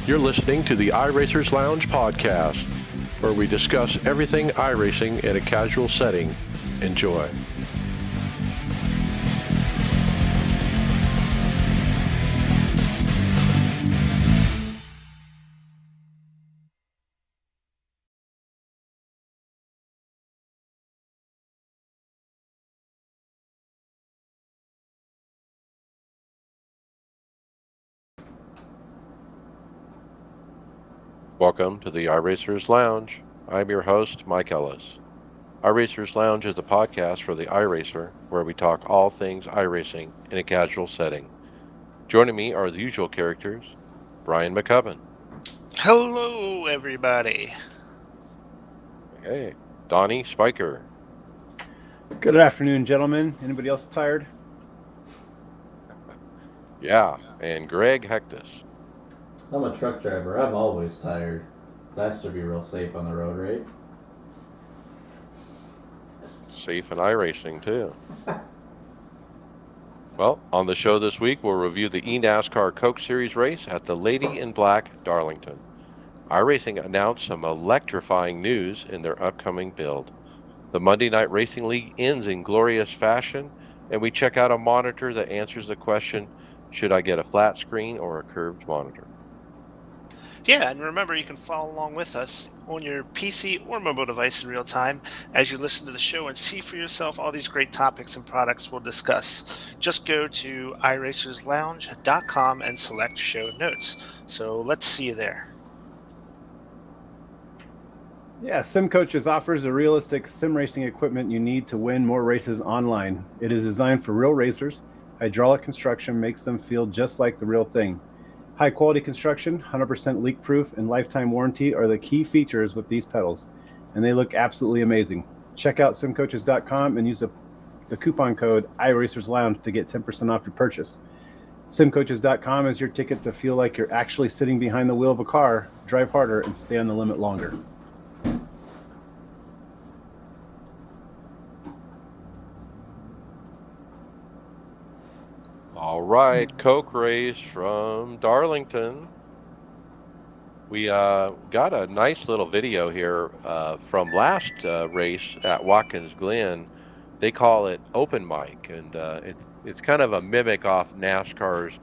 You're listening to the iRacers Lounge podcast, where we discuss everything iRacing in a casual setting. Enjoy. Welcome to the iRacers Lounge. I'm your host, Mike Ellis. iRacers Lounge is a podcast for the iRacer, where we talk all things iRacing in a casual setting. Joining me are the usual characters, Brian McCubbin. Hello, everybody. Hey, Donnie Spiker. Good afternoon, gentlemen. Anybody else tired? Yeah, and Greg Hectus. I'm a truck driver. I'm always tired. That should be real safe on the road, right? Safe in iRacing, too. Well, on the show this week, we'll review the eNASCAR Coke Series race at the Lady in Black Darlington. iRacing announced some electrifying news in their upcoming build. The Monday Night Racing League ends in glorious fashion, and we check out a monitor that answers the question, should I get a flat screen or a curved monitor? Yeah, and remember, you can follow along with us on your PC or mobile device in real time as you listen to the show and see for yourself all these great topics and products we'll discuss. Just go to iRacersLounge.com and select show notes. So let's see you there. Yeah, Sim Coaches offers the realistic sim racing equipment you need to win more races online. It is designed for real racers. Hydraulic construction makes them feel just like the real thing. High quality construction, 100% leak proof, and lifetime warranty are the key features with these pedals, and they look absolutely amazing. Check out simcoaches.com and use the coupon code iRacersLounge to get 10% off your purchase. Simcoaches.com is your ticket to feel like you're actually sitting behind the wheel of a car, drive harder, and stay on the limit longer. All right, Coke race from Darlington. We got a nice little video here from last race at Watkins Glen. They call it open mic, and it's kind of a mimic off NASCAR's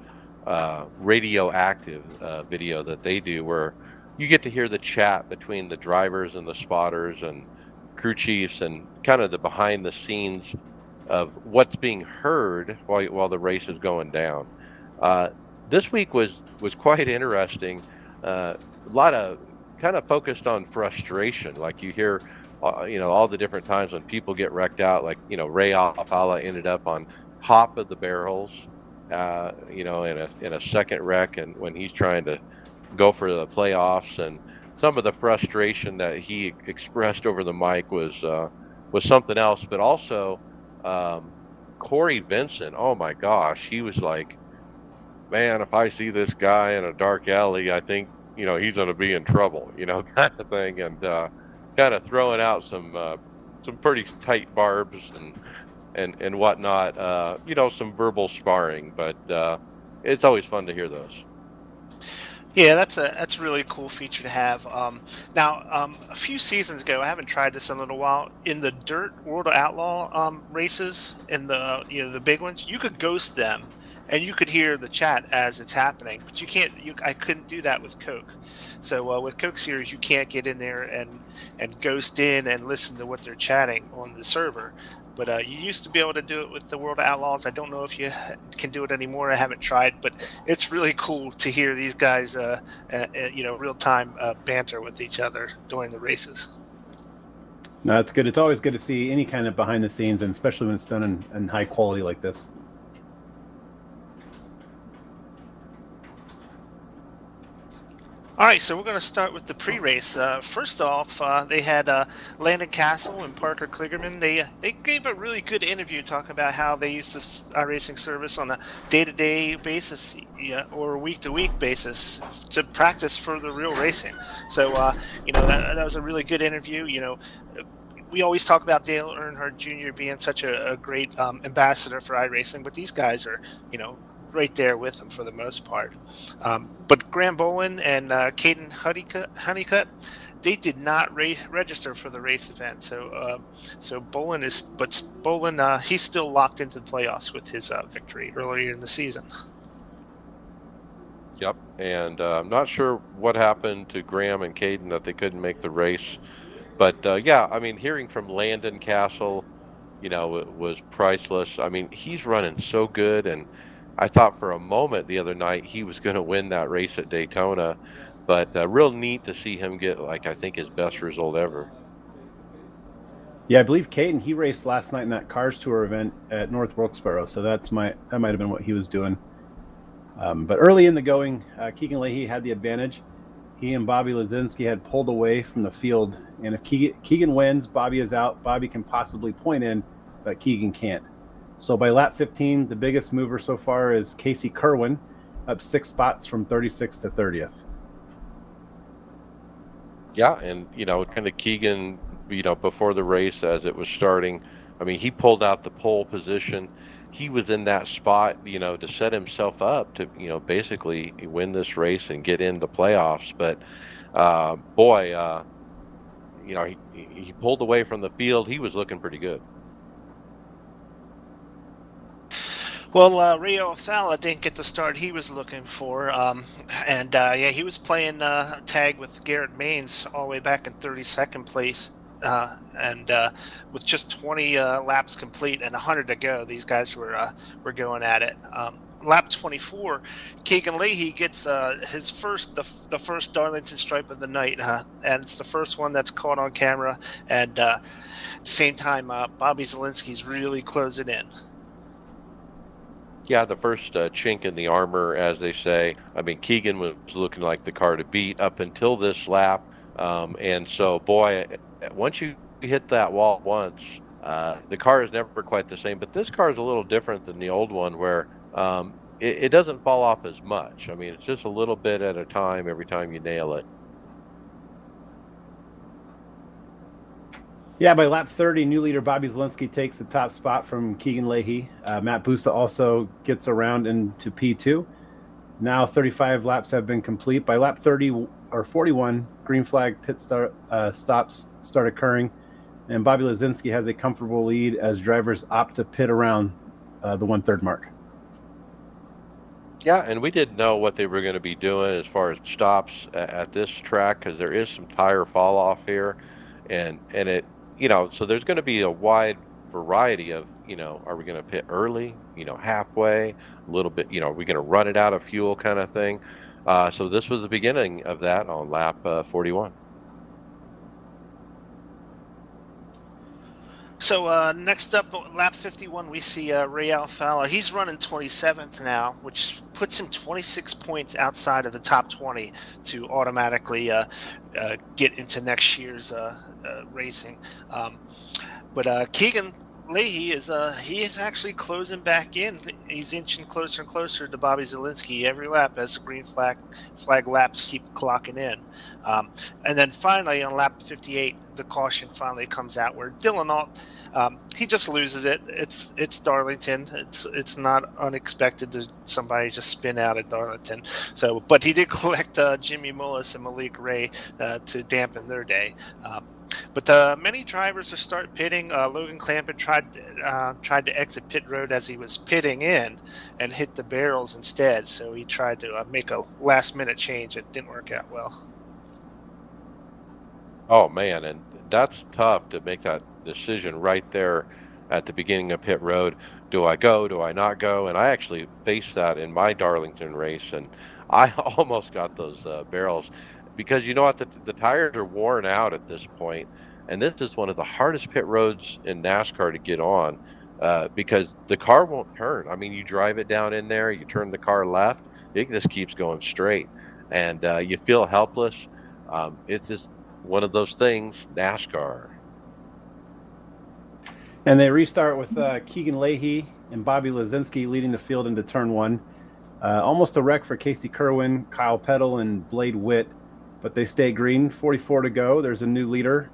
radioactive video that they do, where you get to hear the chat between the drivers and the spotters and crew chiefs and kind of the behind the scenes of what's being heard while the race is going down. This week was quite interesting. A lot of kind of focused on frustration, like you hear, all the different times when people get wrecked out. Like Ray Alfala ended up on top of the barrels, in a second wreck, and when he's trying to go for the playoffs, and some of the frustration that he expressed over the mic was something else, but also. Corey Vincent, oh my gosh, he was like, man, if I see this guy in a dark alley, I think, he's going to be in trouble, kind of thing, and kind of throwing out some pretty tight barbs and whatnot, some verbal sparring, but it's always fun to hear those. Yeah, that's a really cool feature to have. Now, a few seasons ago, I haven't tried this in a little while. In the Dirt World of Outlaw races, in the big ones, you could ghost them, and you could hear the chat as it's happening. But you can't. I couldn't do that with Coke. So with Coke Series, you can't get in there and ghost in and listen to what they're chatting on the server. But you used to be able to do it with the World of Outlaws. I don't know if you can do it anymore. I haven't tried, but it's really cool to hear these guys, real-time banter with each other during the races. No, it's good. It's always good to see any kind of behind the scenes, and especially when it's done in high quality like this. All right, so we're going to start with the pre-race. First off, they had Landon Castle and Parker Kligerman. They gave a really good interview talking about how they use this iRacing service on a day-to-day basis or week-to-week basis to practice for the real racing. So, that was a really good interview. We always talk about Dale Earnhardt Jr. being such a great ambassador for iRacing, but these guys are, right there with him for the most part. But Graham Bolin and Caden Honeycutt, they did not register for the race event. So Bolin, he's still locked into the playoffs with his victory earlier in the season. Yep, and I'm not sure what happened to Graham and Caden that they couldn't make the race. But yeah, I mean, hearing from Landon Castle, it was priceless. I mean, he's running so good, and I thought for a moment the other night he was going to win that race at Daytona. But real neat to see him get, like, I think his best result ever. Yeah, I believe Caden, he raced last night in that Cars Tour event at North Wilkesboro, so that might have been what he was doing. But early in the going, Keegan Leahy had the advantage. He and Bobby Lazinski had pulled away from the field, and if Keegan wins, Bobby is out. Bobby can possibly point in, but Keegan can't. So by lap 15, the biggest mover so far is Casey Kerwin, up 6 spots from 36th to 30th. Yeah, and kind of Keegan, before the race as it was starting, I mean, he pulled out the pole position. He was in that spot, to set himself up to, basically win this race and get in the playoffs. But boy, he pulled away from the field. He was looking pretty good. Well, Rio Fala didn't get the start he was looking for, and he was playing tag with Garrett Maines all the way back in 32nd place, and with just 20 laps complete and 100 to go, these guys were going at it. Lap 24, Keegan Leahy gets his the first Darlington stripe of the night, and it's the first one that's caught on camera. And at the same time, Bobby Zielinski's really closing in. Yeah, the first chink in the armor, as they say. I mean, Keegan was looking like the car to beat up until this lap. And so, boy, once you hit that wall once, the car is never quite the same. But this car is a little different than the old one where it doesn't fall off as much. I mean, it's just a little bit at a time every time you nail it. Yeah, by lap 30, new leader Bobby Zielinski takes the top spot from Keegan Leahy. Matt Busa also gets around into P2. Now 35 laps have been complete. By lap 30 or 41, green flag pit stops start occurring, and Bobby Lazinski has a comfortable lead as drivers opt to pit around the 1/3 mark. Yeah, and we didn't know what they were going to be doing as far as stops at this track because there is some tire fall off here, and it so there's going to be a wide variety of are we going to pit early, halfway, a little bit, are we going to run it out of fuel kind of thing. So this was the beginning of that on lap 41. So next up, lap 51, we see Real Fowler. He's running 27th now, which puts him 26 points outside of the top 20 to automatically get into next year's racing. But Keegan Leahy is actually closing back in. He's inching closer and closer to Bobby Zielinski every lap as the green flag laps keep clocking in. And then finally on lap 58, the caution finally comes out where Dylan Alt, he just loses it. It's Darlington. It's not unexpected to somebody just spin out at Darlington. So, but he did collect Jimmy Mullis and Malik Ray to dampen their day. But many drivers are start pitting. Logan Clampett tried to exit pit road as he was pitting in and hit the barrels instead. So he tried to make a last-minute change. It didn't work out well. Oh, man, and that's tough to make that decision right there at the beginning of pit road. Do I go? Do I not go? And I actually faced that in my Darlington race, and I almost got those barrels. Because you know what, the tires are worn out at this point, and this is one of the hardest pit roads in NASCAR to get on because the car won't turn. I mean, you drive it down in there, you turn the car left, it just keeps going straight, and you feel helpless. It's just one of those things, NASCAR. And they restart with Keegan Leahy and Bobby Lazinski leading the field into turn one. Almost a wreck for Casey Kerwin, Kyle Peddle, and Blade Witt. But they stay green. 44 to go. There's a new leader.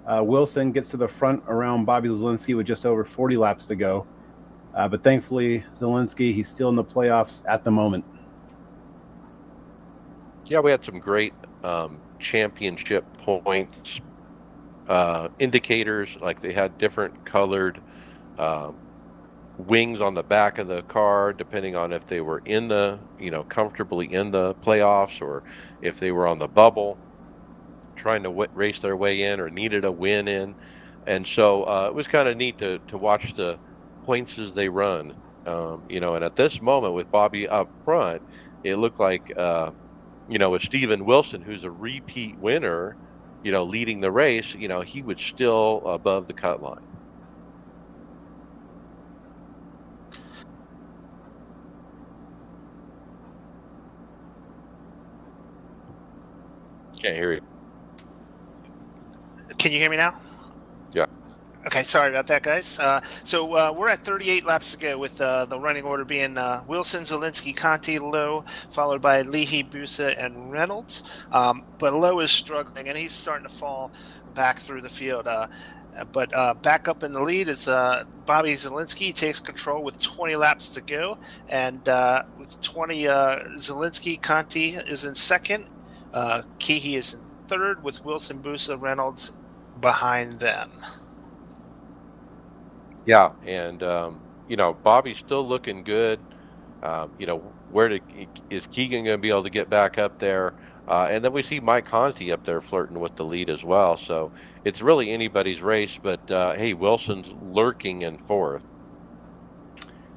Wilson gets to the front around Bobby Zielinski with just over 40 laps to go. But thankfully, Zelensky, he's still in the playoffs at the moment. Yeah, we had some great championship points indicators. Like they had different colored um, wings on the back of the car, depending on if they were in the, comfortably in the playoffs or if they were on the bubble trying to race their way in or needed a win in. And so it was kind of neat to watch the points as they run. And at this moment with Bobby up front, it looked like, with Steven Wilson, who's a repeat winner, leading the race, he was still above the cut line. Can't hear you. Can you hear me now? Yeah. Okay, sorry about that, guys. So we're at 38 laps to go, with the running order being Wilson, Zielinski, Conti, Lowe, followed by Leahy, Busa, and Reynolds. But Lowe is struggling, and he's starting to fall back through the field. But back up in the lead is Bobby Zielinski. He takes control with 20 laps to go, and with 20, Zielinski, Conti is in second. Keehee is in third, with Wilson, Busa, Reynolds behind them. Yeah, and Bobby's still looking good. Is Keegan going to be able to get back up there? And then we see Mike Conti up there flirting with the lead as well. So it's really anybody's race. But hey, Wilson's lurking in fourth.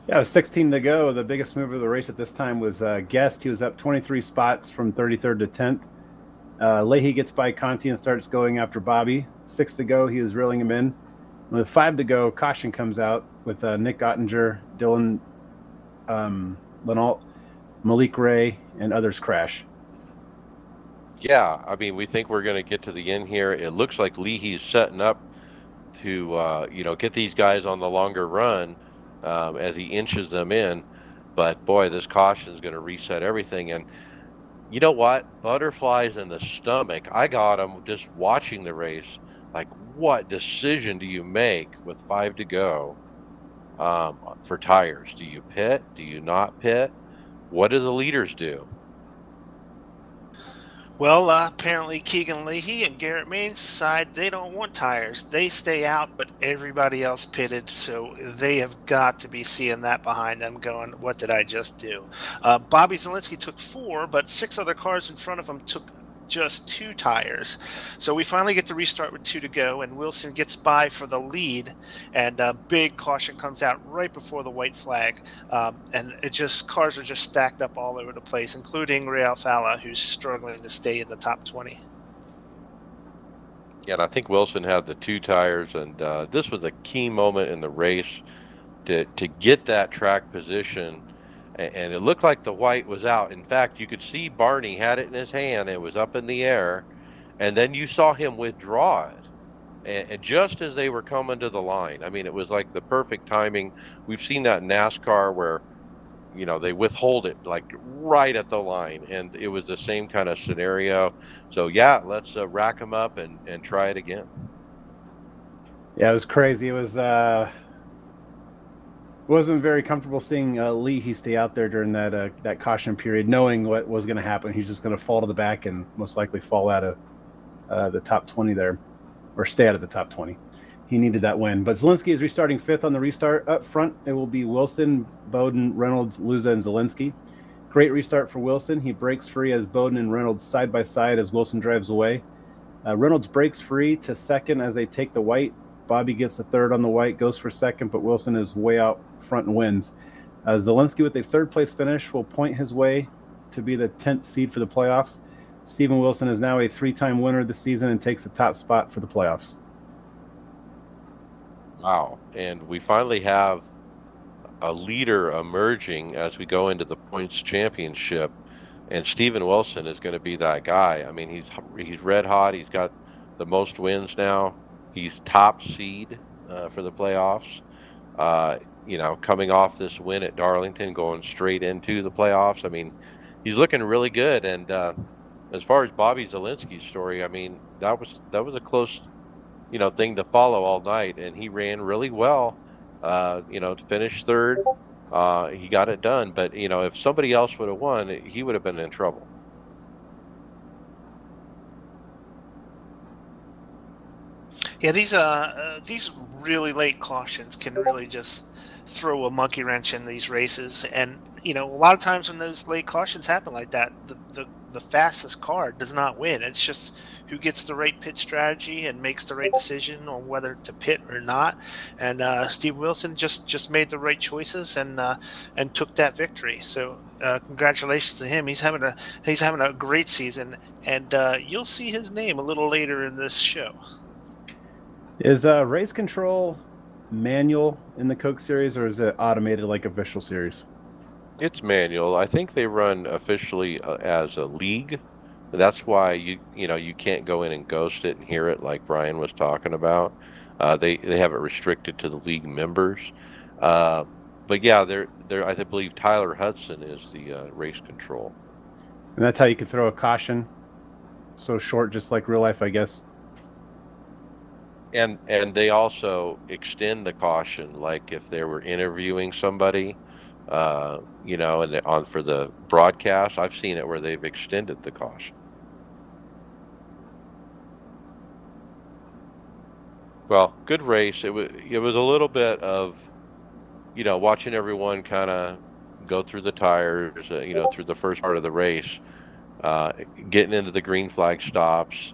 Yeah, with 16 to go, the biggest mover of the race at this time was Guest. He was up 23 spots from 33rd to 10th. Leahy gets by Conti and starts going after Bobby. 6 to go, he is reeling him in. With 5 to go, caution comes out with Nick Ottinger, Dylan Lenault, Malik Ray, and others crash. Yeah, I mean, we think we're going to get to the end here. It looks like Leahy's setting up to, get these guys on the longer run as he inches them in. But boy, this caution is going to reset everything. And you know what? Butterflies in the stomach. I got them just watching the race. Like, what decision do you make with 5 to go for tires? Do you pit? Do you not pit? What do the leaders do? Well, apparently Keegan Leahy and Garrett Maines decide they don't want tires. They stay out, but everybody else pitted, so they have got to be seeing that behind them going, what did I just do? Bobby Zielinski took 4, but 6 other cars in front of him took just 2 tires. So we finally get to restart with 2 to go, and Wilson gets by for the lead, and a big caution comes out right before the white flag. And cars are just stacked up all over the place, including Ray Alfala, who's struggling to stay in the top 20. Yeah, and I think Wilson had the 2 tires, and this was a key moment in the race to get that track position. And it looked like the white was out. In fact, you could see Barney had it in his hand. It was up in the air. And then you saw him withdraw it. And just as they were coming to the line, I mean, it was like the perfect timing. We've seen that in NASCAR where, they withhold it like right at the line. And it was the same kind of scenario. So, yeah, let's rack them up and try it again. Yeah, it was crazy. It was... wasn't very comfortable seeing Leahy stay out there during that caution period, knowing what was going to happen. He's just going to fall to the back and most likely fall out of the top 20 there, or stay out of the top 20. He needed that win. But Zielinski is restarting 5th on the restart. Up front, it will be Wilson, Bowden, Reynolds, Luza, and Zielinski. Great restart for Wilson. He breaks free as Bowden and Reynolds side by side as Wilson drives away. Reynolds breaks free to second as they take the white. Bobby gets the third on the white, goes for second, but Wilson is way out front and wins. Zielinski with a 3rd place finish will point his way to be the 10th seed for the playoffs. Steven Wilson is now a 3-time winner this season and takes the top spot for the playoffs. Wow. And we finally have a leader emerging as we go into the points championship. And Steven Wilson is going to be that guy. I mean, he's red hot. He's got the most wins now. He's top seed for the playoffs. Coming off this win at Darlington, going straight into the playoffs. I mean, he's looking really good. And as far as Bobby Zielinski's story, I mean, that was a close, thing to follow all night. And he ran really well to finish third. He got it done, but if somebody else would have won, he would have been in trouble. Yeah, these really late cautions can really just throw a monkey wrench in these races, and a lot of times when those late cautions happen like that, the fastest car does not win. It's just who gets the right pit strategy and makes the right decision on whether to pit or not. And Steve Wilson just made the right choices and took that victory. So congratulations to him. He's having a great season, and you'll see his name a little later in this show. Is race control manual in the Coke series, or is it automated like official series? It's manual. I think they run officially as a league. That's why you can't go in and ghost it and hear it like Brian was talking about. They have it restricted to the league members. But yeah, I believe Tyler Hudson is the race control. And that's how you can throw a caution so short, just like real life, I guess. And they also extend the caution, like if they were interviewing somebody, and for the broadcast, I've seen it where they've extended the caution. Well, good race. It was a little bit of, watching everyone kind of go through the tires, through the first part of the race, getting into the green flag stops.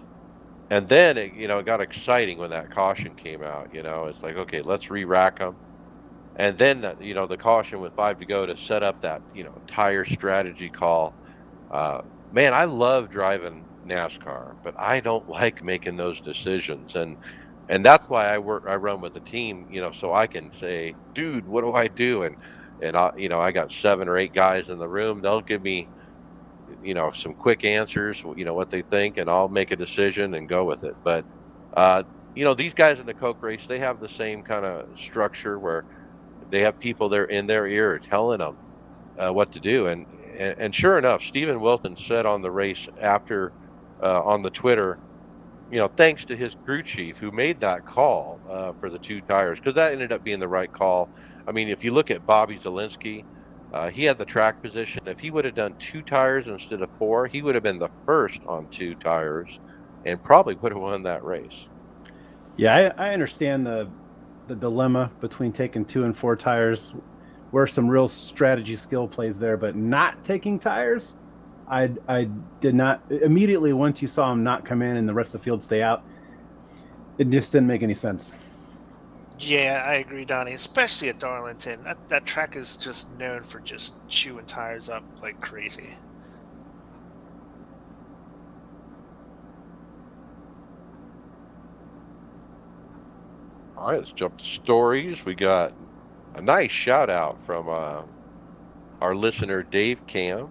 And then it got exciting when that caution came out. It's like, okay, let's re-rack them. And then the caution with 5 to go to set up that tire strategy call. Man, I love driving NASCAR, but I don't like making those decisions. And that's why I run with the team, so I can say, dude, what do I do? And I got 7 or 8 guys in the room. They'll give me some quick answers, what they think, and I'll make a decision and go with it. But these guys in the Coke race, they have the same kind of structure where they have people there in their ear telling them what to do. And sure enough, Stephen Wilson said on the race after on the Twitter, thanks to his crew chief who made that call for the 2 tires, because that ended up being the right call. I mean, if you look at Bobby Zielinski, he had the track position. If he would have done 2 tires instead of 4, he would have been the first on 2 tires and probably would have won that race. Yeah, I understand the dilemma between taking 2 and 4 tires, where some real strategy skill plays there, but not taking tires, I did not. Immediately once you saw him not come in and the rest of the field stay out, it just didn't make any sense. Yeah, I agree, Donnie. Especially at Darlington, that track is just known for just chewing tires up like crazy. All right, let's jump to stories. We got a nice shout out from our listener Dave Cam,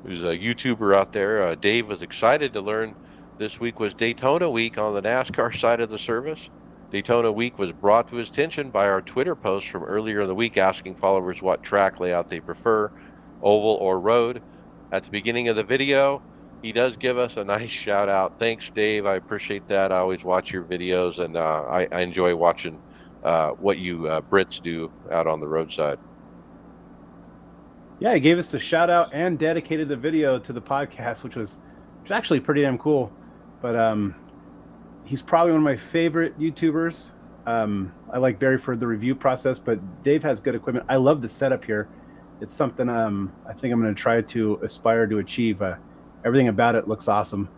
who's a YouTuber out there. Dave was excited to learn this week was Daytona week on the NASCAR side of the service. Daytona week was brought to his attention by our Twitter post from earlier in the week asking followers what track layout they prefer, oval or road. At the beginning of the video, he does give us a nice shout out. Thanks, Dave. I appreciate that. I always watch your videos, and I enjoy watching what you Brits do out on the roadside. Yeah, he gave us a shout out and dedicated the video to the podcast, which was actually pretty damn cool. But he's probably one of my favorite YouTubers. I like Barry for the review process, but Dave has good equipment. I love the setup here. It's something I think I'm going to try to aspire to achieve. Everything about it looks awesome.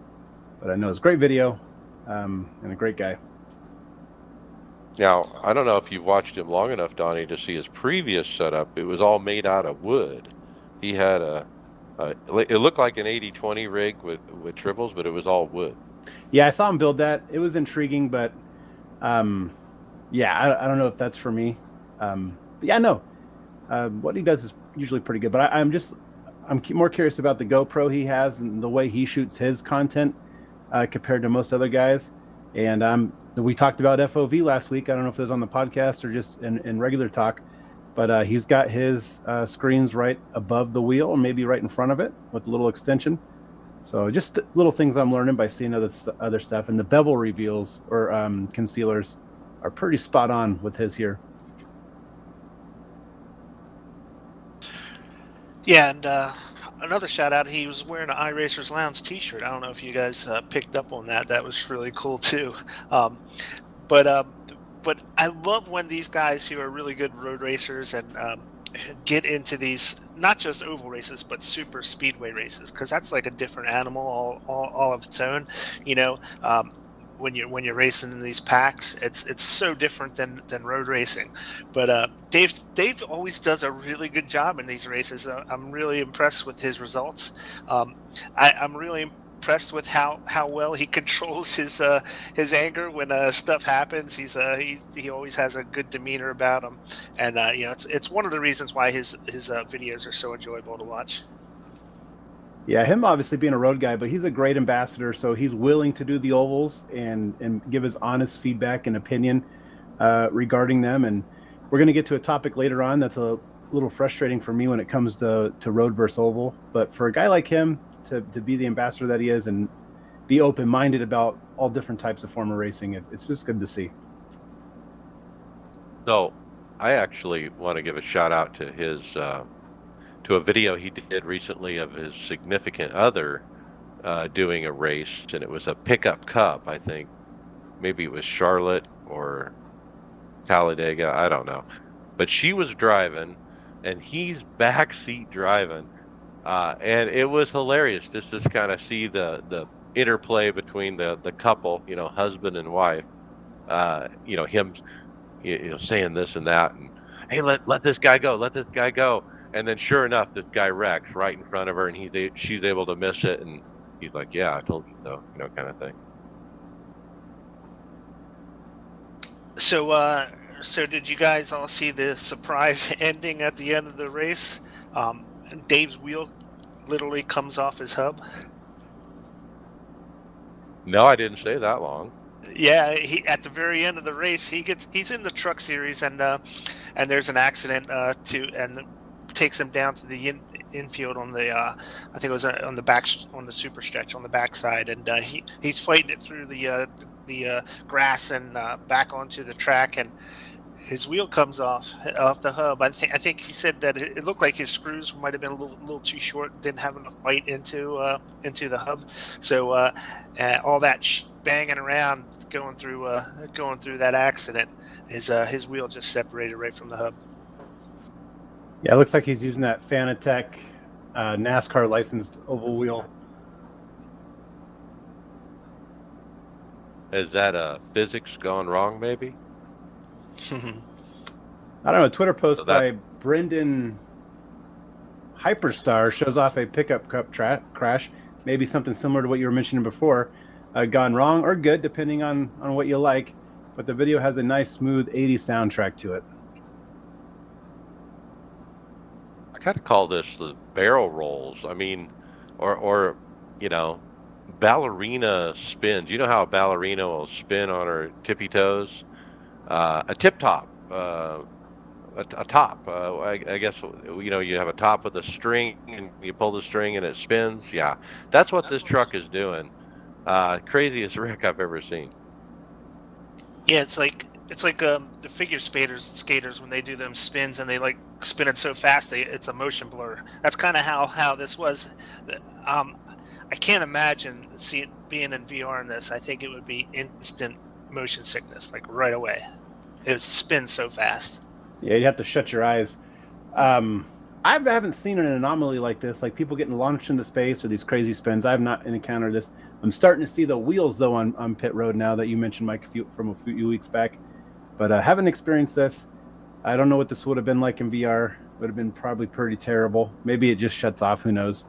But I know it's a great video and a great guy. Now, I don't know if you've watched him long enough, Donnie, to see his previous setup. It was all made out of wood. He had it looked like an 80-20 rig with triples, but it was all wood. Yeah, I saw him build that. It was intriguing, but yeah, I don't know if that's for me. But yeah, no. What he does is usually pretty good. But I'm more curious about the GoPro he has and the way he shoots his content compared to most other guys. And we talked about FOV last week. I don't know if it was on the podcast or just in regular talk. But he's got his screens right above the wheel and maybe right in front of it with a little extension. So just little things I'm learning by seeing other stuff. And the bevel reveals or concealers are pretty spot on with his here. Yeah, and another shout out, he was wearing an iRacers Lounge T-shirt. I don't know if you guys picked up on that. That was really cool too. Um, but um, but I love when these guys who are really good road racers and get into these not just oval races but super speedway races, because that's like a different animal all of its own. You know, when you're racing in these packs, it's so different than road racing. But Dave always does a really good job in these races. I'm really impressed with his results. I'm really impressed with how well he controls his anger when stuff happens. He always has a good demeanor about him, and it's one of the reasons why his videos are so enjoyable to watch. Yeah, him obviously being a road guy, but he's a great ambassador, so he's willing to do the ovals and give his honest feedback and opinion regarding them. And we're going to get to a topic later on that's a little frustrating for me when it comes to road versus oval. But for a guy like him to be the ambassador that he is and be open-minded about all different types of form of racing, it's just good to see. So I actually want to give a shout out to his to a video he did recently of his significant other doing a race, and it was a pickup cup. I think maybe it was Charlotte or Talladega. I don't know, but she was driving, and he's backseat driving, and it was hilarious just to kind of see the interplay between the couple, husband and wife. Him saying this and that, and hey, let this guy go, let this guy go, and then sure enough, this guy wrecks right in front of her, and she's able to miss it, and he's like, yeah, I told you so, kind of thing. So did you guys all see the surprise ending at the end of the race? Dave's wheel literally comes off his hub. No, I didn't say that long. Yeah, he at the very end of the race, he's in the truck series, and there's an accident and takes him down to the infield on the I think it was on the back, on the super stretch on the backside, and he's fighting it through the grass and back onto the track, and his wheel comes off the hub. I think he said that it looked like his screws might have been a little too short, didn't have enough bite into the hub, so all that banging around going through that accident, his wheel just separated right from the hub. Yeah, it looks like he's using that Fanatec NASCAR licensed oval wheel. Is that physics gone wrong, maybe? I don't know. A Twitter post by Brendan Hyperstar shows off a pickup cup crash. Maybe something similar to what you were mentioning before. Gone wrong or good, depending on what you like. But the video has a nice, smooth 80s soundtrack to it. I kind of call this the barrel rolls. I mean, or ballerina spins. You know how a ballerina will spin on her tippy toes? A tip top, a top. I guess you have a top with a string, and you pull the string and it spins. Yeah, that's what this truck is doing. Craziest wreck I've ever seen. Yeah, it's like the figure skaters when they do them spins and they like spin it so fast it's a motion blur. That's kind of how this was. I can't imagine being in VR in this. I think it would be instant motion sickness, like right away. It spins so fast. Yeah, you have to shut your eyes. I haven't seen an anomaly like this, like people getting launched into space or these crazy spins. I have not encountered this. I'm starting to see the wheels, though, on pit road now that you mentioned, Mike, from a few weeks back. But I haven't experienced this. I don't know what this would have been like in VR. Would have been probably pretty terrible. Maybe it just shuts off. Who knows?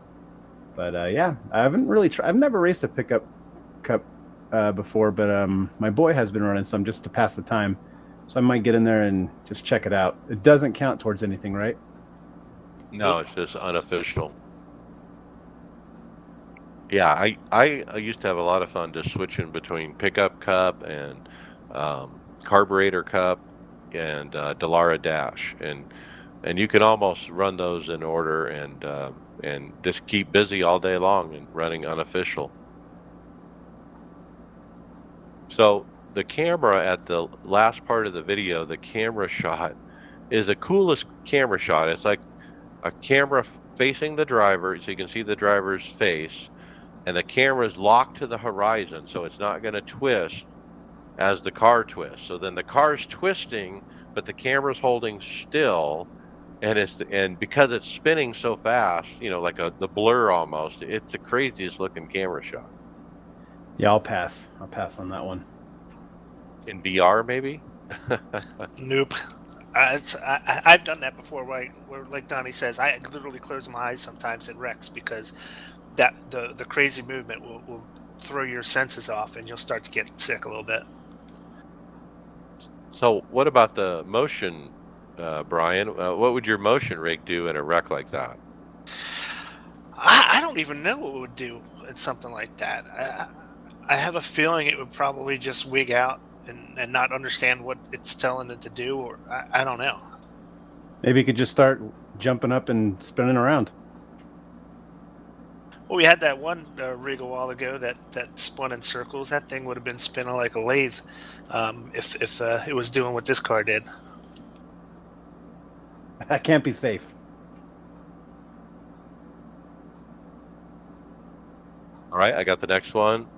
But yeah, I haven't really tried. I've never raced a pickup cup before, but my boy has been running some just to pass the time. So I might get in there and just check it out. It doesn't count towards anything, right? No, it's just unofficial. Yeah, I used to have a lot of fun just switching between pickup cup and carburetor cup and Delara dash, and you can almost run those in order and just keep busy all day long and running unofficial. So the camera at the last part of the video, the camera shot is the coolest camera shot. It's like a camera facing the driver, so you can see the driver's face, and the camera's locked to the horizon, so it's not going to twist as the car twists. So then the car's twisting, but the camera's holding still, and because it's spinning so fast, like the blur almost. It's the craziest looking camera shot. Yeah, I'll pass on that one. In VR, maybe. Nope. I've done that before, where like Donnie says, I literally close my eyes sometimes at wrecks because that the crazy movement will throw your senses off and you'll start to get sick a little bit. So what about the motion, Brian? What would your motion rig do in a wreck like that? I don't even know what it would do in something like that. I have a feeling it would probably just wig out and not understand what it's telling it to do, or I don't know. Maybe you could just start jumping up and spinning around. Well, we had that one rig a while ago that spun in circles. That thing would have been spinning like a lathe if it was doing what this car did. That can't be safe. All right, I got the next one.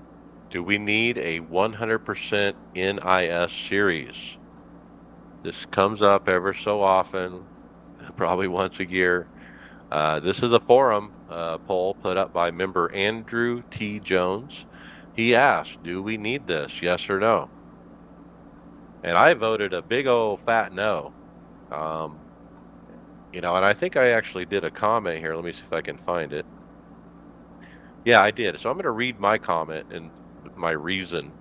Do we need a 100% NIS series? This comes up ever so often, probably once a year. This is a forum poll put up by member Andrew T. Jones. He asked, do we need this, yes or no? And I voted a big old fat no. And I think I actually did a comment here. Let me see if I can find it. Yeah, I did. So I'm going to read my comment and my reason.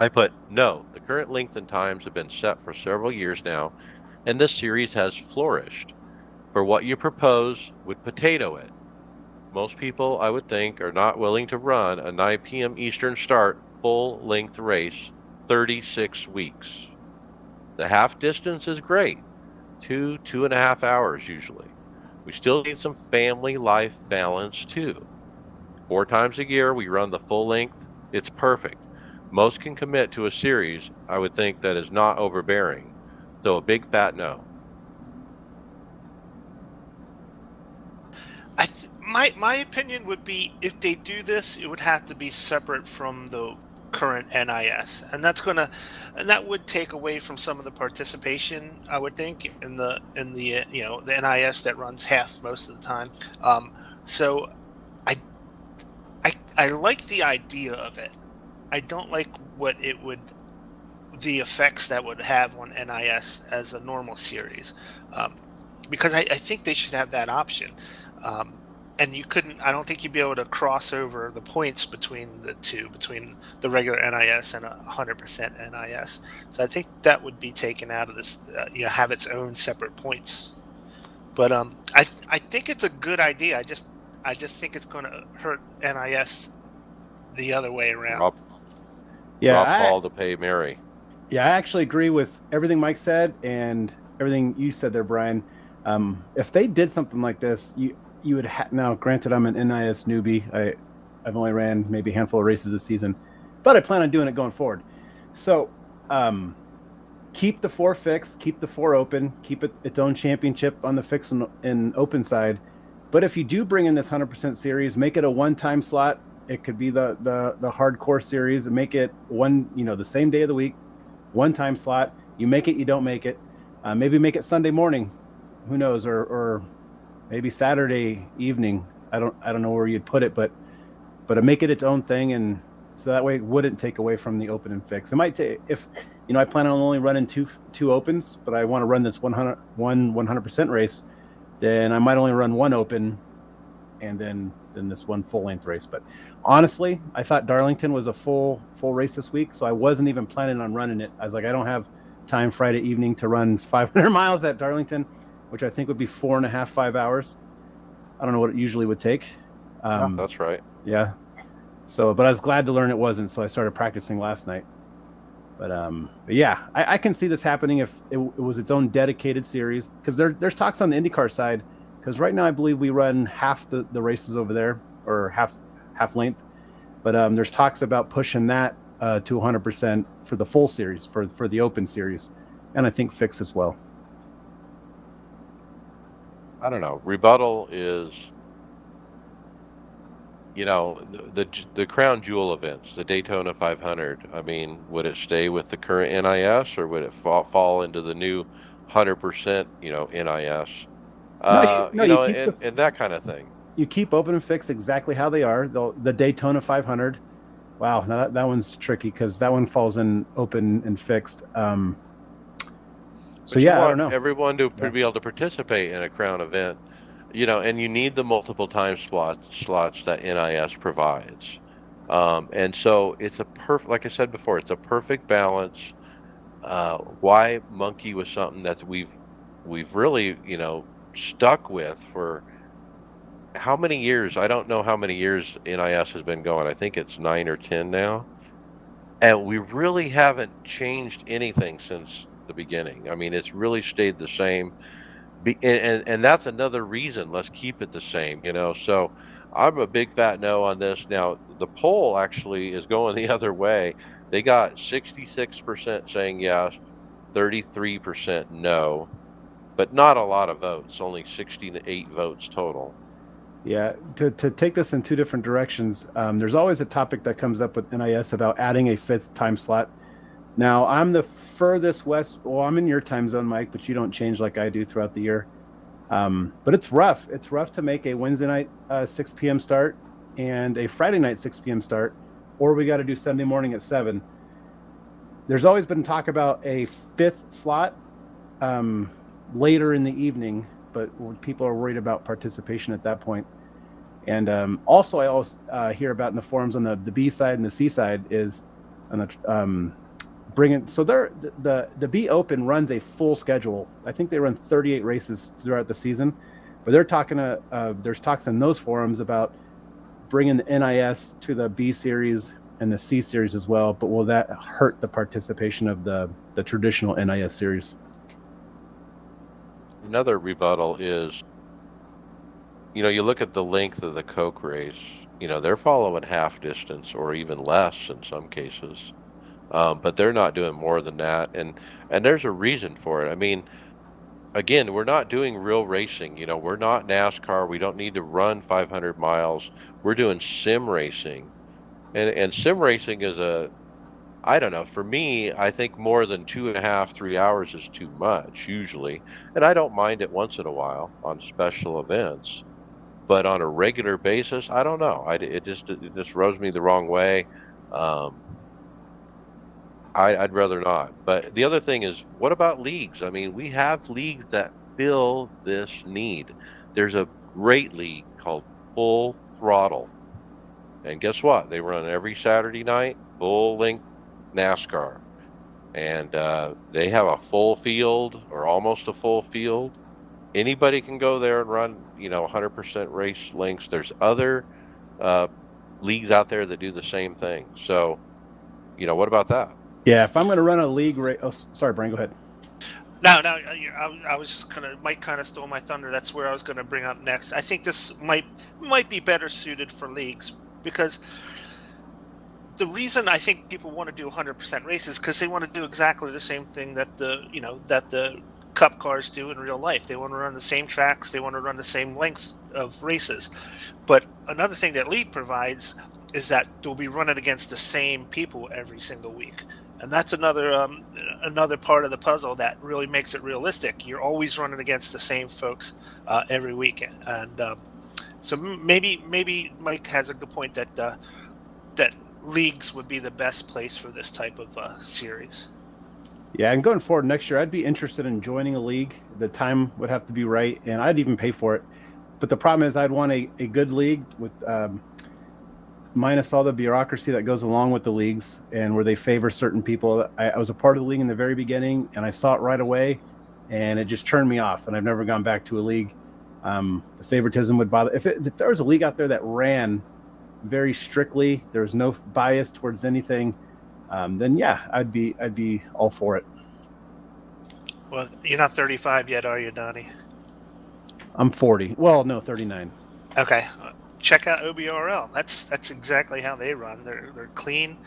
I put, no, the current length and times have been set for several years now, and this series has flourished. For what you propose would potato it. Most people, I would think, are not willing to run a 9 p.m. Eastern start full-length race 36 weeks. The half distance is great, 2.5 hours usually. We still need some family life balance too. 4 times a year we run the full length. It's perfect. Most can commit to a series, I would think, that is not overbearing. So a big fat no. My opinion would be, if they do this, it would have to be separate from the current NIS, and that would take away from some of the participation, I would think, in the the NIS that runs half most of the time. So I like the idea of it. I don't like the effects that would have on NIS as a normal series, because I think they should have that option. And I don't think you'd be able to cross over the points between the two, between the regular NIS and 100% NIS. So I think that would be taken out of this, have its own separate points. But I think it's a good idea. I just think it's going to hurt NIS the other way around. Rob Paul to pay Mary. Yeah, I actually agree with everything Mike said and everything you said there, Brian. If they did something like this, you would now, granted, I'm an NIS newbie. I've only ran maybe a handful of races this season, but I plan on doing it going forward. So keep the 4 fixed, keep the 4 open, keep it its own championship on the fixed and open side. But if you do bring in this 100% series, make it a one-time slot. It could be the hardcore series, and make it the same day of the week, one-time slot. You make it, you don't make it. Maybe make it Sunday morning, who knows, or maybe Saturday evening. I don't know where you'd put it, but make it its own thing, and so that way it wouldn't take away from the open and fix. It might take, if I plan on only running two opens, but I want to run this 100% race, then I might only run 1 open, and then this 1 full length race. But honestly, I thought Darlington was a full race this week, so I wasn't even planning on running it. I was like, I don't have time Friday evening to run 500 miles at Darlington, which I think would be 4.5, 5 hours. I don't know what it usually would take. That's right. Yeah. So, but I was glad to learn it wasn't. So I started practicing last night. But yeah, I can see this happening if it was its own dedicated series, because there's talks on the IndyCar side. Because right now I believe we run half the races over there, or half length. But there's talks about pushing that to 100% for the full series, for the open series, and I think fixed as well. I don't know. Rebuttal is, the crown jewel events, the Daytona 500. I mean, would it stay with the current NIS or would it fall into the new 100%, NIS? No, you keep And that kind of thing. you keep open and fix exactly how they are. The Daytona 500. Wow, now that one's tricky because that one falls in open and fixed. So But you yeah, I don't want know. everyone to Yeah. be able to participate in a crown event, and you need the multiple time slots that NIS provides. And so it's like I said before, it's a perfect balance. Why monkey with something that we've really, stuck with for how many years? I don't know how many years NIS has been going. I think it's 9 or 10 now. And we really haven't changed anything since the beginning. I mean, it's really stayed the same. And that's another reason. Let's keep it the same. So I'm a big fat no on this. Now, the poll actually is going the other way. They got 66% saying yes, 33% no, but not a lot of votes, only 68 votes total. Yeah, to take this in two different directions, there's always a topic that comes up with NIS about adding a fifth time slot. Now, I'm the furthest west. Well, I'm in your time zone, Mike, but you don't change like I do throughout the year. But it's rough. It's rough to make a Wednesday night 6 p.m. start and a Friday night 6 p.m. start, or we got to do Sunday morning at 7. There's always been talk about a fifth slot later in the evening, but people are worried about participation at that point. And also, I always hear about in the forums on the B side and the C side is on the bringing. So the B Open runs a full schedule. I think they run 38 races throughout the season, but they're talking there's talks in those forums about bringing the NIS to the B series and the C series as well. But will that hurt the participation of the traditional NIS series? Another rebuttal is, you look at the length of the Coke race, they're following half distance or even less in some cases. But they're not doing more than that. And there's a reason for it. I mean, again, we're not doing real racing. We're not NASCAR. We don't need to run 500 miles. We're doing sim racing. And sim racing is I don't know, for me, I think more than 2.5, 3 hours is too much usually. And I don't mind it once in a while on special events. But on a regular basis, I don't know. It just rubs me the wrong way. Um, I'd rather not. But the other thing is, what about leagues? I mean, we have leagues that fill this need. There's a great league called Full Throttle. And guess what? They run every Saturday night, full length NASCAR. And they have a full field or almost a full field. Anybody can go there and run, 100% race lengths. There's other uh, leagues out there that do the same thing. So, what about that? Yeah, if I'm going to run a league race, sorry, Brian, go ahead. No, I was just gonna. Mike kind of stole my thunder. That's where I was gonna bring up next. I think this might be better suited for leagues because the reason I think people want to do 100% races because they want to do exactly the same thing that the cup cars do in real life. They want to run the same tracks. They want to run the same lengths of races. But another thing that League provides is that they'll be running against the same people every single week. And that's another part of the puzzle that really makes it realistic. You're always running against the same folks every week, and so maybe Mike has a good point that that leagues would be the best place for this type of series. Yeah, and going forward next year, I'd be interested in joining a league. The time would have to be right, and I'd even pay for it. But the problem is, I'd want a good league with minus all the bureaucracy that goes along with the leagues and where they favor certain people. I was a part of the league in the very beginning, and I saw it right away, and it just turned me off, and I've never gone back to a league. The favoritism would bother. If there was a league out there that ran very strictly, there was no bias towards anything, then yeah, I'd be all for it. Well, you're not 35 yet, are you, Donnie? I'm 40. Well, no, 39. Okay. Check out OBRL. That's exactly how they run. They're clean,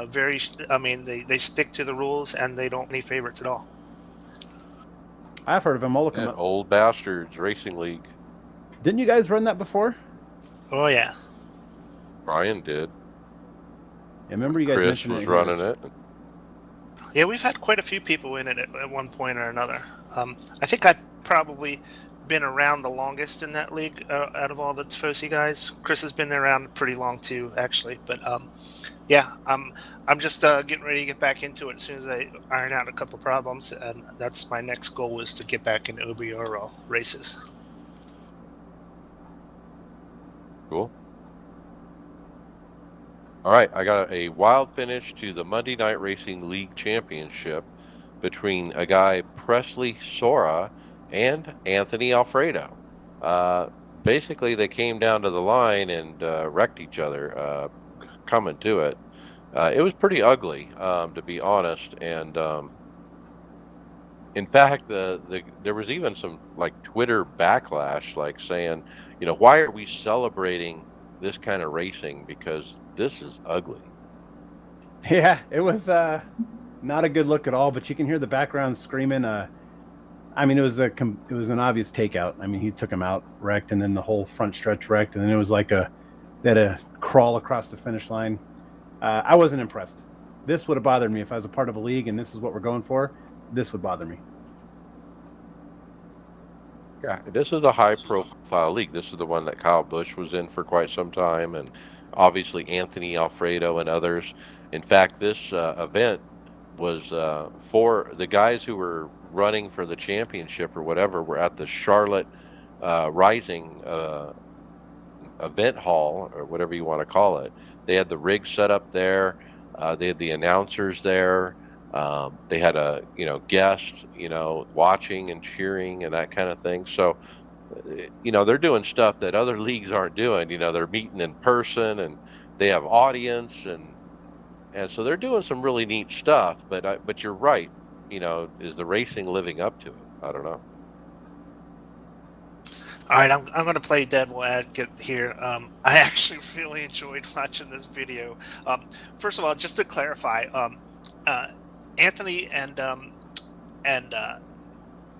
very. I mean, they stick to the rules and they don't have any favorites at all. I've heard of him. I'll look him At up. Old Bastards Racing League. Didn't you guys run that before? Oh yeah. Brian did. I remember you guys Chris mentioning was it here. running it. Yeah, we've had quite a few people in it at one point or another. I think I've probably been around the longest in that league out of all the Tifosi guys. Chris has been around pretty long too, actually. But yeah, I'm just getting ready to get back into it as soon as I iron out a couple problems, and that's my next goal is to get back into OBRL races. Cool. All right, I got a wild finish to the Monday Night Racing League Championship between a guy, Presley Sora, and Anthony Alfredo. Basically, they came down to the line and wrecked each other coming to it. It was pretty ugly, to be honest. And in fact, there was even some like Twitter backlash, like saying, why are we celebrating this kind of racing? Because this is ugly. Yeah, it was not a good look at all. But you can hear the background screaming. I mean, it was an obvious takeout. I mean, he took him out, wrecked, and then the whole front stretch wrecked, and then it was like they had a crawl across the finish line. I wasn't impressed. This would have bothered me if I was a part of a league and this is what we're going for. This would bother me. Yeah, this is a high-profile league. This is the one that Kyle Busch was in for quite some time, and obviously Anthony Alfredo and others. In fact, this event was for the guys who were running for the championship or whatever were at the Charlotte Rising event hall or whatever you want to call it. They had the rig set up there. They had the announcers there. They had a guest watching and cheering and that kind of thing. So they're doing stuff that other leagues aren't doing. They're meeting in person and they have audience and so they're doing some really neat stuff. But you're right. Is the racing living up to it? I don't know. All right, I'm going to play devil advocate here. I actually really enjoyed watching this video. First of all, just to clarify, Anthony and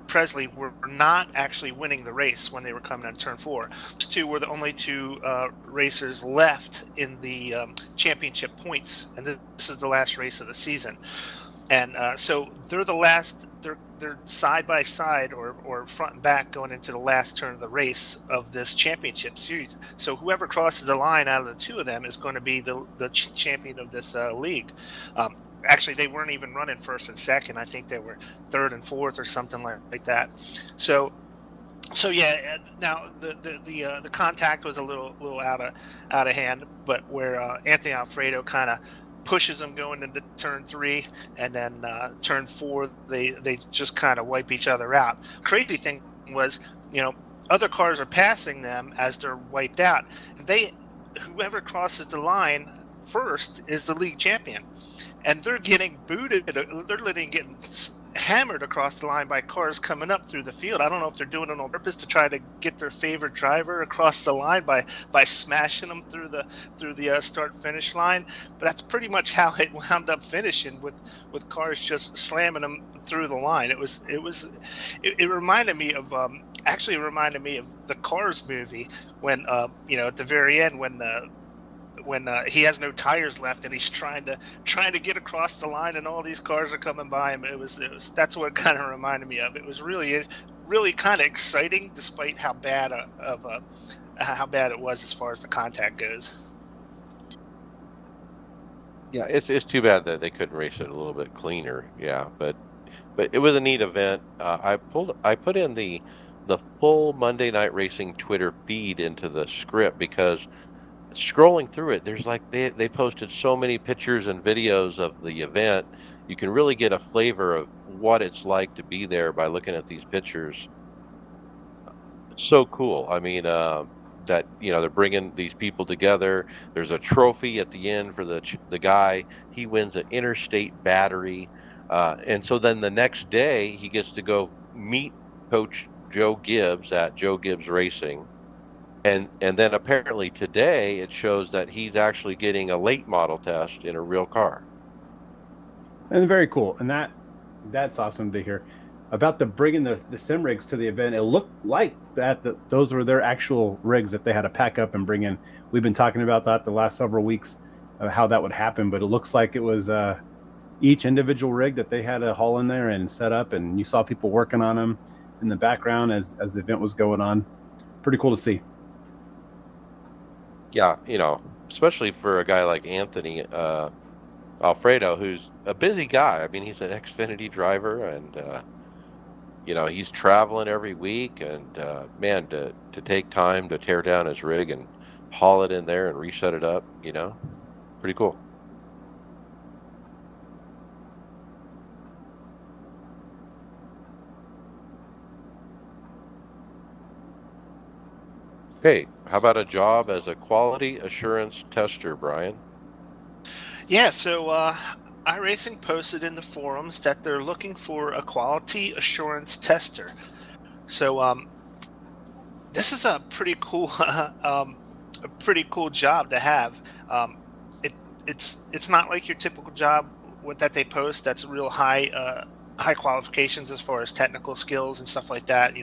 Presley were not actually winning the race when they were coming on turn 4. Those two were the only two racers left in the championship points, and this is the last race of the season. And so they're the last. They're side by side or front and back going into the last turn of the race of this championship series. So whoever crosses the line out of the two of them is going to be the champion of this league. Actually, they weren't even running first and second. I think they were third and fourth or something like that. So yeah. Now the contact was a little out of hand, but where Anthony Alfredo kind of pushes them going into turn 3, and then turn 4 they just kind of wipe each other out. Crazy thing was, other cars are passing them as they're wiped out. Whoever crosses the line first is the league champion, and they're getting booted. They're literally getting hammered across the line by cars coming up through the field. I don't know if they're doing it on purpose to try to get their favorite driver across the line by smashing them through the start finish line, but that's pretty much how it wound up finishing with cars just slamming them through the line. It reminded me of actually reminded me of the Cars movie when at the very end when he has no tires left and he's trying to get across the line and all these cars are coming by him. That's what it kind of reminded me of. It was really kind of exciting despite how bad it was as far as the contact goes. Yeah, it's too bad that they couldn't race it a little bit cleaner. Yeah, but it was a neat event. I put in the full Monday Night Racing Twitter feed into the script because scrolling through it, there's like they posted so many pictures and videos of the event. You can really get a flavor of what it's like to be there by looking at these pictures. It's so cool. I mean, that they're bringing these people together. There's a trophy at the end for the guy. He wins an interstate battery, and so then the next day he gets to go meet Coach Joe Gibbs at Joe Gibbs Racing. And then apparently today it shows that he's actually getting a late model test in a real car. And very cool. And that's awesome to hear. about the bringing the sim rigs to the event. It looked like those were their actual rigs that they had to pack up and bring in. We've been talking about that the last several weeks, how that would happen, but it looks like it was each individual rig that they had to haul in there and set up, and you saw people working on them in the background as the event was going on. Pretty cool to see. Yeah, especially for a guy like Anthony Alfredo, who's a busy guy. I mean, he's an Xfinity driver, and he's traveling every week. And man, to take time to tear down his rig and haul it in there and reset it up, pretty cool. Hey, how about a job as a quality assurance tester, Brian? Yeah, so iRacing posted in the forums that they're looking for a quality assurance tester. So this is a pretty cool job to have. It's not like your typical job that they post that's real high qualifications as far as technical skills and stuff like that.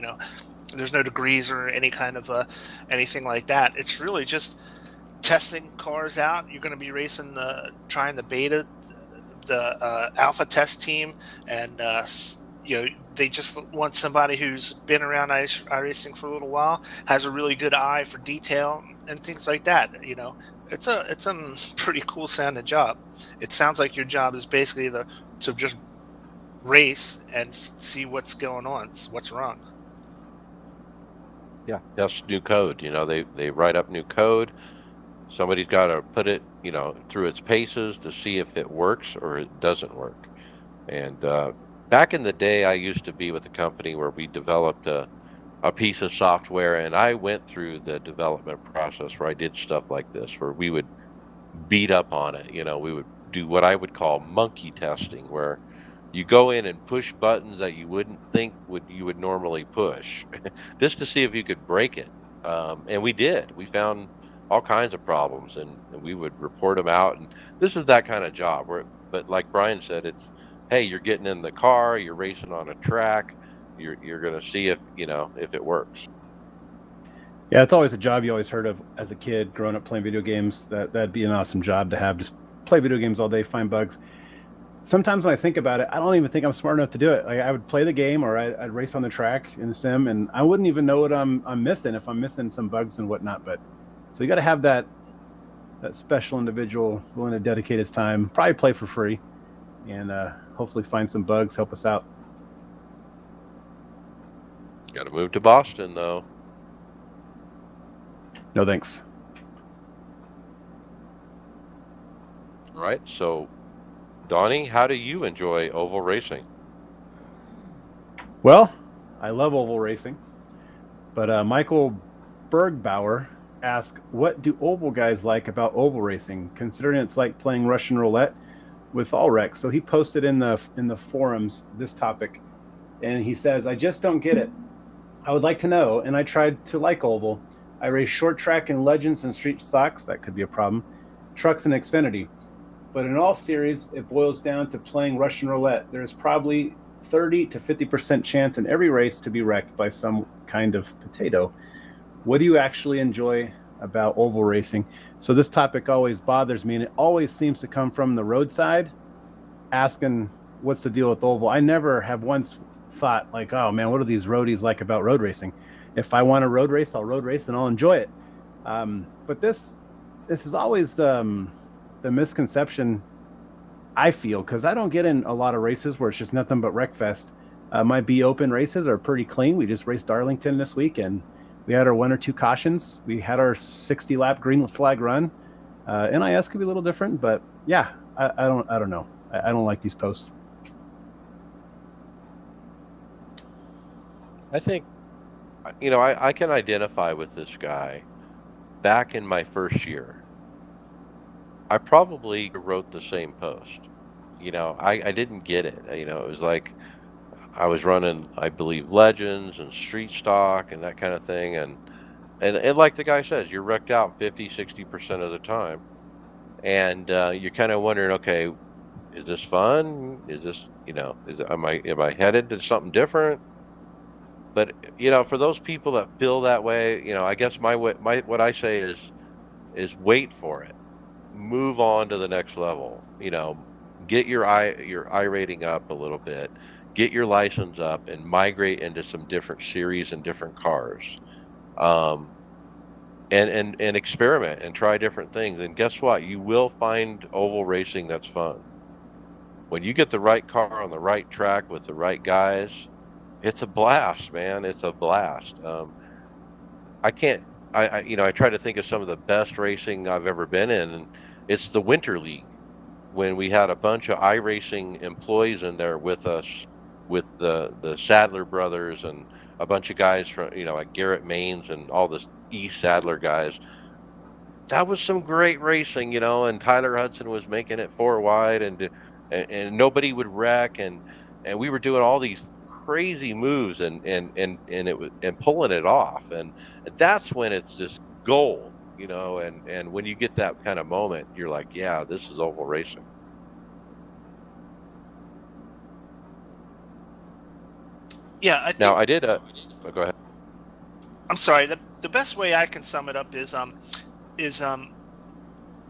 There's no degrees or any kind of anything like that. It's really just testing cars out. You're going to be racing trying the beta, the alpha test team, and they just want somebody who's been around iRacing for a little while, has a really good eye for detail and things like that. It's a pretty cool sounding job. It sounds like your job is basically to just race and see what's going on, what's wrong. Yeah, that's new code. They write up new code. Somebody's got to put it, through its paces to see if it works or it doesn't work. And back in the day, I used to be with a company where we developed a piece of software, and I went through the development process where I did stuff like this, where we would beat up on it. We would do what I would call monkey testing, where you go in and push buttons that you wouldn't think you would normally push, just to see if you could break it. And we did. We found all kinds of problems, and we would report them out. And this is that kind of job but like Brian said, it's, hey, you're getting in the car, you're racing on a track, you're going to see if it works. Yeah, it's always a job you always heard of as a kid growing up playing video games. That'd be an awesome job to have. Just play video games all day, find bugs. Sometimes when I think about it, I don't even think I'm smart enough to do it. Like, I would play the game, or I'd race on the track in the sim, and I wouldn't even know what I'm missing if I'm missing some bugs and whatnot. But so you got to have that special individual willing to dedicate his time, probably play for free, and hopefully find some bugs, help us out. Got to move to Boston, though. No thanks. All right, so Donnie, how do you enjoy oval racing? Well, I love oval racing, but Michael Bergbauer asked, what do oval guys like about oval racing, considering it's like playing Russian roulette with all wrecks? So he posted in the forums this topic, and he says, I just don't get it. I would like to know, and I tried to like oval. I race short track and legends and street stocks, that could be a problem, trucks and Xfinity. But in all series, it boils down to playing Russian roulette. There's probably 30 to 50% chance in every race to be wrecked by some kind of potato. What do you actually enjoy about oval racing? So this topic always bothers me, and it always seems to come from the roadside, asking what's the deal with oval. I never have once thought like, oh man, what are these roadies like about road racing? If I want to road race, I'll road race and I'll enjoy it. But this is always the misconception, I feel, because I don't get in a lot of races where it's just nothing but wreckfest. My B Open races are pretty clean. We just raced Darlington this week, and we had our 1 or 2 cautions. We had our 60-lap green flag run. NIS could be a little different, but yeah, I don't know. I don't like these posts. I think, I can identify with this guy. Back in my first year, I probably wrote the same post. I didn't get it. It was like I was running, I believe, legends and street stock and that kind of thing. And like the guy says, you're wrecked out 50, 60% of the time. And you're kind of wondering, okay, is this fun? Is this, am I headed to something different? But for those people that feel that way, I guess what I say is wait for it. Move on to the next level. Get your I rating up a little bit. Get your license up and migrate into some different series and different cars. Um, and experiment and try different things. And guess what? You will find oval racing that's fun. When you get the right car on the right track with the right guys, it's a blast, man. It's a blast. I can't. I try to think of some of the best racing I've ever been in, and it's the Winter League when we had a bunch of iRacing employees in there with us, with the Sadler brothers and a bunch of guys from like Garrett Maines and all the East Sadler guys. That was some great racing, and Tyler Hudson was making it four wide, and nobody would wreck, and we were doing all these crazy moves, and it was and pulling it off, and that's when it's just gold, and when you get that kind of moment, you're like, yeah, this is oval racing. Yeah, I Now think I did go ahead. I'm sorry. The best way I can sum it up is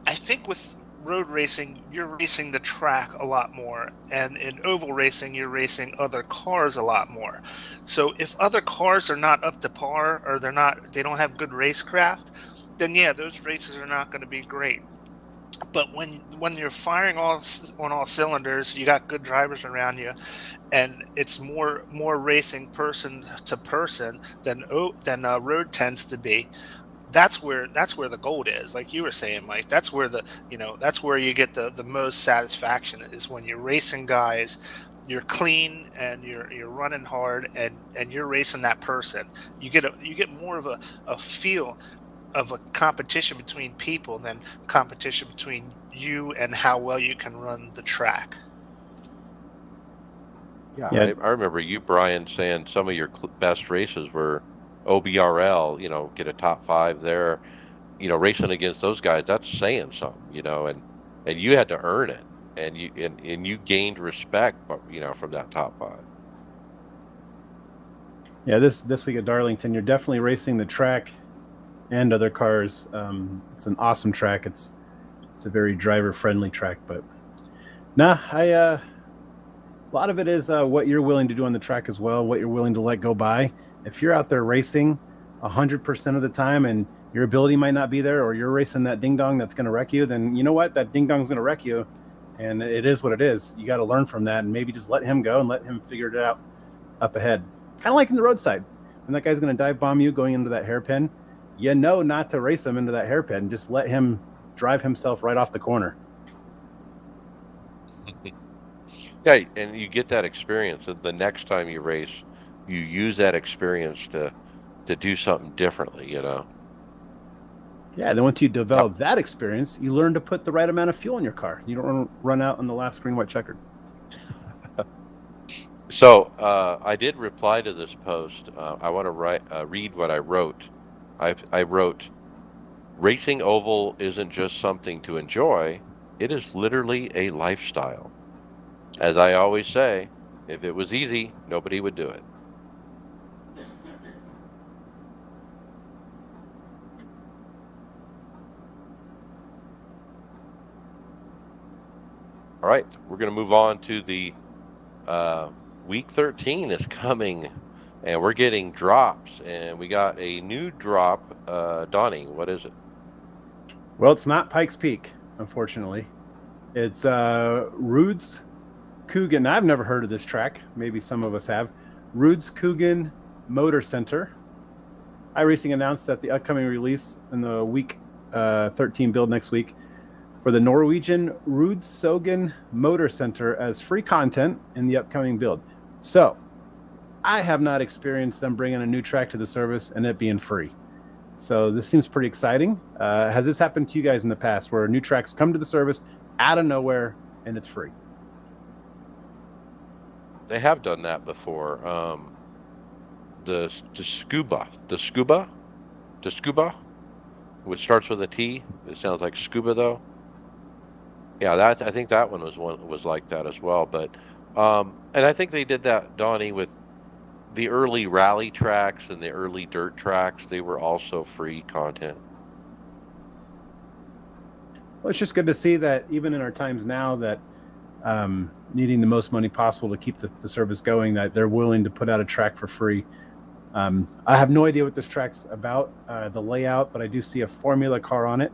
I think with road racing you're racing the track a lot more, and in oval racing you're racing other cars a lot more. So if other cars are not up to par, or they don't have good racecraft, then yeah, those races are not going to be great. But when you're firing on all cylinders, you got good drivers around you, and it's more racing person to person than road tends to be. That's where the gold is, like you were saying, Mike. That's where that's where you get the most satisfaction, is when you're racing guys. You're clean and you're running hard, and you're racing that person. You get more of a feel of a competition between people than competition between you and how well you can run the track. Yeah, Yeah, I remember you, Brian, saying some of your best races were OBRL, get a top five there, racing against those guys. That's saying something, and you had to earn it, and you gained respect, from that top five. yeah. This week at Darlington, you're definitely racing the track and other cars. It's an awesome track. It's a very driver friendly track, but nah, a lot of it is what you're willing to do on the track as well, what you're willing to let go by. If you're out there racing 100% of the time and your ability might not be there, or you're racing that ding dong that's going to wreck you, then you know what? That ding dong's going to wreck you, and it is what it is. You got to learn from that and maybe just let him go and let him figure it out up ahead. Kind of like in the roadside. When that guy's going to dive bomb you going into that hairpin, you know not to race him into that hairpin. Just let him drive himself right off the corner. Yeah, and you get that experience, and the next time you race, you use that experience to do something differently. Yeah, then once you Yep. develop that experience, you learn to put the right amount of fuel in your car. You don't run out on the last green white checkered. So I did reply to this post. I want to read what I wrote. I wrote, racing oval isn't just something to enjoy; it is literally a lifestyle. As I always say, if it was easy, nobody would do it. All right, we're going to move on to the week 13 is coming, and we're getting drops, and we got a new drop. Donnie, what is it? Well, it's not Pikes Peak, unfortunately. It's Rude's Coogan. I've never heard of this track. Maybe some of us have. Rude's Coogan Motor Center. iRacing announced that the upcoming release in the week 13 build next week for the Norwegian Rudskogen Motor Center as free content in the upcoming build. So, I have not experienced them bringing a new track to the service and it being free. So this seems pretty exciting. Has this happened to you guys in the past, where new tracks come to the service out of nowhere and it's free? They have done that before. The scuba, which starts with a T. It sounds like scuba though. Yeah, I think that one was like that as well. But and I think they did that, Donnie, with the early rally tracks and the early dirt tracks. They were also free content. Well, it's just good to see that even in our times now that needing the most money possible to keep the service going, that they're willing to put out a track for free. I have no idea what this track's about, the layout, but I do see a Formula car on it.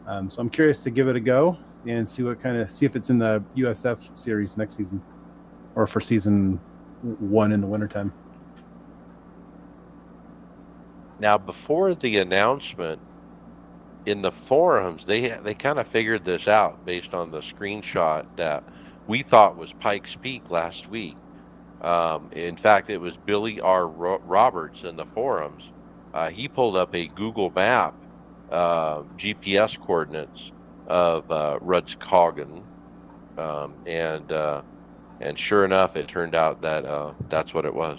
So I'm curious to give it a go and see if it's in the USF series next season or for season 1 in the wintertime. Now, before the announcement in the forums, they kind of figured this out based on the screenshot that we thought was Pikes Peak last week. In fact, it was Billy R. Roberts in the forums. He pulled up a Google map GPS coordinates of Rudskogen, and sure enough, it turned out that that's what it was.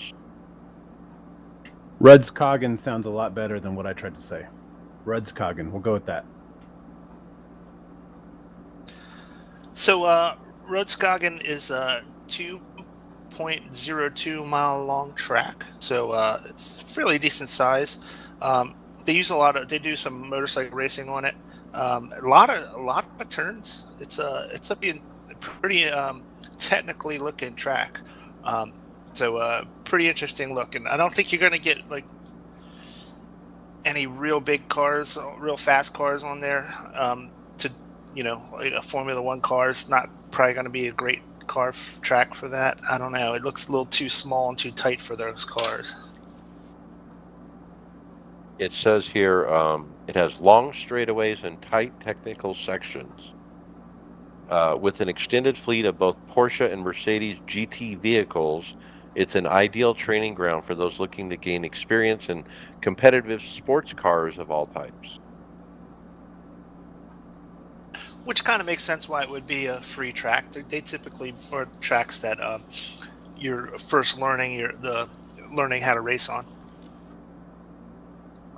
Rudskogen sounds a lot better than what I tried to say. Rudskogen, we'll go with that. So Rudskogen is a 2.02 mile long track, so it's fairly decent size. They do some motorcycle racing on it. A lot of turns. It's a pretty technically looking track. So pretty interesting look, and I don't think you're going to get like any real big cars, real fast cars on there. Like a Formula One car is not probably going to be a great track for that. I don't know. It looks a little too small and too tight for those cars. It says here it has long straightaways and tight technical sections. With an extended fleet of both Porsche and Mercedes GT vehicles, it's an ideal training ground for those looking to gain experience in competitive sports cars of all types. Which kind of makes sense why it would be a free track. They typically are tracks that you're first learning how to race on.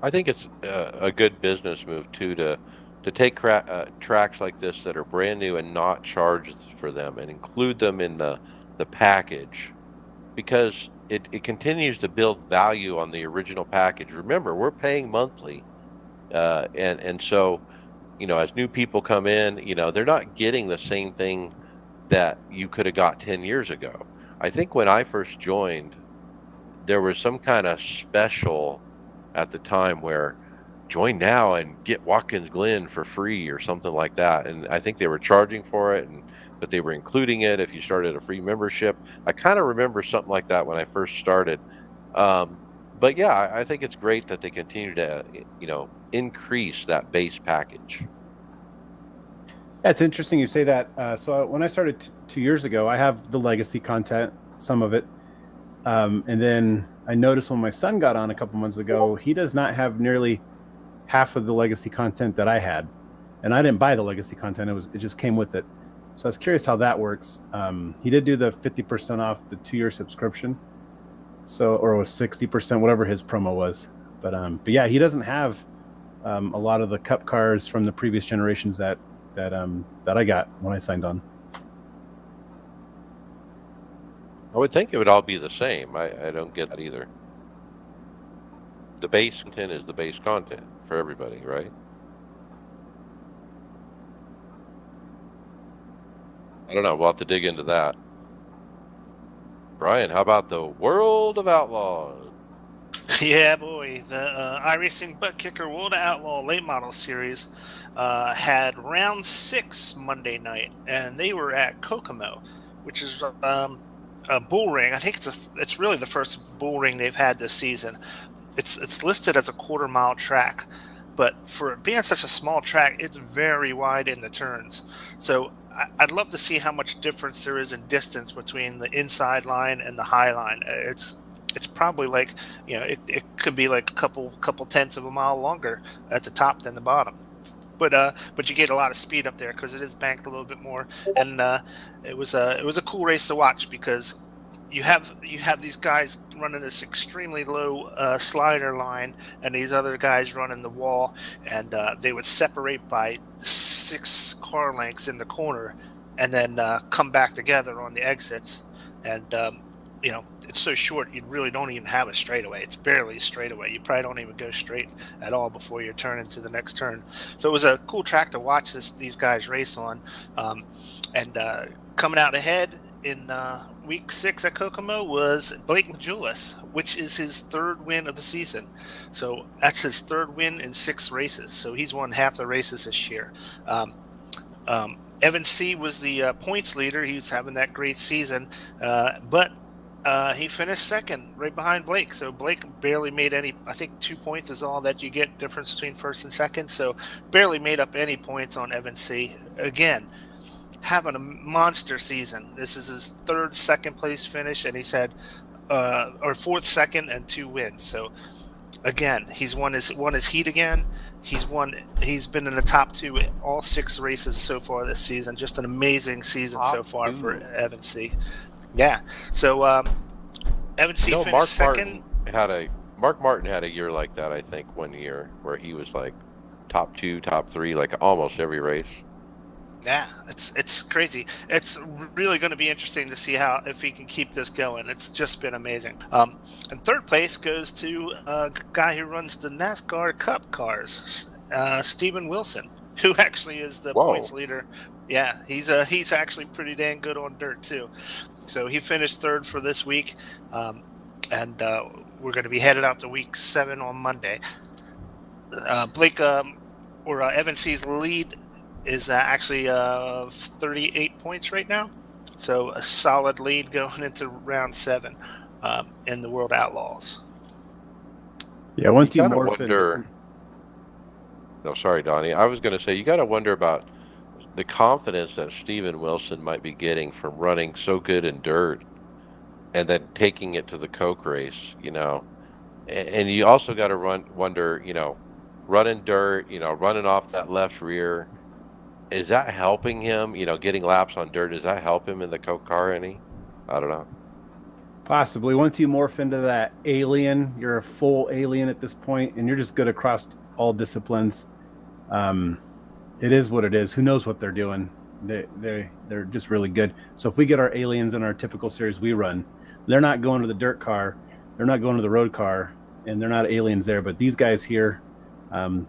I think it's a good business move too to take tracks like this that are brand new and not charge for them and include them in the package, because it continues to build value on the original package. Remember, we're paying monthly, and so as new people come in, they're not getting the same thing that you could have got 10 years ago. I think when I first joined, there was some kind of special at the time where join now and get Watkins Glen for free or something like that. And I think they were charging for it, but they were including it if you started a free membership. I kind of remember something like that when I first started. But yeah, I think it's great that they continue to, increase that base package. Yeah, it's interesting you say that. So when I started 2 years ago, I have the legacy content, some of it. And then I noticed when my son got on a couple months ago, he does not have nearly half of the legacy content that I had. And I didn't buy the legacy content. It just came with it. So I was curious how that works. He did do the 50% off the 2-year subscription. Or it was 60%, whatever his promo was. But yeah, he doesn't have a lot of the cup cars from the previous generations that I got when I signed on. I would think it would all be the same. I don't get that either. The base content is the base content for everybody, right? I don't know. We'll have to dig into that. Brian, how about the World of Outlaws? Yeah, boy. The iRacing Butt Kicker World of Outlaw Late Model Series had round 6 Monday night, and they were at Kokomo, which is a bull ring. I think it's really the first bull ring they've had this season. It's listed as a quarter-mile track, but for it being such a small track, it's very wide in the turns. So I'd love to see how much difference there is in distance between the inside line and the high line. It's probably like, it could be like a couple tenths of a mile longer at the top than the bottom. But you get a lot of speed up there because it is banked a little bit more, and it was a cool race to watch because you have these guys running this extremely low slider line, and these other guys running the wall, and they would separate by 6 car lengths in the corner, and then come back together on the exits. And it's so short, you really don't even have a straightaway. It's barely a straightaway. You probably don't even go straight at all before you turn into the next turn. So it was a cool track to watch these guys race on. And coming out ahead in week 6 at Kokomo was Blake Majulis, which is his 3rd win of the season. So that's his 3rd win in 6 races. So he's won half the races this year. Evan C. was the points leader. He's having that great season, but he finished 2nd, right behind Blake. So Blake barely made any. I think 2 points is all that you get difference between 1st and 2nd. So barely made up any points on Evan C. Again, having a monster season. This is his 3rd second place finish, and he's had or 4th second and 2 wins. So again, he's won his heat again. He's been in the top 2 all 6 races so far this season. Just an amazing season so far for Evan C. Yeah. So Evan C. finished 2nd. Mark Martin had a year like that, I think, one year where he was like top 2, top 3, like almost every race. Yeah, it's crazy. It's really going to be interesting to see if he can keep this going. It's just been amazing. And 3rd place goes to a guy who runs the NASCAR Cup cars, Steven Wilson, who actually is the points leader. Yeah, he's actually pretty dang good on dirt too. So he finished 3rd for this week, and we're going to be headed out to week 7 on Monday. Blake Evan C's lead is actually 38 points right now. So a solid lead going into round 7 in the World Outlaws. Yeah, once you wonder. No, sorry, Donnie. I was going to say, you got to wonder about the confidence that Steven Wilson might be getting from running so good in dirt and then taking it to the Coke race, And you also got to wonder, running dirt, running off that left rear. Is that helping him, getting laps on dirt? Does that help him in the Coke car any? I don't know. Possibly. Once you morph into that alien, you're a full alien at this point, and you're just good across all disciplines. It is what it is. Who knows what they're doing? They're just really good. So if we get our aliens in our typical series we run, they're not going to the dirt car, they're not going to the road car, and they're not aliens there. But these guys here,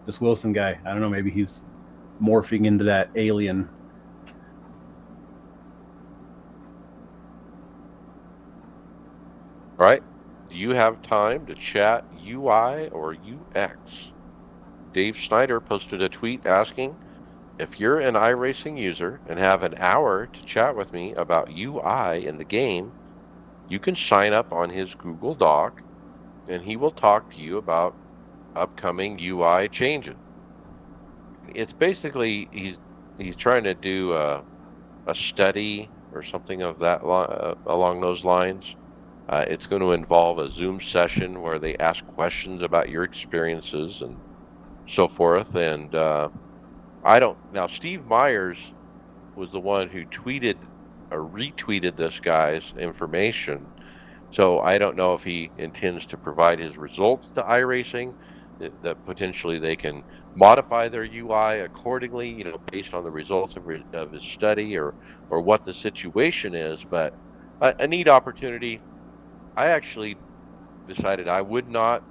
this Wilson guy, I don't know, maybe he's morphing into that alien. All right. Do you have time to chat UI or UX? Dave Snyder posted a tweet asking, if you're an iRacing user and have an hour to chat with me about UI in the game, you can sign up on his Google Doc and he will talk to you about upcoming UI changes. It's basically he's trying to do a study or something of that along those lines. It's going to involve a Zoom session where they ask questions about your experiences and so forth. And now Steve Myers was the one who tweeted or retweeted this guy's information. So I don't know if he intends to provide his results to iRacing, that potentially they can modify their UI accordingly, based on the results of his study or what the situation is. But a neat opportunity. I actually decided I would not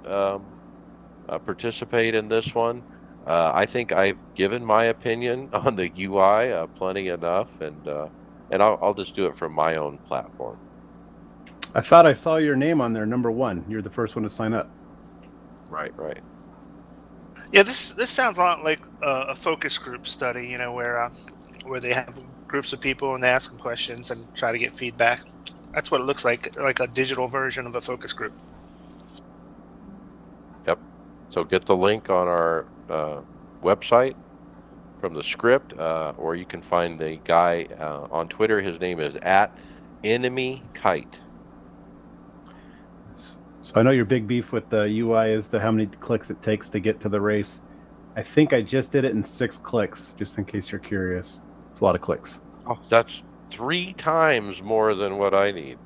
participate in this one. I think I've given my opinion on the UI plenty enough, and I'll just do it from my own platform. I thought I saw your name on there, number 1. You're the first one to sign up. Right. Yeah, this sounds a lot like a focus group study, where they have groups of people and they ask them questions and try to get feedback. That's what it looks like a digital version of a focus group. Yep. So get the link on our website from the script, or you can find the guy on Twitter. His name is @EnemyKite. So I know your big beef with the UI is how many clicks it takes to get to the race. I think I just did it in 6 clicks, just in case you're curious. It's a lot of clicks. Oh, that's 3 times more than what I need.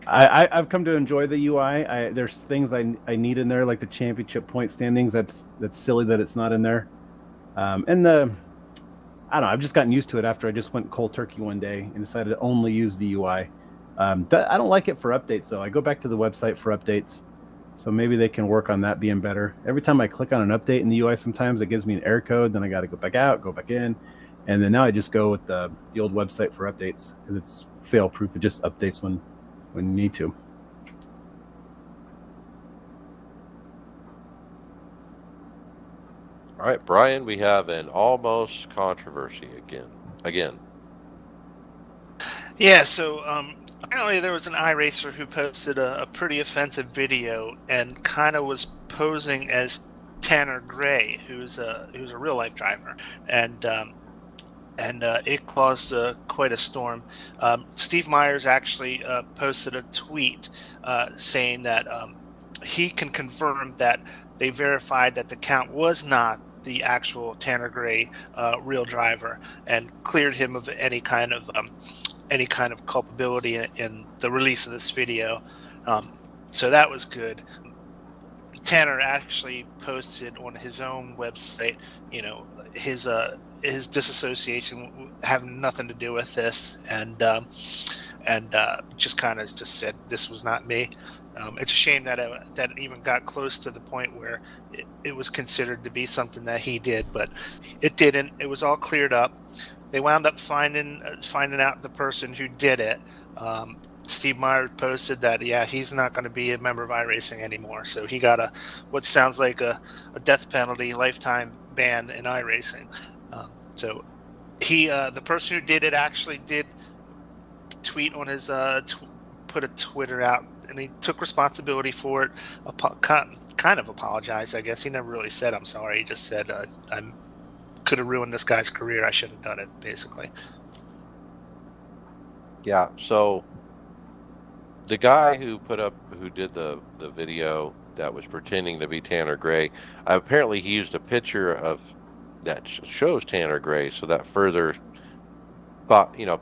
I've come to enjoy the UI. There's things I need in there, like the championship point standings. That's silly that it's not in there. And I don't know. I've just gotten used to it after I just went cold turkey one day and decided to only use the UI. I don't like it for updates though. I go back to the website for updates, so maybe they can work on that being better. Every time I click on an update in the UI, sometimes it gives me an error code. Then I got to go back out, go back in, and then now I just go with the old website for updates because it's fail proof. It just updates when you need to. All right, Brian, we have an almost controversy again. Yeah, so apparently there was an iRacer who posted a pretty offensive video and kind of was posing as Tanner Gray, who's a real life driver, and it caused quite a storm. Steve Myers actually posted a tweet saying that he can confirm that they verified that the count was not the actual Tanner Gray real driver, and cleared him of any kind of culpability in the release of this video. So that was good. Tanner actually posted on his own website, his disassociation having nothing to do with this, and just kind of just said this was not me. It's a shame that it even got close to the point where it was considered to be something that he did, but it didn't. It was all cleared up. They wound up finding out the person who did it. Steve Meyer posted that he's not going to be a member of iRacing anymore, so he got what sounds like a death penalty, lifetime ban in iRacing. So the person who did it actually did tweet on his put a Twitter out, and he took responsibility for it. Kind of apologized, I guess. He never really said I'm sorry. He just said I could have ruined this guy's career. I shouldn't have done it, basically. Yeah. So the guy who did the video that was pretending to be Tanner Gray, apparently he used a picture that shows Tanner Gray, so that further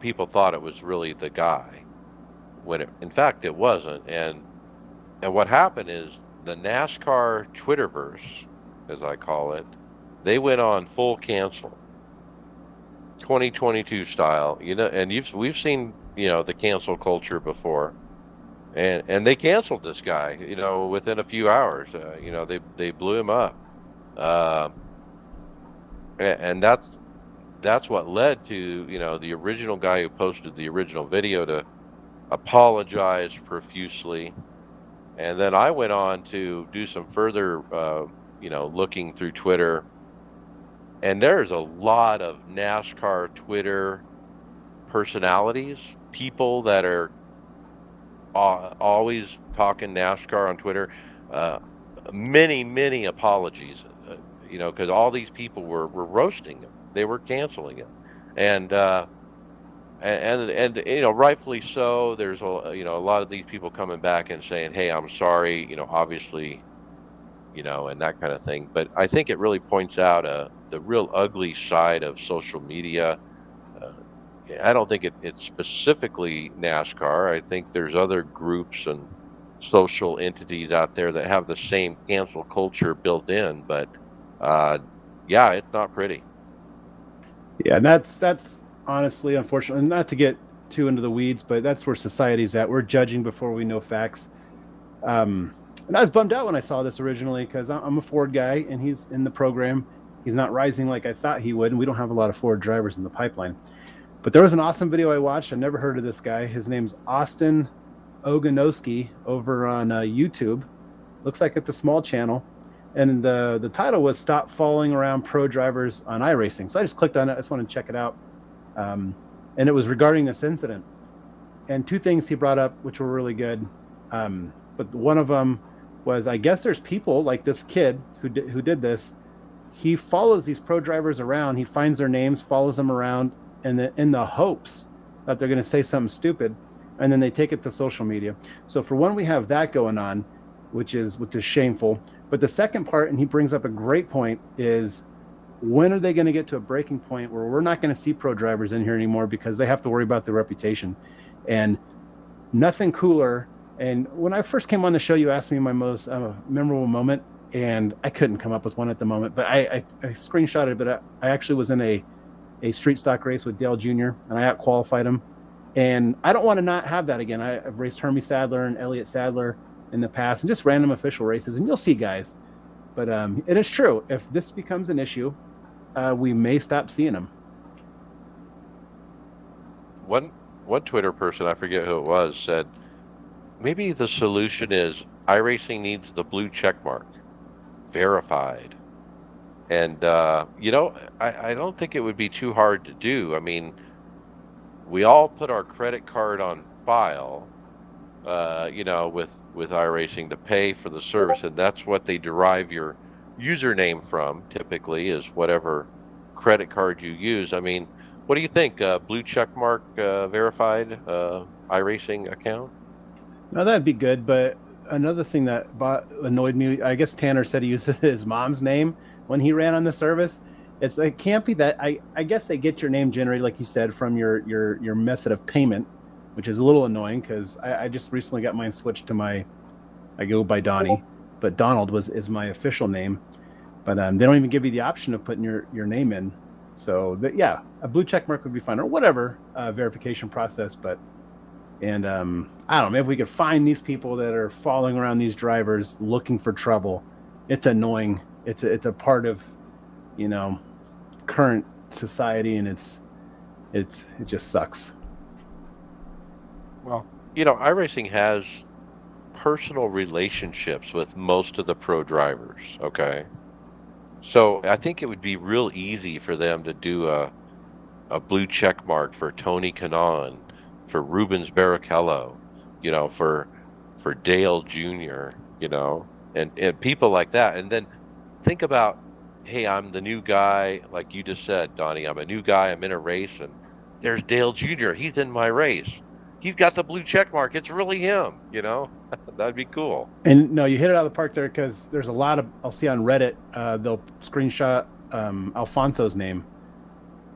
people thought it was really the guy, when in fact it wasn't. And what happened is the NASCAR Twitterverse, as I call it, they went on full cancel, 2022 style, and we've seen the cancel culture before, and they canceled this guy, within a few hours. They blew him up, and that's what led to the original guy who posted the original video to apologize profusely. And then I went on to do some further looking through Twitter, and there's a lot of NASCAR Twitter personalities, people that are always talking NASCAR on Twitter. Many apologies, because all these people were roasting him. They were canceling him, and rightfully so. There's a lot of these people coming back and saying, "Hey, I'm sorry," obviously, and that kind of thing. But I think it really points out the real ugly side of social media. I don't think it's specifically NASCAR. I think there's other groups and social entities out there that have the same cancel culture built in. But it's not pretty. Yeah, and that's honestly, unfortunately, not to get too into the weeds, but that's where society's at. We're judging before we know facts. And I was bummed out when I saw this originally, because I'm a Ford guy and he's in the program. He's not rising like I thought he would, and we don't have a lot of Ford drivers in the pipeline. But there was an awesome video I watched. I never heard of this guy. His name's Austin Oganowski over on YouTube. Looks like it's a small channel. And the title was "Stop Following Around Pro Drivers on iRacing." So I just clicked on it. I just wanted to check it out. And it was regarding this incident. And two things he brought up, which were really good. But one of them was, I guess there's people like this kid who did this. He follows these pro drivers around. He finds their names, follows them around, and in the hopes that they're going to say something stupid, and then they take it to social media. So for one, we have that going on, which is shameful. But the second part, and he brings up a great point, is when are they going to get to a breaking point where we're not going to see pro drivers in here anymore because they have to worry about their reputation? And nothing cooler. And when I first came on the show, you asked me my most memorable moment, and I couldn't come up with one at the moment. But I screenshotted it. But I actually was in a street stock race with Dale Jr. and I out-qualified him. And I don't want to not have that again. I've raced Hermie Sadler and Elliott Sadler in the past, and just random official races. And you'll see guys. But it is true. If this becomes an issue, we may stop seeing them. One Twitter person, I forget who it was, said maybe the solution is iRacing needs the blue check mark, verified. And I don't think it would be too hard to do. I mean, we all put our credit card on file, with iRacing to pay for the service, and that's what they derive your username from. Typically, is whatever credit card you use. I mean, what do you think? Blue check mark verified iRacing account? Now that'd be good, but another thing that annoyed me, I guess Tanner said he used his mom's name when he ran on the service. It can't be that. I guess they get your name generated, like you said, from your method of payment, which is a little annoying because I just recently got mine switched to I go by Donnie, but Donald is my official name. But they don't even give you the option of putting your name in. So a blue check mark would be fine, or whatever verification process. And I don't know, maybe we could find these people that are following around these drivers looking for trouble. It's annoying. It's a part of, current society, and it just sucks. Well, iRacing has personal relationships with most of the pro drivers, okay? So I think it would be real easy for them to do a blue check mark for Tony Kanaan, for Rubens Barrichello, for Dale Jr., and people like that. And then think about, hey, I'm the new guy, like you just said, Donnie, I'm a new guy, I'm in a race, and there's Dale Jr., he's in my race. He's got the blue check mark. It's really him, That'd be cool. And no, you hit it out of the park there, because there's a lot of, I'll see on Reddit, they'll screenshot Alfonso's name,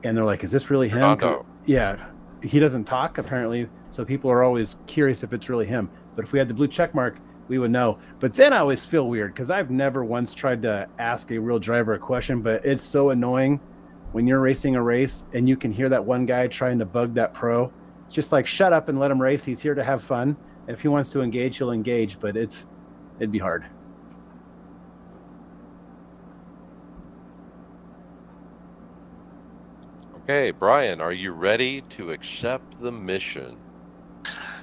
and they're like, is this really him? Fernando. Yeah, he doesn't talk, apparently, so people are always curious if it's really him. But if we had the blue check mark, we would know. But then I always feel weird, because I've never once tried to ask a real driver a question, but it's so annoying when you're racing a race and you can hear that one guy trying to bug that pro. It's just like, shut up and let him race. He's here to have fun. And if he wants to engage, he'll engage, but it'd be hard. Okay, Brian, are you ready to accept the mission?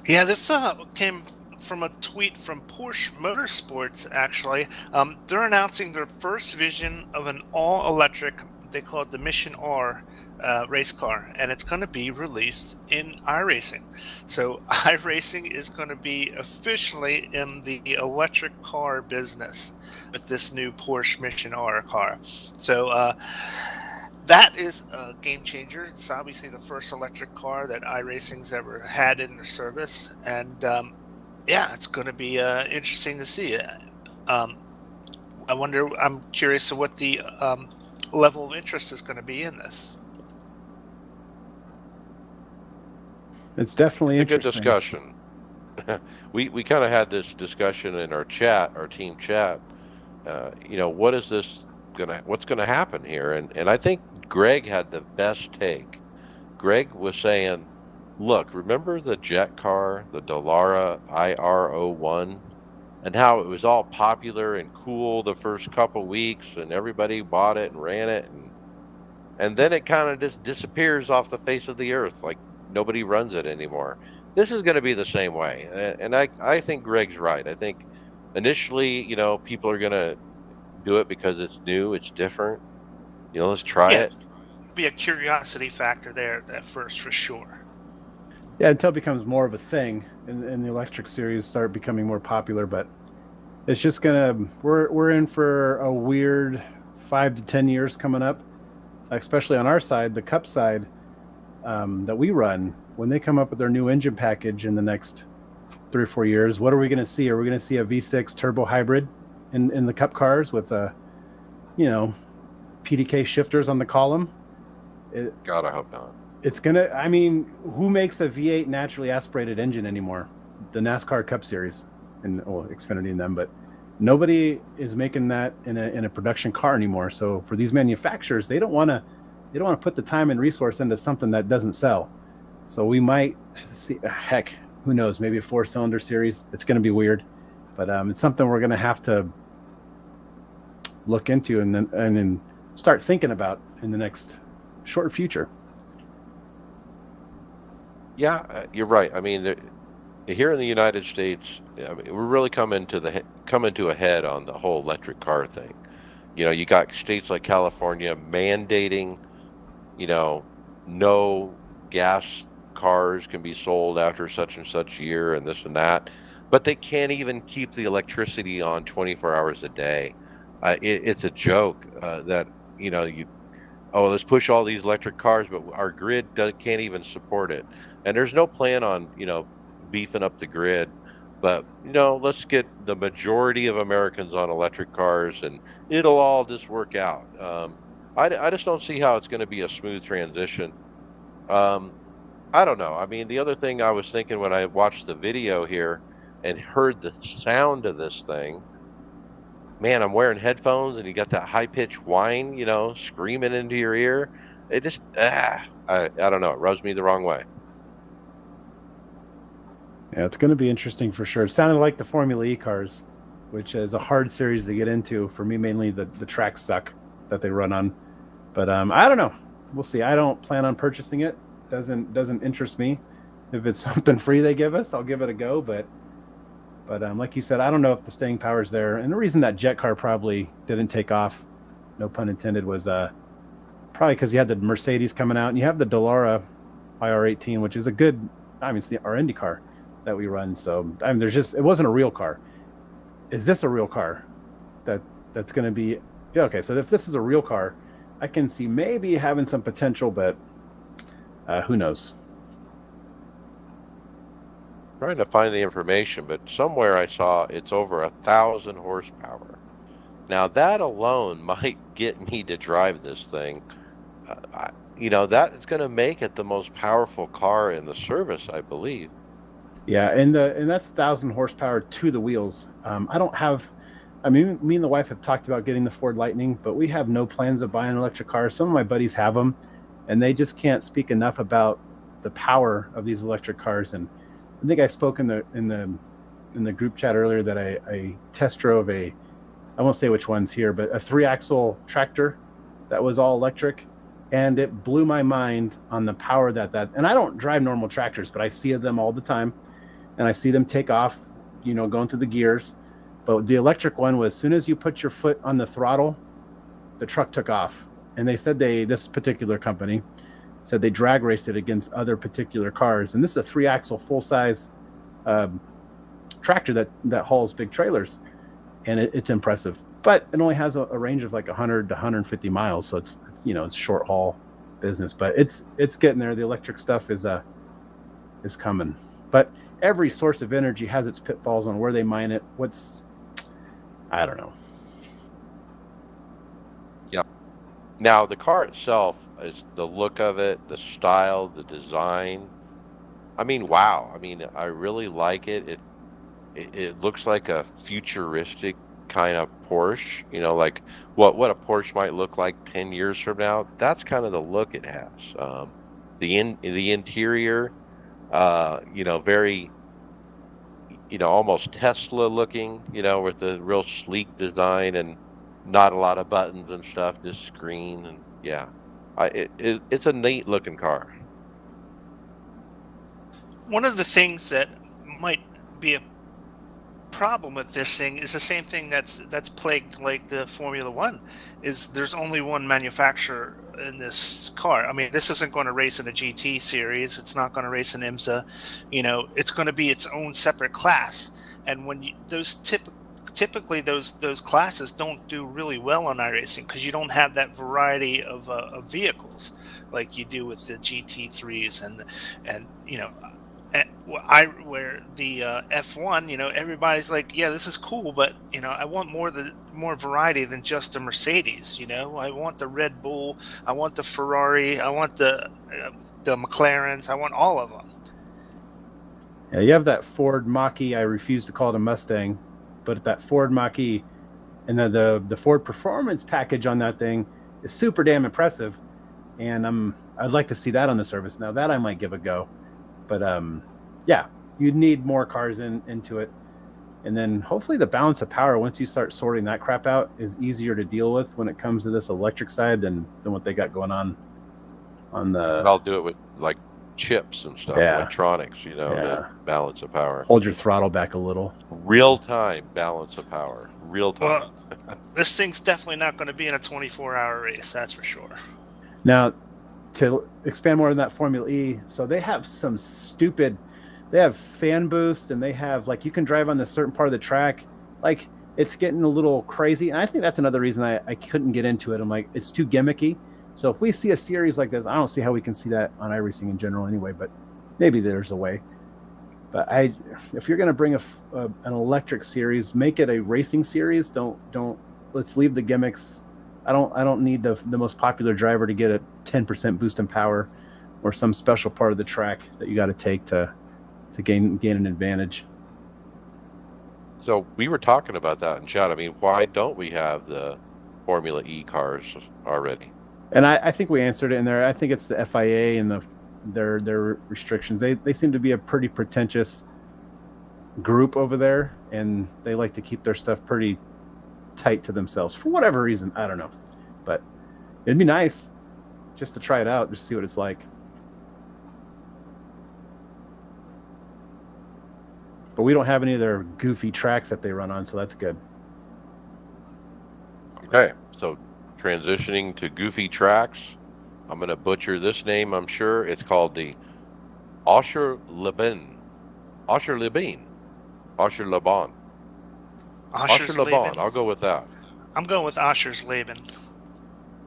Yeah, this came from a tweet from Porsche Motorsports, actually. They're announcing their first vision of an all-electric, they call it the Mission R, race car, and it's going to be released in iRacing. So iRacing is going to be officially in the electric car business with this new Porsche Mission R car. So that is a game changer. It's obviously the first electric car that iRacing's ever had in their service, and it's going to be interesting to see. I'm curious of what the level of interest is going to be in this. It's definitely it's a good interesting. discussion. we kind of had this discussion in our team chat. What's gonna happen here? And I think Greg had the best take. Greg was saying, look, remember the jet car, the Dallara IR01, and how it was all popular and cool the first couple weeks, and everybody bought it and ran it, and then it kind of just disappears off the face of the earth, like nobody runs it anymore. This is going to be the same way, and I think Greg's right. I think initially, people are going to do it because it's new, it's different. Let's try it. Be a curiosity factor there at first, for sure. Yeah, until it becomes more of a thing, and the electric series start becoming more popular. But it's just we're in for a weird 5 to 10 years coming up, especially on our side, the Cup side, that we run. When they come up with their new engine package in the next 3 or 4 years, what are we going to see? Are we going to see a V6 turbo hybrid in the Cup cars with PDK shifters on the column? God, I hope not. It's gonna. I mean, who makes a V8 naturally aspirated engine anymore? The NASCAR Cup Series and Xfinity and them, but nobody is making that in a production car anymore. So for these manufacturers, they don't want to put the time and resource into something that doesn't sell. So we might see. Heck, who knows? Maybe a 4-cylinder series. It's going to be weird, but it's something we're going to have to look into and then start thinking about in the next short future. Yeah, you're right. I mean, here in the United States, I mean, we're really coming to a head on the whole electric car thing. You got states like California mandating, you know, no gas cars can be sold after such and such year and this and that, but they can't even keep the electricity on 24 hours a day. It's a joke that you oh, let's push all these electric cars, but our can't even support it. And there's no plan on, beefing up the grid. But, let's get the majority of Americans on electric cars and it'll all just work out. I just don't see how it's going to be a smooth transition. Um, I don't know. I mean, the other thing I was thinking when I watched the video here and heard the sound of this thing, man, I'm wearing headphones and you got that high pitched whine, screaming into your ear. It just I don't know, it rubs me the wrong way. Yeah, it's going to be interesting for sure. It sounded like the Formula E cars, which is a hard series to get into. For me, mainly the tracks suck that they run on. But I don't know. We'll see. I don't plan on purchasing it. Doesn't interest me. If it's something free they give us, I'll give it a go. But like you said, I don't know if the staying power is there. And the reason that jet car probably didn't take off, no pun intended, was probably because you had the Mercedes coming out and you have the Dallara IR18, which is a good. I mean, it's our Indy car that we run. So I mean, it wasn't a real car. Is this a real car? That's going to be yeah, okay. So if this is a real car, I can see maybe having some potential, but who knows? Trying to find the information, but somewhere I saw it's over 1,000 horsepower. Now that alone might get me to drive this thing. That is going to make it the most powerful car in the service, I believe. Yeah, and that's 1,000 horsepower to the wheels. I don't have. I mean, me and the wife have talked about getting the Ford Lightning, but we have no plans of buying an electric car. Some of my buddies have them, and they just can't speak enough about the power of these electric cars. And I think I spoke in the group chat earlier that I test drove I won't say which one's here, but a 3-axle tractor that was all electric, and it blew my mind on the power that. And I don't drive normal tractors, but I see them all the time, and I see them take off, going through the gears. But the electric one was, as soon as you put your foot on the throttle, the truck took off. And they said this particular company said they drag raced it against other particular cars. And this is a 3-axle full size tractor that hauls big trailers, and it's impressive. But it only has a range of like 100 to 150 miles, so it's short haul business. But it's getting there. The electric stuff is coming. But every source of energy has its pitfalls on where they mine it. I don't know. Yep. Now the car itself is the look of it, the style, the design. I mean, wow. I mean, I really like it. It looks like a futuristic kind of Porsche, like what a Porsche might look like 10 years from now. That's kind of the look it has. The interior, very, almost Tesla looking, with the real sleek design and not a lot of buttons and stuff, just screen and yeah. It's a neat looking car. One of the things that might be a problem with this thing is the same thing that's plagued like the Formula One, is there's only one manufacturer in this car. I mean, this isn't going to race in a GT series. It's not going to race in IMSA. It's going to be its own separate class. And when typically those classes don't do really well on iRacing because you don't have that variety of vehicles like you do with the GT3s and where the F1, everybody's like, yeah, this is cool, but I want more variety than just a Mercedes. I want the Red Bull, I want the Ferrari, I want the the McLarens. I want all of them. Yeah, you have that Ford Mach-E. I refuse to call it a Mustang, but that Ford Mach-E, and then the Ford Performance package on that thing is super damn impressive. And I'd like to see that on the service. Now that I might give a go, but yeah, you need more cars into it, and then hopefully the balance of power, once you start sorting that crap out, is easier to deal with when it comes to this electric side than what they got going on the. I'll do it with like chips and stuff, Yeah. electronics, Yeah. the balance of power. Hold your throttle back a little. Real time balance of power. Real time. Well, this thing's definitely not going to be in a 24-hour race, that's for sure. Now, to expand more on that Formula E, so they have some stupid, they have fan boost, and they have, like, you can drive on this certain part of the track. Like, it's getting a little crazy. And I think that's another reason I couldn't get into it. I'm like, it's too gimmicky. So if we see a series like this, I don't see how we can see that on iRacing in general anyway, but maybe there's a way. But if you're going to bring an electric series, make it a racing series. Don't let's leave the gimmicks. I don't need the most popular driver to get a 10% boost in power or some special part of the track that you got to take to gain an advantage. So we were talking about that in chat. I mean, why don't we have the Formula E cars already? And I think we answered it in there. I think it's the FIA and their restrictions. They seem to be a pretty pretentious group over there, and they like to keep their stuff pretty tight to themselves for whatever reason. I don't know, but it'd be nice just to try it out, just see what it's like. But we don't have any of their goofy tracks that they run on, so that's good. Okay, so transitioning to goofy tracks, I'm going to butcher this name, I'm sure. It's called the Oscherleben. Oscherleben. Oscherleben. Oscherleben. I'll go with that. I'm going with Oschersleben.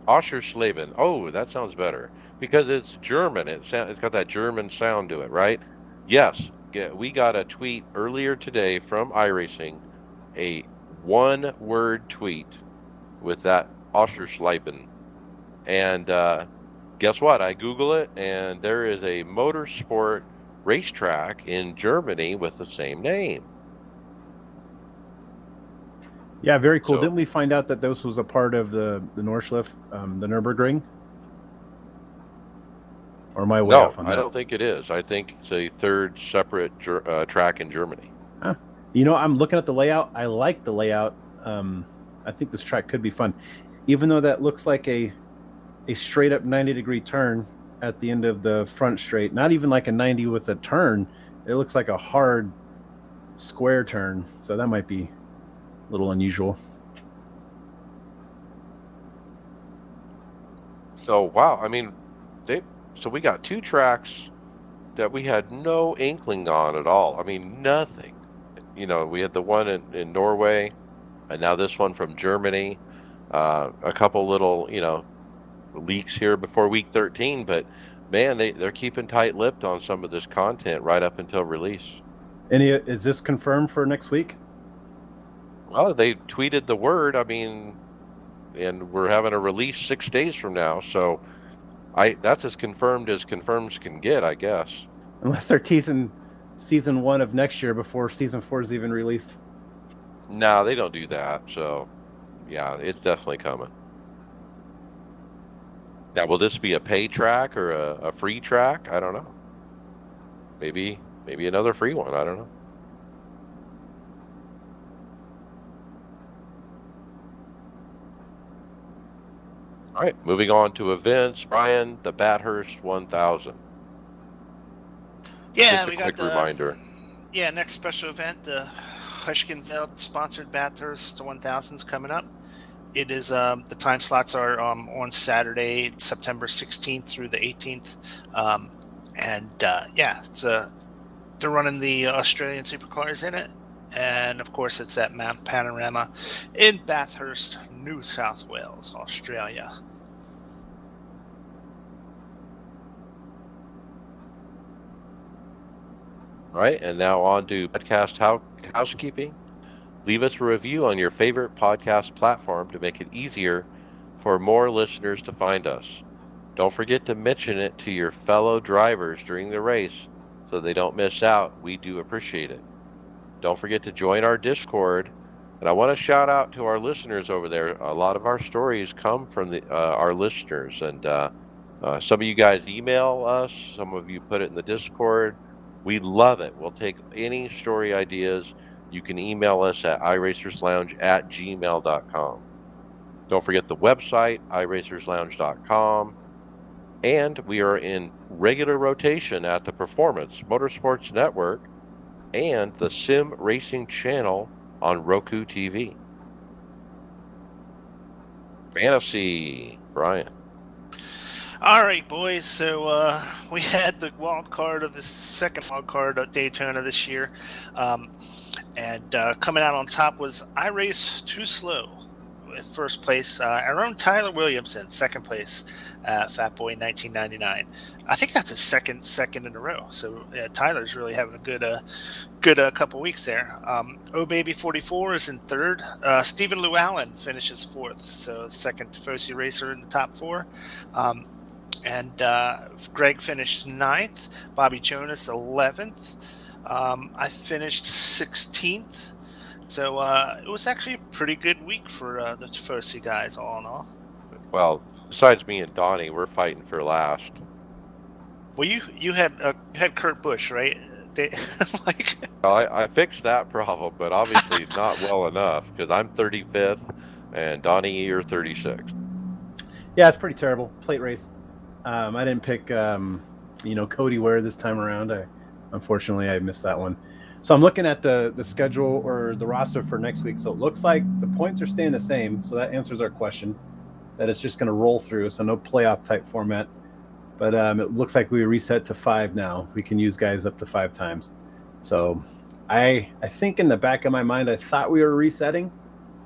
Oschersleben. Oh, that sounds better because it's German. It's got that German sound to it, right? Yes. We got a tweet earlier today from iRacing, a one-word tweet with that Oschersleben. And guess what? I Google it, and there is a motorsport racetrack in Germany with the same name. Yeah, very cool. So, didn't we find out that this was a part of the Nordschleife, the Nürburgring? Or am I way off on that? I don't think it is. I think it's a third separate track in Germany. Huh. You know, I'm looking at the layout. I like the layout. I think this track could be fun. Even though that looks like a straight up 90-degree turn at the end of the front straight, not even like a 90 with a turn. It looks like a hard square turn. So that might be a little unusual. So, wow. I mean, so we got two tracks that we had no inkling on at all. I mean, nothing. You know, we had the one in Norway, and now this one from Germany. A couple little, leaks here before week 13, but man, they're keeping tight-lipped on some of this content right up until release. Is this confirmed for next week? Well, they tweeted the word. I mean, and we're having a release 6 days from now, so that's as confirmed can get, I guess. Unless they're teasing season 1 of next year before season 4 is even released. No, they don't do that. So, yeah, it's definitely coming. Now, will this be a pay track or a free track? I don't know. Maybe another free one. I don't know. All right, moving on to events. Brian, the Bathurst 1000. Yeah, Just a we quick got the reminder. Yeah, next special event, the Hushkenveld sponsored Bathurst 1000's coming up. It is the time slots are on Saturday, September 16th through the 18th, it's they're running the Australian supercars in it, and of course it's at Mount Panorama in Bathurst, New South Wales, Australia. All right, and now on to podcast housekeeping. Leave us a review on your favorite podcast platform to make it easier for more listeners to find us. Don't forget to mention it to your fellow drivers during the race so they don't miss out. We do appreciate it. Don't forget to join our Discord. And I want to shout out to our listeners over there. A lot of our stories come from our listeners, and some of you guys email us. Some of you put it in the Discord. We love it. We'll take any story ideas. You can email us at iracerslounge@gmail.com. Don't forget the website, iracerslounge.com. And we are in regular rotation at the Performance Motorsports Network and the Sim Racing Channel on Roku TV. Fantasy, Brian. All right, boys. So we had the wild card of the second wild card at Daytona this year, and coming out on top was iRace Too Slow. First place, our own Tyler Williamson. Second place, Fat Boy 1999. I think that's his second in a row. So Tyler's really having a good couple weeks there. Oh Baby 44 is in third. Stephen Llewellyn finishes fourth. So second Tifosi racer in the top four. And Greg finished ninth. Bobby Jonas 11th. I finished 16th. So it was actually a pretty good week for the Tifosi guys, all in all. Well, besides me and Donnie, we're fighting for last. Well, you had Kurt Busch, right? Well, I fixed that problem, but obviously not well enough because I'm 35th and Donnie, you're 36th. Yeah, it's pretty terrible. Plate race. I didn't pick, Cody Ware this time around. Unfortunately, I missed that one. So I'm looking at the schedule or the roster for next week. So it looks like the points are staying the same. So that answers our question that it's just going to roll through. So no playoff type format. But it looks like we reset to 5 now. We can use guys up to 5 times. So I think in the back of my mind, I thought we were resetting.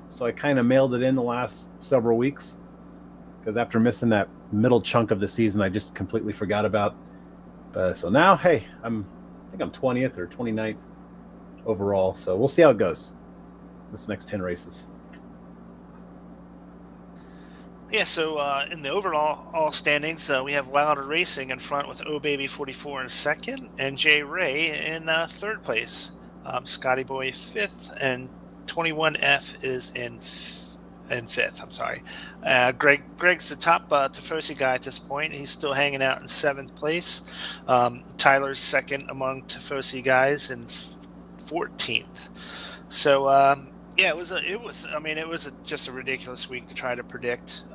So I kind of mailed it in the last several weeks. Because after missing that middle chunk of the season, I just completely forgot about. So now, hey, I think I'm 20th or 29th overall. So we'll see how it goes this next 10 races. Yeah, so in the overall standings, we have Louder Racing in front with Oh Baby 44 in second, and Jay Ray in third place. Scotty Boy 5th, and 21F is in 5th. I'm sorry. Greg's the top Tifosi guy at this point. He's still hanging out in 7th place. Tyler's second among Tifosi guys in 14th. So yeah, it was just a ridiculous week to try to predict,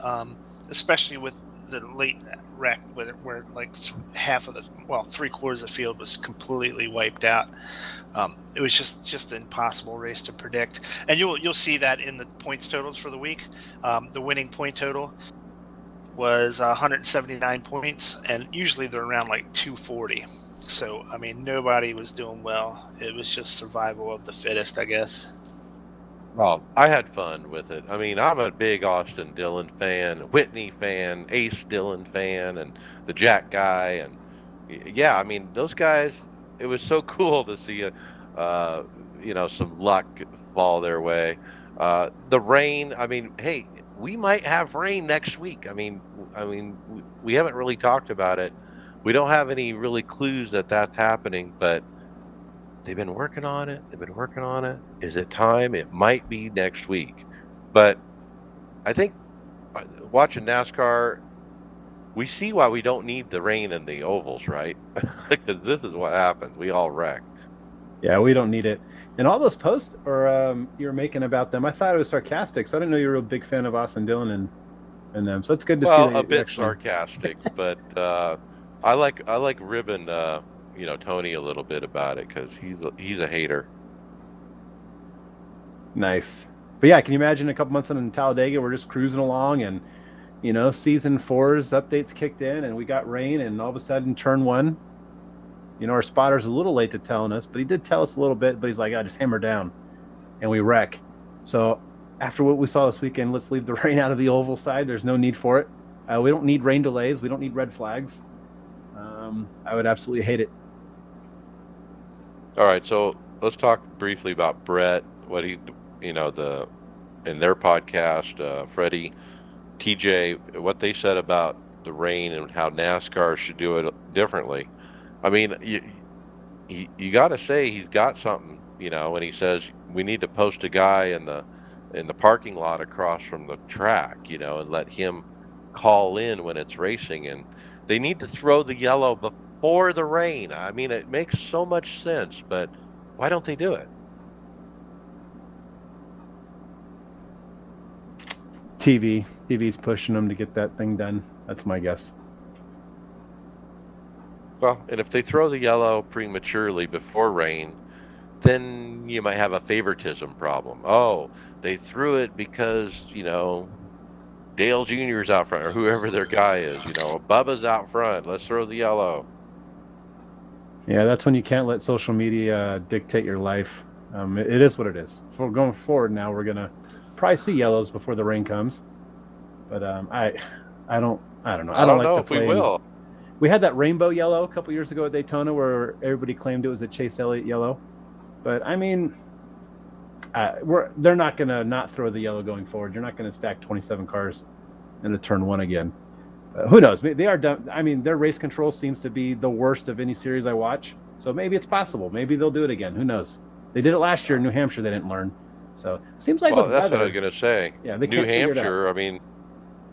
especially with the late wreck where like three-quarters of the field was completely wiped out. It was just an impossible race to predict, and you'll see that in the points totals for the week. The winning point total was 179 points, and usually they're around like 240. So I mean, nobody was doing well. It was just survival of the fittest, I guess. Well, I had fun with it. I mean, I'm a big Austin Dillon fan, Whitney fan, Ace Dillon fan, and the Jack guy. And yeah, I mean, those guys, it was so cool to see, some luck fall their way. The rain, I mean, hey, we might have rain next week. I mean, we haven't really talked about it. We don't have any really clues that that's happening, but they've been working on it. Is it time? It might be next week. But I think watching NASCAR, we see why we don't need the rain in the ovals, right? Because this is what happens. We all wreck. Yeah, we don't need it. And all those posts you're making about them, I thought it was sarcastic. So I didn't know you were a real big fan of Austin Dillon and them. So it's good to see that a bit actually... sarcastic, but I like ribbing Tony a little bit about it because he's a hater. Nice. But yeah, can you imagine a couple months in Talladega, we're just cruising along and, season 4's updates kicked in and we got rain and all of a sudden turn 1, our spotter's a little late to telling us, but he did tell us a little bit, but he's like, just hammer down and we wreck. So after what we saw this weekend, let's leave the rain out of the oval side. There's no need for it. We don't need rain delays. We don't need red flags. I would absolutely hate it. All right, so let's talk briefly about Brett. What he, in their podcast, Freddie, TJ, what they said about the rain and how NASCAR should do it differently. I mean, you got to say he's got something, when he says we need to post a guy in the parking lot across from the track, and let him call in when it's racing, and they need to throw the yellow before the rain. I mean, it makes so much sense, but why don't they do it? TV's pushing them to get that thing done. That's my guess. Well, and if they throw the yellow prematurely before rain, then you might have a favoritism problem. Oh, they threw it because, Dale Jr.'s out front or whoever their guy is, Bubba's out front. Let's throw the yellow. Yeah, that's when you can't let social media dictate your life. It is what it is. For going forward now, we're gonna probably see yellows before the rain comes. But I don't know. I don't like know to if we play. will. We had that rainbow yellow a couple years ago at Daytona where everybody claimed it was a Chase Elliott yellow. But I mean, they're not going to not throw the yellow going forward. You're not going to stack 27 cars into turn one again. Who knows? They are done. I mean, their race control seems to be the worst of any series I watch. So maybe it's possible. Maybe they'll do it again. Who knows? They did it last year in New Hampshire. They didn't learn. So seems like Well, with that's weather, what I was going to say. Yeah, they New can't figure it out. Hampshire, I mean,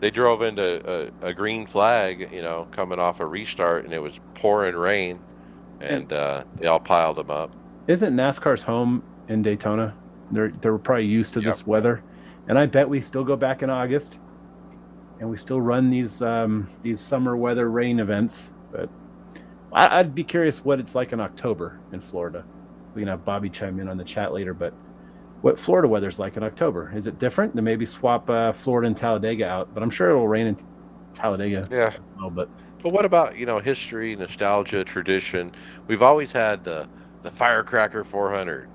they drove into a green flag, coming off a restart, and it was pouring rain, and they all piled them up. Isn't NASCAR's home in Daytona? They're probably used to this Yep. weather, and I bet we still go back in August, and we still run these summer weather rain events. But I'd be curious what it's like in October in Florida. We can have Bobby chime in on the chat later, but what Florida weather's like in October? Is it different? Then maybe swap Florida and Talladega out, but I'm sure it'll rain in Talladega. Yeah. As well, but what about, history, nostalgia, tradition? We've always had the Firecracker 400,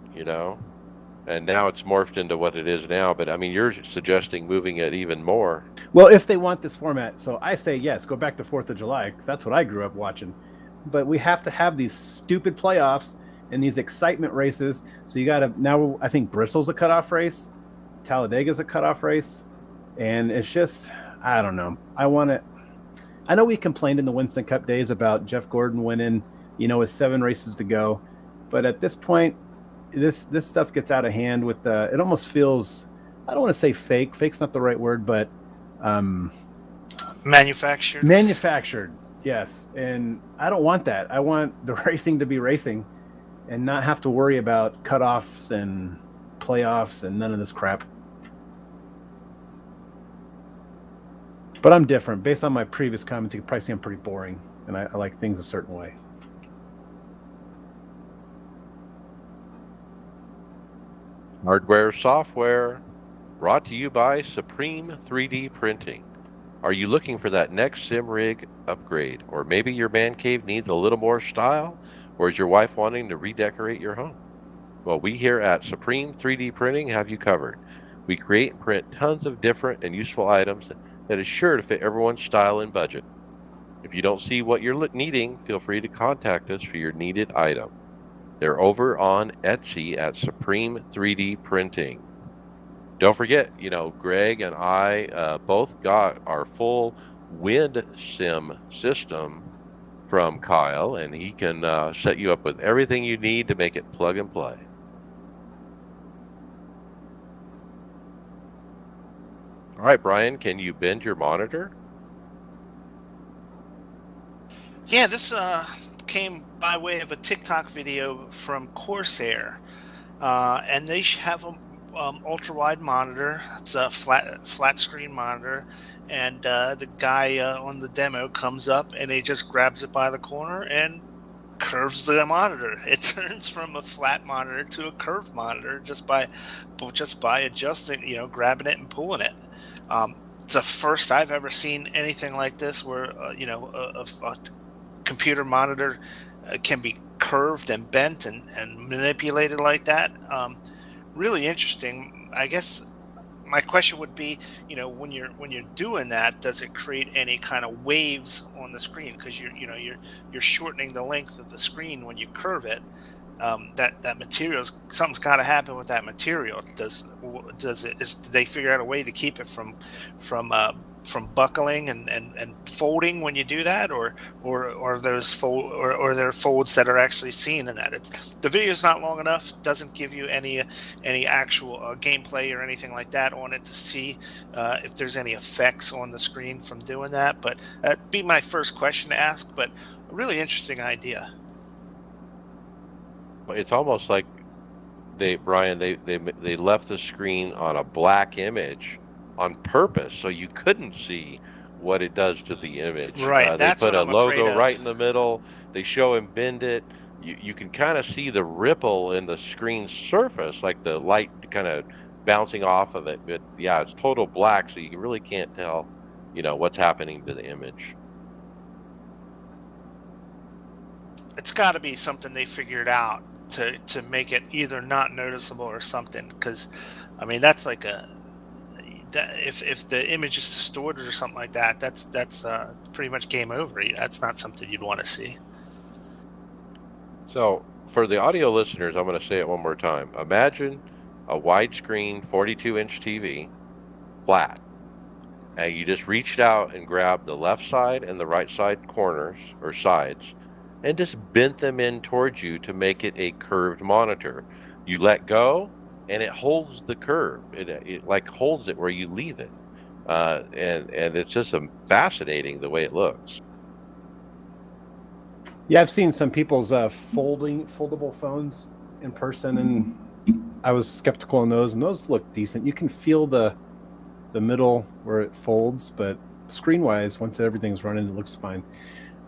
and now it's morphed into what it is now. But I mean, you're suggesting moving it even more. Well, if they want this format, so I say yes, go back to 4th of July because that's what I grew up watching. But we have to have these stupid playoffs and these excitement races. So you got to now. I think Bristol's a cutoff race, Talladega's a cutoff race, and it's just I don't know. I want it. I know we complained in the Winston Cup days about Jeff Gordon winning, with 7 races to go, but at this point, this stuff gets out of hand. With it almost feels. I don't want to say fake. Fake's not the right word, but Manufactured. Yes, and I don't want that. I want the racing to be racing and not have to worry about cutoffs and playoffs and none of this crap. But I'm different. Based on my previous comments, you can probably see I'm pretty boring, and I like things a certain way. Hardware, software, brought to you by Supreme 3D Printing. Are you looking for that next sim rig upgrade? Or maybe your man cave needs a little more style? Or is your wife wanting to redecorate your home? Well, we here at Supreme 3D Printing have you covered. We create and print tons of different and useful items that is sure to fit everyone's style and budget. If you don't see what you're needing, feel free to contact us for your needed item. They're over on Etsy at Supreme 3D Printing. Don't forget, Greg and I both got our full wind sim system from Kyle, and he can set you up with everything you need to make it plug and play. All right, Brian, can you bend your monitor? Yeah, this came by way of a TikTok video from Corsair, and they have a ultra wide monitor. It's a flat screen monitor, and the guy on the demo comes up and he just grabs it by the corner and curves the monitor. It turns from a flat monitor to a curved monitor just by adjusting, grabbing it and pulling it. It's the first I've ever seen anything like this, where a computer monitor can be curved and bent and manipulated like that. Really interesting. I guess my question would be, when you're doing that, does it create any kind of waves on the screen? Because you're shortening the length of the screen when you curve it. That material, something's got to happen with that material. Did they figure out a way to keep it from buckling and folding when you do that, or those or there are folds that are actually seen in that. The video is not long enough, doesn't give you any actual gameplay or anything like that on it to see if there's any effects on the screen from doing that. But that'd be my first question to ask. But a really interesting idea. It's almost like Brian, they left the screen on a black image on purpose, so you couldn't see what it does to the image. Right, They that's put what a I'm afraid logo right of. in the middle. They show him bend it. You can kind of see the ripple in the screen surface, like the light kind of bouncing off of it. But yeah, it's total black, so you really can't tell, what's happening to the image. It's got to be something they figured out to make it either not noticeable or something. Because, I mean, that's like if the image is distorted or something like that, that's pretty much game over. That's not something you'd want to see. So for the audio listeners, I'm going to say it one more time. Imagine a widescreen 42-inch TV, flat, and you just reached out and grabbed the left side and the right side corners or sides and just bent them in towards you to make it a curved monitor. You let go and it holds the curve. It like holds it where you leave it. And it's just fascinating the way it looks. Yeah, I've seen some people's foldable phones in person, and I was skeptical on those, and those look decent. You can feel the middle where it folds, but screen-wise, once everything's running, it looks fine.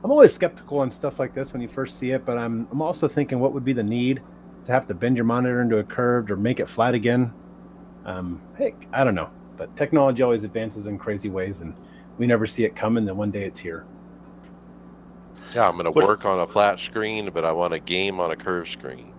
I'm always skeptical on stuff like this when you first see it, but I'm also thinking, what would be the need to have to bend your monitor into a curved or make it flat again? Hey, I don't know, but technology always advances in crazy ways, and we never see it coming. Then one day it's here. Yeah, I'm going to work on a flat screen, but I want a game on a curved screen.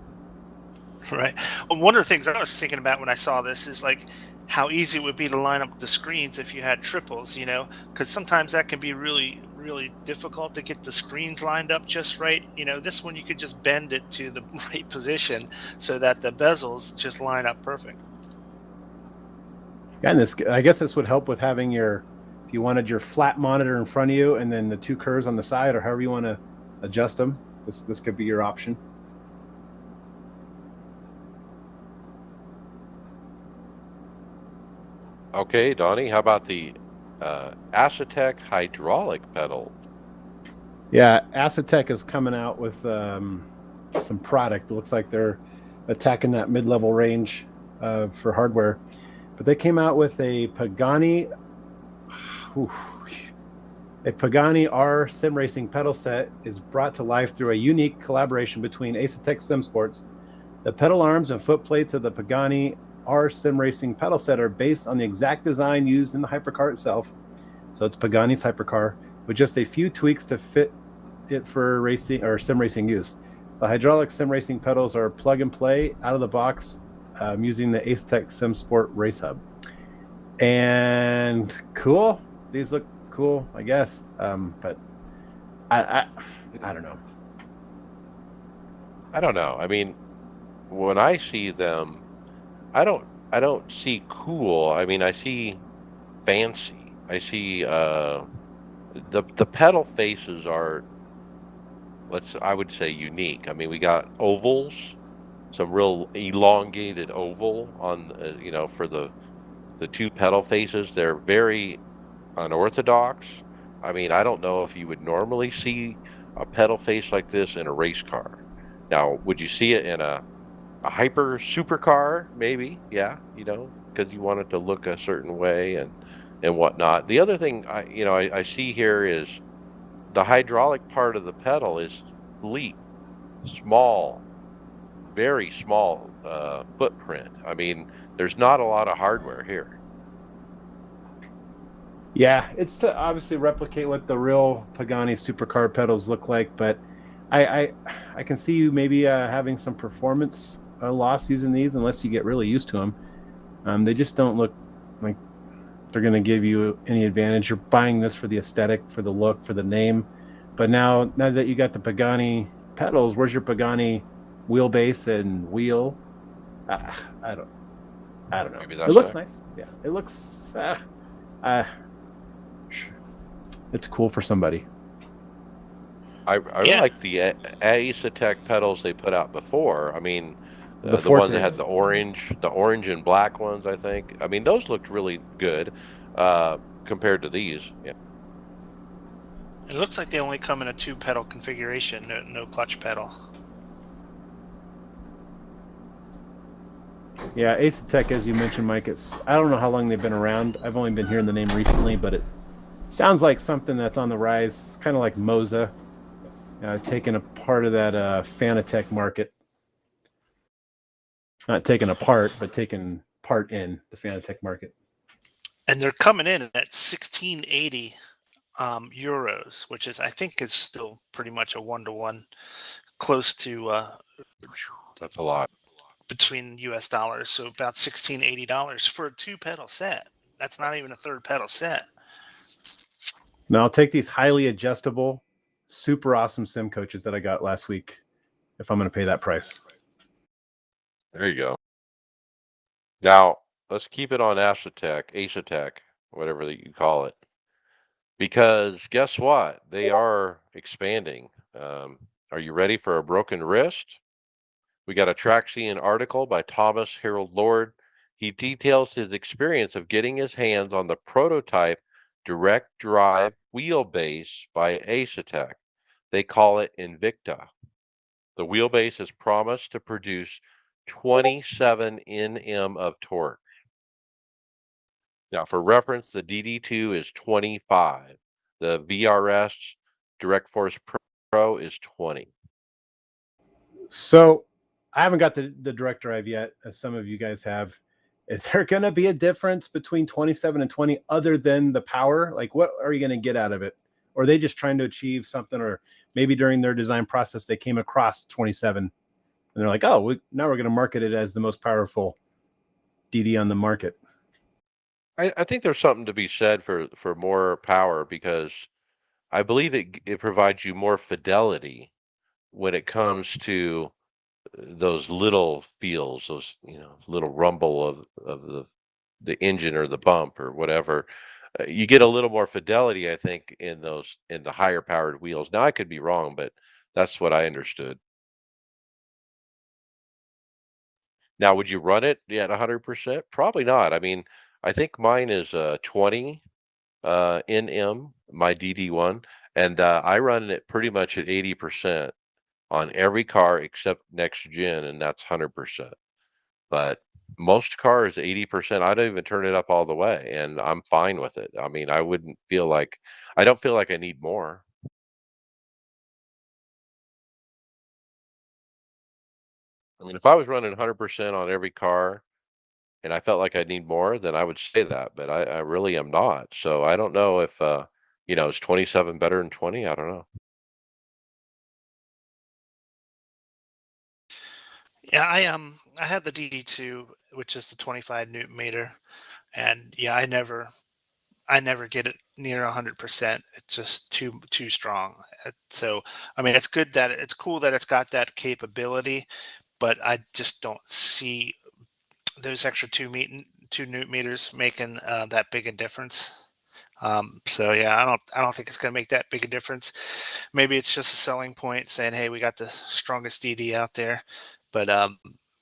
Right. Well, one of the things I was thinking about when I saw this is like how easy it would be to line up the screens if you had triples, because sometimes that can be really, really difficult to get the screens lined up just right. This one you could just bend it to the right position so that the bezels just line up perfect. Yeah, and I guess this would help with having if you wanted your flat monitor in front of you and then the two curves on the side, or however you want to adjust them. This could be your option. Okay, Donnie, how about the Acetec hydraulic pedal? Yeah, Acetec is coming out with some product. It looks like they're attacking that mid-level range for hardware. But they came out with a Pagani R sim racing pedal set is brought to life through a unique collaboration between Acetec Sim Sports. The pedal arms and foot plates of the Pagani R sim racing pedal set are based on the exact design used in the hypercar itself. So it's Pagani's hypercar with just a few tweaks to fit it for racing or sim racing use. The hydraulic sim racing pedals are plug and play out of the box using the Acetec Sim Sport Race Hub. And cool. These look cool, I guess. But I don't know. I don't know. I mean, when I see them, I don't see cool. I mean, I see fancy. I see the pedal faces are, I would say, unique. I mean, we got ovals, some real elongated oval on for the two pedal faces. They're very unorthodox. I mean, I don't know if you would normally see a pedal face like this in a race car. Now, would you see it in a hyper supercar? Maybe, yeah, because you want it to look a certain way and whatnot. The other thing I see here is the hydraulic part of the pedal is sleek, small, very small footprint. I mean, there's not a lot of hardware here. Yeah, it's to obviously replicate what the real Pagani supercar pedals look like, but I can see you maybe having some performance loss using these unless you get really used to them. They just don't look like they're going to give you any advantage. You're buying this for the aesthetic, for the look, for the name. But now that you got the Pagani pedals, where's your Pagani wheelbase and wheel? I don't know. Maybe It looks nice. Yeah, it looks. it's cool for somebody. I Yeah, like the Aesotech pedals they put out before. I mean, The the one that had Fortes. the orange and black ones, I think. I mean, those looked really good compared to these. Yeah. it looks like they only come in a 2-pedal configuration, no clutch pedal. Yeah, Aesotech, as you mentioned, Mike, I don't know how long they've been around. I've only been hearing the name recently, but it sounds like something that's on the rise, kind of like Moza, taking a part of that Fanatec market. Not taking apart, but taking part in the Fanatec market. And they're coming in at 1680 euros, which is, I think, is still pretty much a 1-to-1, close to That's a lot. between US dollars. So about $1680 for a 2-pedal set. That's not even a 3rd pedal set. Now I'll take these highly adjustable, super awesome sim coaches that I got last week if I'm going to pay that price. There you go. Now, let's keep it on Aesotech, whatever that you call it. Because guess what? They are expanding. Are you ready for a broken wrist? We got a Traxian article by Thomas Harold Lord. He details his experience of getting his hands on the prototype direct drive wheelbase by Aesotech. They call it Invicta. The wheelbase is promised to produce 27 Nm of torque. Now, for reference, the DD2 is 25. The VRS Direct Force Pro is 20. So I haven't got the direct drive yet, as some of you guys have. Is there going to be a difference between 27 and 20 other than the power? Like, what are you going to get out of it? Or are they just trying to achieve something? Or maybe during their design process, they came across 27 and they're like, oh, now we're going to market it as the most powerful DD on the market. I think there's something to be said for more power because I believe it provides you more fidelity when it comes to those little feels, those little rumble of the engine or the bump or whatever. You get a little more fidelity, I think, in the higher powered wheels. Now I could be wrong, but that's what I understood. Now, would you run it at 100%? Probably not. I mean, I think mine is 20 NM, my DD1, and I run it pretty much at 80% on every car except next gen, and that's 100%. But most cars, 80%, I don't even turn it up all the way, and I'm fine with it. I mean, I don't feel like I need more. I mean, if I was running 100% on every car and I felt like I need more, then I would say that, but I really am not. So I don't know if, is 27 better than 20? I don't know. Yeah, I have the DD2, which is the 25 Newton meter, and yeah, I never get it near 100%. It's just too strong. So, I mean, it's cool that it's got that capability, but I just don't see those extra 2 Newton meters making that big a difference. So yeah, I don't think it's going to make that big a difference. Maybe it's just a selling point, saying, "Hey, we got the strongest DD out there," but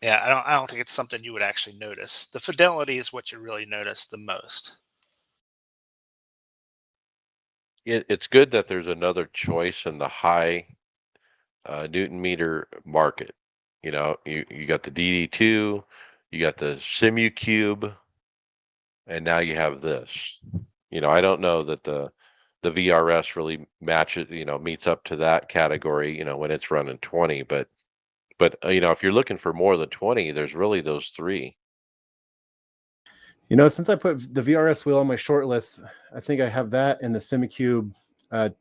yeah, I don't think it's something you would actually notice. The fidelity is what you really notice the most. It's good that there's another choice in the high Newton meter market. You got the DD2, you got the SimuCube, and now you have this. I don't know that the VRS really matches, meets up to that category, when it's running 20, but if you're looking for more than 20, there's really those three. Since I put the VRS wheel on my short list, I think I have that and the SimiCube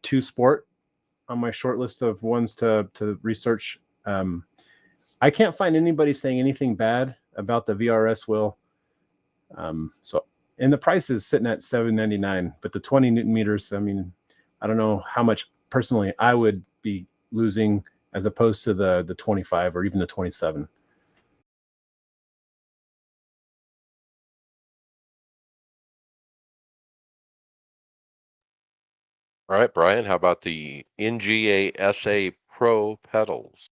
2 Sport on my short list of ones to research. I can't find anybody saying anything bad about the VRS wheel. And the price is sitting at $799, but the 20 Newton meters, I mean, I don't know how much personally I would be losing as opposed to the 25 or even the 27. All right, Brian, how about the NGA SA Pro pedals?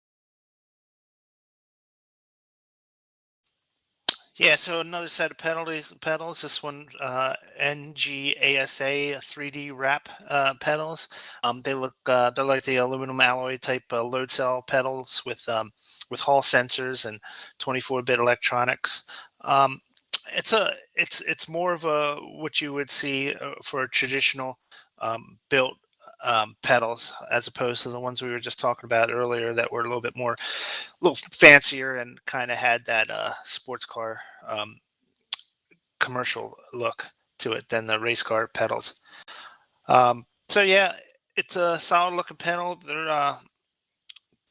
Yeah, so another set of pedals. This one, NGASA 3D wrap pedals. They're like the aluminum alloy type load cell pedals with Hall sensors and 24-bit electronics. Um, it's more of a what you would see for a traditional built pedals, as opposed to the ones we were just talking about earlier that were a little bit more, a little fancier and kind of had that sports car um, commercial look to it than the race car pedals. So yeah, it's a solid looking pedal. They're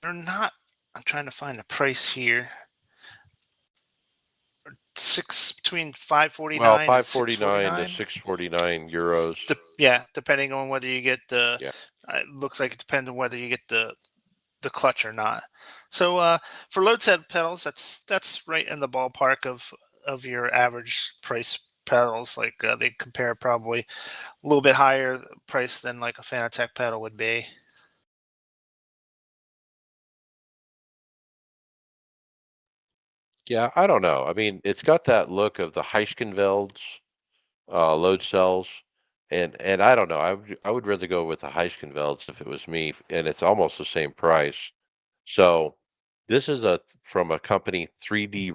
not. I'm trying to find the price here. Six between five forty Well, nine and six forty 549 to nine. 649 euros. Yeah, depending on whether you get the. Yeah. It looks like it depends on whether you get the clutch or not. So for load set pedals, that's right in the ballpark of your average price pedals. Like they compare probably a little bit higher price than like a Fanatec pedal would be. Yeah, I don't know. I mean, it's got that look of the Heischenfelds load cells, and I don't know. I would rather go with the Heischenfelds if it was me, and it's almost the same price. So this is a from a company 3D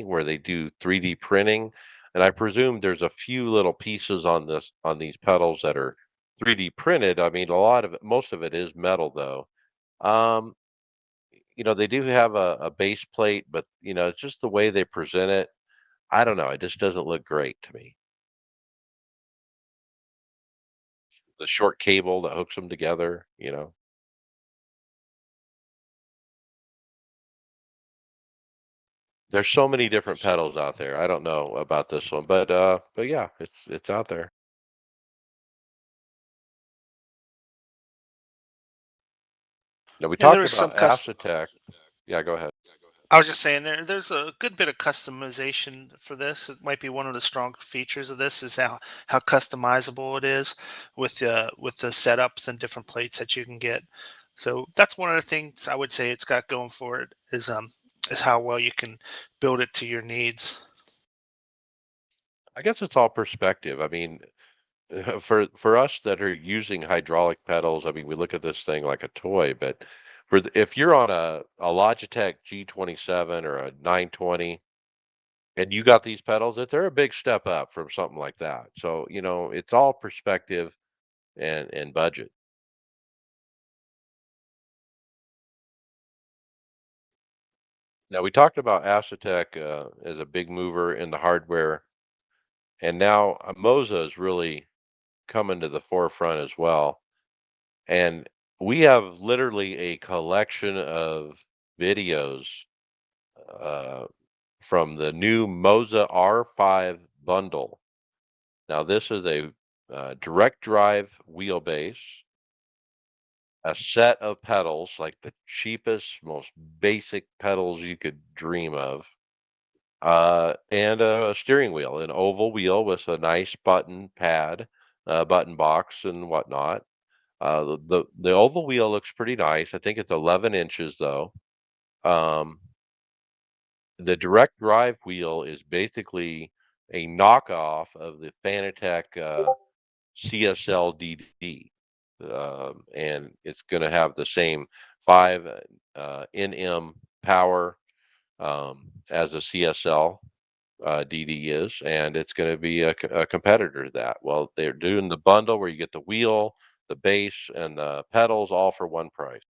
where they do 3D printing, and I presume there's a few little pieces on these pedals that are 3D printed. I mean, a lot of it, most of it is metal though. Um, they do have a base plate, but it's just the way they present it. I don't know. It just doesn't look great to me. The short cable that hooks them together. There's so many different pedals out there. I don't know about this one, but yeah, it's out there. Now we Yeah, there talked is some about custom. Acetec. Yeah, go ahead. I was just saying there's a good bit of customization for this. It might be one of the strong features of this is how customizable it is with the setups and different plates that you can get. So that's one of the things I would say it's got going for it is how well you can build it to your needs. I guess it's all perspective. I mean, for us that are using hydraulic pedals, I mean, we look at this thing like a toy, but if you're on a Logitech G27 or a 920 and you got these pedals, they're a big step up from something like that. So, it's all perspective and budget. Now we talked about Acetec as a big mover in the hardware, and now Moza is really coming to the forefront as well. And we have literally a collection of videos uh, from the new Moza R5 bundle. Now this is a direct drive wheelbase, a set of pedals, like the cheapest, most basic pedals you could dream of, and a steering wheel, an oval wheel with a nice button pad, button box, and whatnot. The oval wheel looks pretty nice. I think it's 11 inches though. Um, the direct drive wheel is basically a knockoff of the Fanatec CSL DD, and it's going to have the same 5 NM power as a CSL DD is, and it's going to be a competitor to that. Well, they're doing the bundle where you get the wheel, the base, and the pedals all for one price.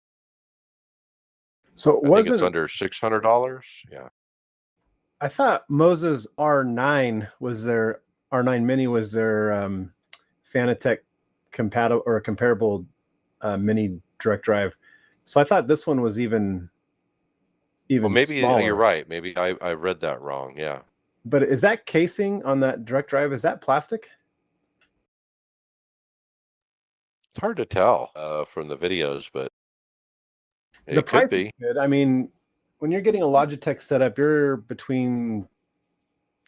So it I think it's wasn't. under $600. Yeah. I thought Moses R9 was their R9 Mini was their Fanatec compatible or comparable mini direct drive. So I thought this one was Well, even maybe you're smaller. right. Maybe I read that wrong. Yeah. But is that casing on that direct drive? Is that plastic? It's hard to tell from the videos, but The it could price is be. good. I mean, when you're getting a Logitech setup, you're between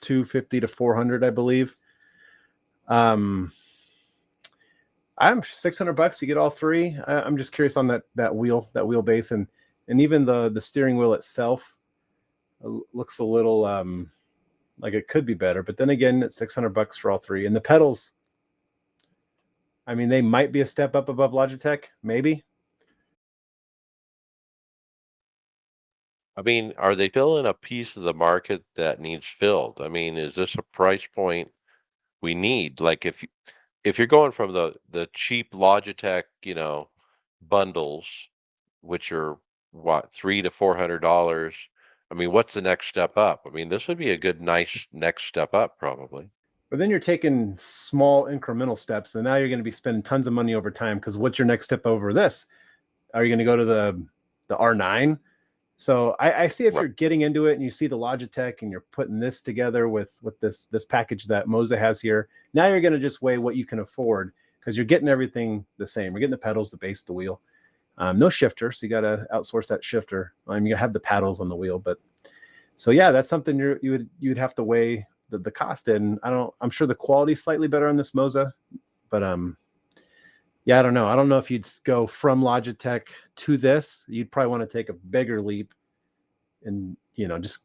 250 to 400, I believe. Um, I'm $600. You get all three. I'm just curious on that wheelbase, and even the steering wheel itself looks a little like it could be better. But then again, it's $600 for all three, and the pedals. I mean, they might be a step up above Logitech, maybe. I mean, are they filling a piece of the market that needs filled? I mean, is this a price point we need? Like if you're going from the cheap Logitech, bundles, which are what, $300 to $400. I mean, what's the next step up? I mean, this would be a good, nice next step up, probably. But then you're taking small incremental steps, and now you're going to be spending tons of money over time. Because what's your next step over this? Are you going to go to the R9? So I see if Right. you're getting into it and you see the Logitech and you're putting this together with this package that Moza has here. Now you're going to just weigh what you can afford because you're getting everything the same. You're getting the pedals, the base, the wheel. No shifter, so you got to outsource that shifter. I mean, you have the paddles on the wheel, but so yeah, that's something you'd have to weigh the cost in. I'm sure the quality's slightly better on this Moza, but yeah, I don't know. I don't know if you'd go from Logitech to this. You'd probably want to take a bigger leap and just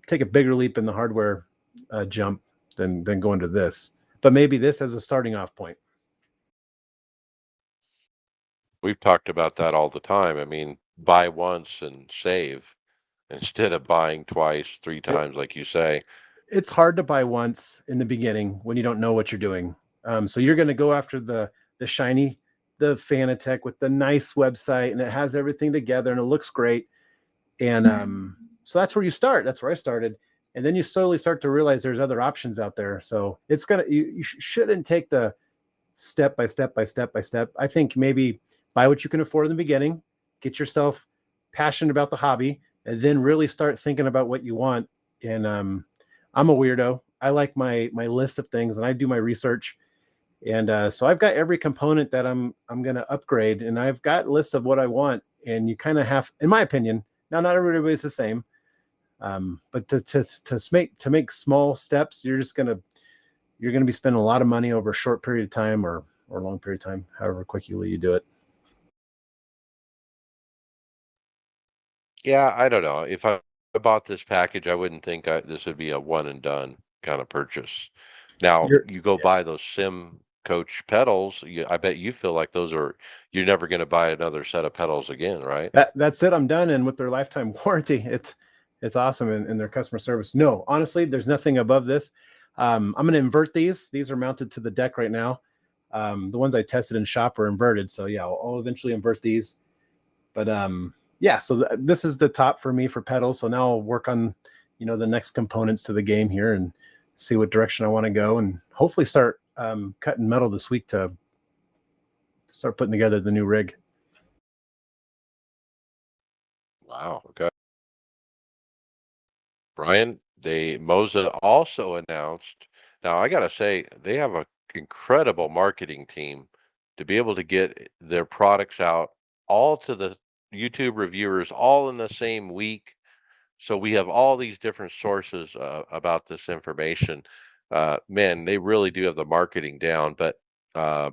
take a bigger leap in the hardware jump than going to this. But maybe this as a starting off point. We've talked about that all the time. I mean, buy once and save instead of buying twice, three It, times, like you say. it's hard to buy once in the beginning when you don't know what you're doing. So you're going to go after the shiny, the Fanatec with the nice website, and it has everything together and it looks great. And so that's where you start. That's where I started. And then you slowly start to realize there's other options out there. So it's you shouldn't take the step by step by step by step. I think maybe buy what you can afford in the beginning, get yourself passionate about the hobby, and then really start thinking about what you want. And I'm a weirdo. I like my list of things, and I do my research. And so I've got every component that I'm going to upgrade, and I've got a list of what I want. And you kind of have, in my opinion, now not everybody's the same, but to make small steps, you're gonna be spending a lot of money over a short period of time or a long period of time, however quickly you do it. Yeah, I don't know. If I bought this package, I wouldn't think this would be a one and done kind of purchase. Now, You're you go buy those Sim Coach pedals, I bet you feel like you're never going to buy another set of pedals again, right? that's it. I'm done. And with their lifetime warranty, it's awesome in their customer service. No, honestly, there's nothing above this. I'm going to invert these. These are mounted to the deck right now. The ones I tested in shop are inverted, so yeah, I'll eventually invert these. But yeah, so this is the top for me for pedals. So now I'll work on the next components to the game here and see what direction I want to go, and hopefully start cutting metal this week to start putting together the new rig. Wow. Okay. Brian, Moza also announced. Now, I gotta say, they have a incredible marketing team to be able to get their products out all to the YouTube reviewers all in the same week. So we have all these different sources about this information. Man, they really do have the marketing down. But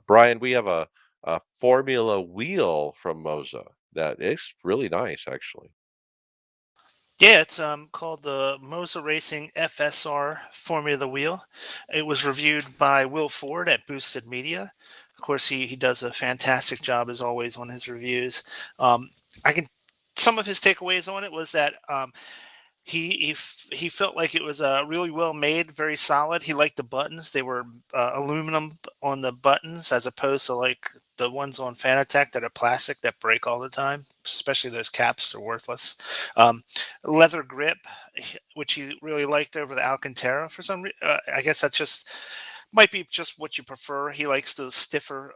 Brian, we have a Formula wheel from Moza that is really nice, actually. Yeah, it's called the Moza Racing FSR Formula Wheel. It was reviewed by Will Ford at Boosted Media. Of course, he does a fantastic job as always on his reviews. I can Some of his takeaways on it was that he felt like it was really well made, very solid. He liked the buttons; they were aluminum on the buttons, as opposed to like the ones on Fanatec that are plastic that break all the time. Especially those caps are worthless. Leather grip, which he really liked over the Alcantara for some reason. I guess that's just might be just what you prefer. He likes the stiffer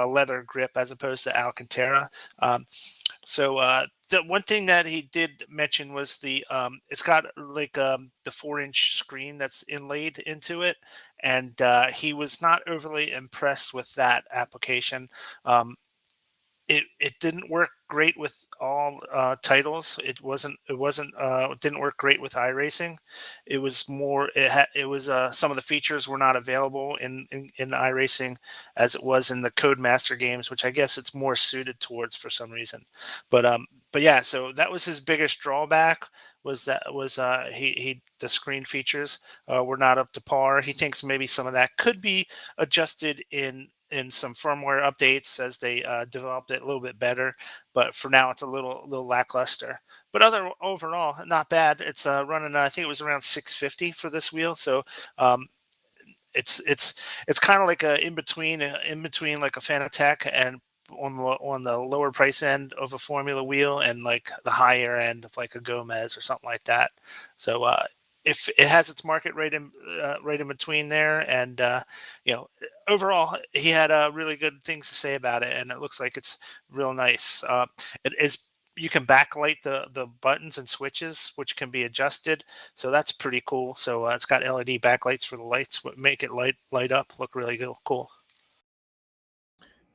leather grip as opposed to Alcantara. The one thing that he did mention was it's got like the 4-inch screen that's inlaid into it, and he was not overly impressed with that application. Um, it didn't work great with all titles. It didn't work great with iRacing. It was more it was some of the features were not available in iRacing as it was in the Codemaster games, which I guess it's more suited towards for some reason. But yeah, so that was his biggest drawback, was that was he the screen features were not up to par. He thinks maybe some of that could be adjusted in some firmware updates as they developed it a little bit better. But for now, it's a little lackluster. But overall, not bad. It's running. I think it was around 650 for this wheel. So um, it's kind of like a in between like a Fanatec and on the lower price end of a Formula wheel and like the higher end of like a Gomez or something like that. So if it has its market right in between there, and you know, overall he had really good things to say about it, and it looks like it's real nice. It is, you can backlight the buttons and switches, which can be adjusted, so that's pretty cool. So it's got LED backlights for the lights, what make it light up, look really cool.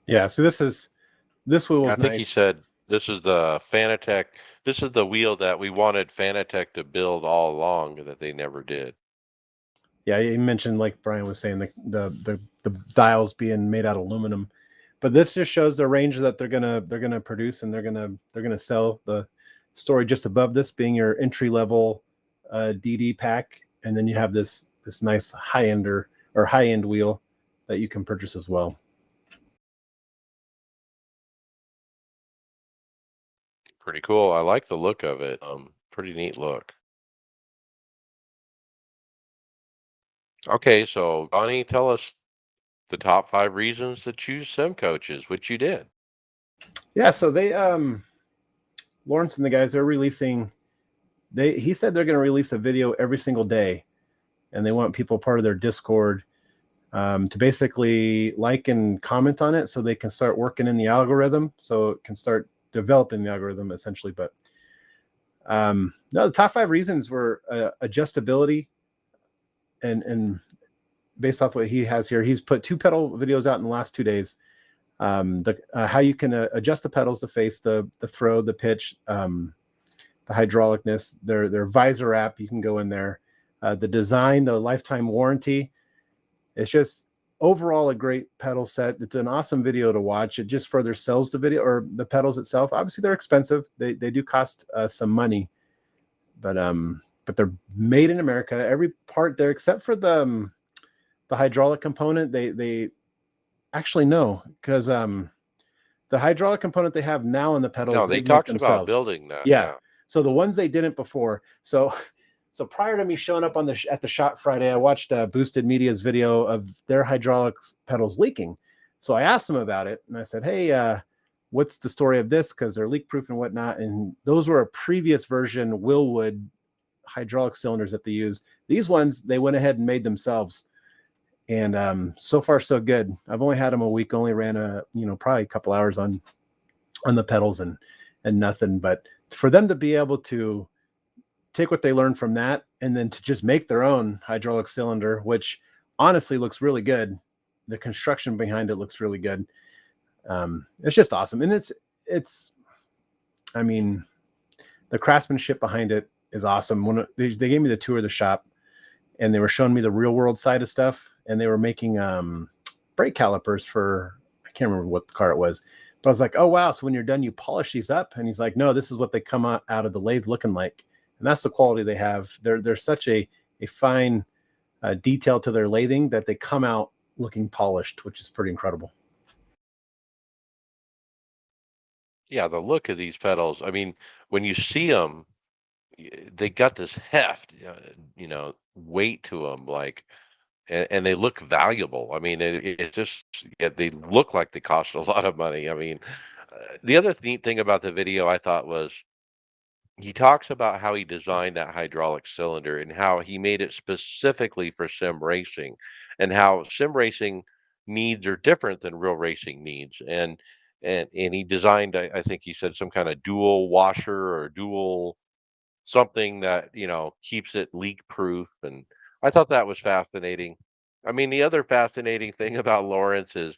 Yeah, so this wheel Yeah, I was think he nice. said this is the Fanatec. This is the wheel that we wanted Fanatec to build all along that they never did. Yeah, he mentioned, like Brian was saying, the dials being made out of aluminum, but this just shows the range that they're gonna produce, and they're gonna sell. The story just above this being your entry level DD pack, and then you have this nice high ender or high end wheel that you can purchase as well. Pretty cool. I like the look of it. Pretty neat look. Okay, so Bonnie, tell us the top 5 reasons to choose sim coaches, which you did. Yeah, so they Lawrence and the guys, they're releasing. He said they're going to release a video every single day, and they want people part of their Discord to basically like and comment on it, so they can start working in the algorithm, so it can start developing the algorithm essentially. But no, the top 5 reasons were adjustability, and based off what he has here, he's put 2 pedal videos out in the last 2 days. The How you can adjust the pedals, the face, the throw, the pitch, the hydraulicness, their visor app. You can go in there. The design, the lifetime warranty. It's just overall a great pedal set. It's an awesome video to watch. It just further sells the video or the pedals itself. Obviously, they're expensive. They do cost some money, but they're made in America. Every part there, except for the hydraulic component, they actually no, because the hydraulic component they have now in the pedals No, they they make talks about themselves. building that. Yeah. Yeah. So the ones they didn't before. So prior to me showing up on at the shop Friday, I watched Boosted Media's video of their hydraulics pedals leaking. So I asked them about it, and I said, "Hey, what's the story of this? Because they're leak proof and whatnot." And those were a previous version Willwood hydraulic cylinders that they use. These ones they went ahead and made themselves, and so far so good. I've only had them a week. Only ran probably a couple hours on the pedals and nothing. But for them to be able to take what they learned from that and then to just make their own hydraulic cylinder, which honestly looks really good. The construction behind it looks really good. It's just awesome, and it's. I mean, the craftsmanship behind it is awesome. When they gave me the tour of the shop, and they were showing me the real world side of stuff, and they were making brake calipers for, I can't remember what car it was, but I was like, oh wow, so when you're done you polish these up? And he's like, no, this is what they come out of the lathe looking like, and that's the quality they have. They're such a fine detail to their lathing that they come out looking polished, which is pretty incredible. Yeah, the look of these pedals. I mean, when you see them, they got this heft, weight to them, like, and they look valuable. I mean, it just, yeah, they look like they cost a lot of money. I mean, the other neat thing about the video I thought was he talks about how he designed that hydraulic cylinder and how he made it specifically for sim racing, and how sim racing needs are different than real racing needs. And he designed, I think he said, some kind of dual washer or dual something that keeps it leak proof. And I thought that was fascinating. I mean, the other fascinating thing about Lawrence is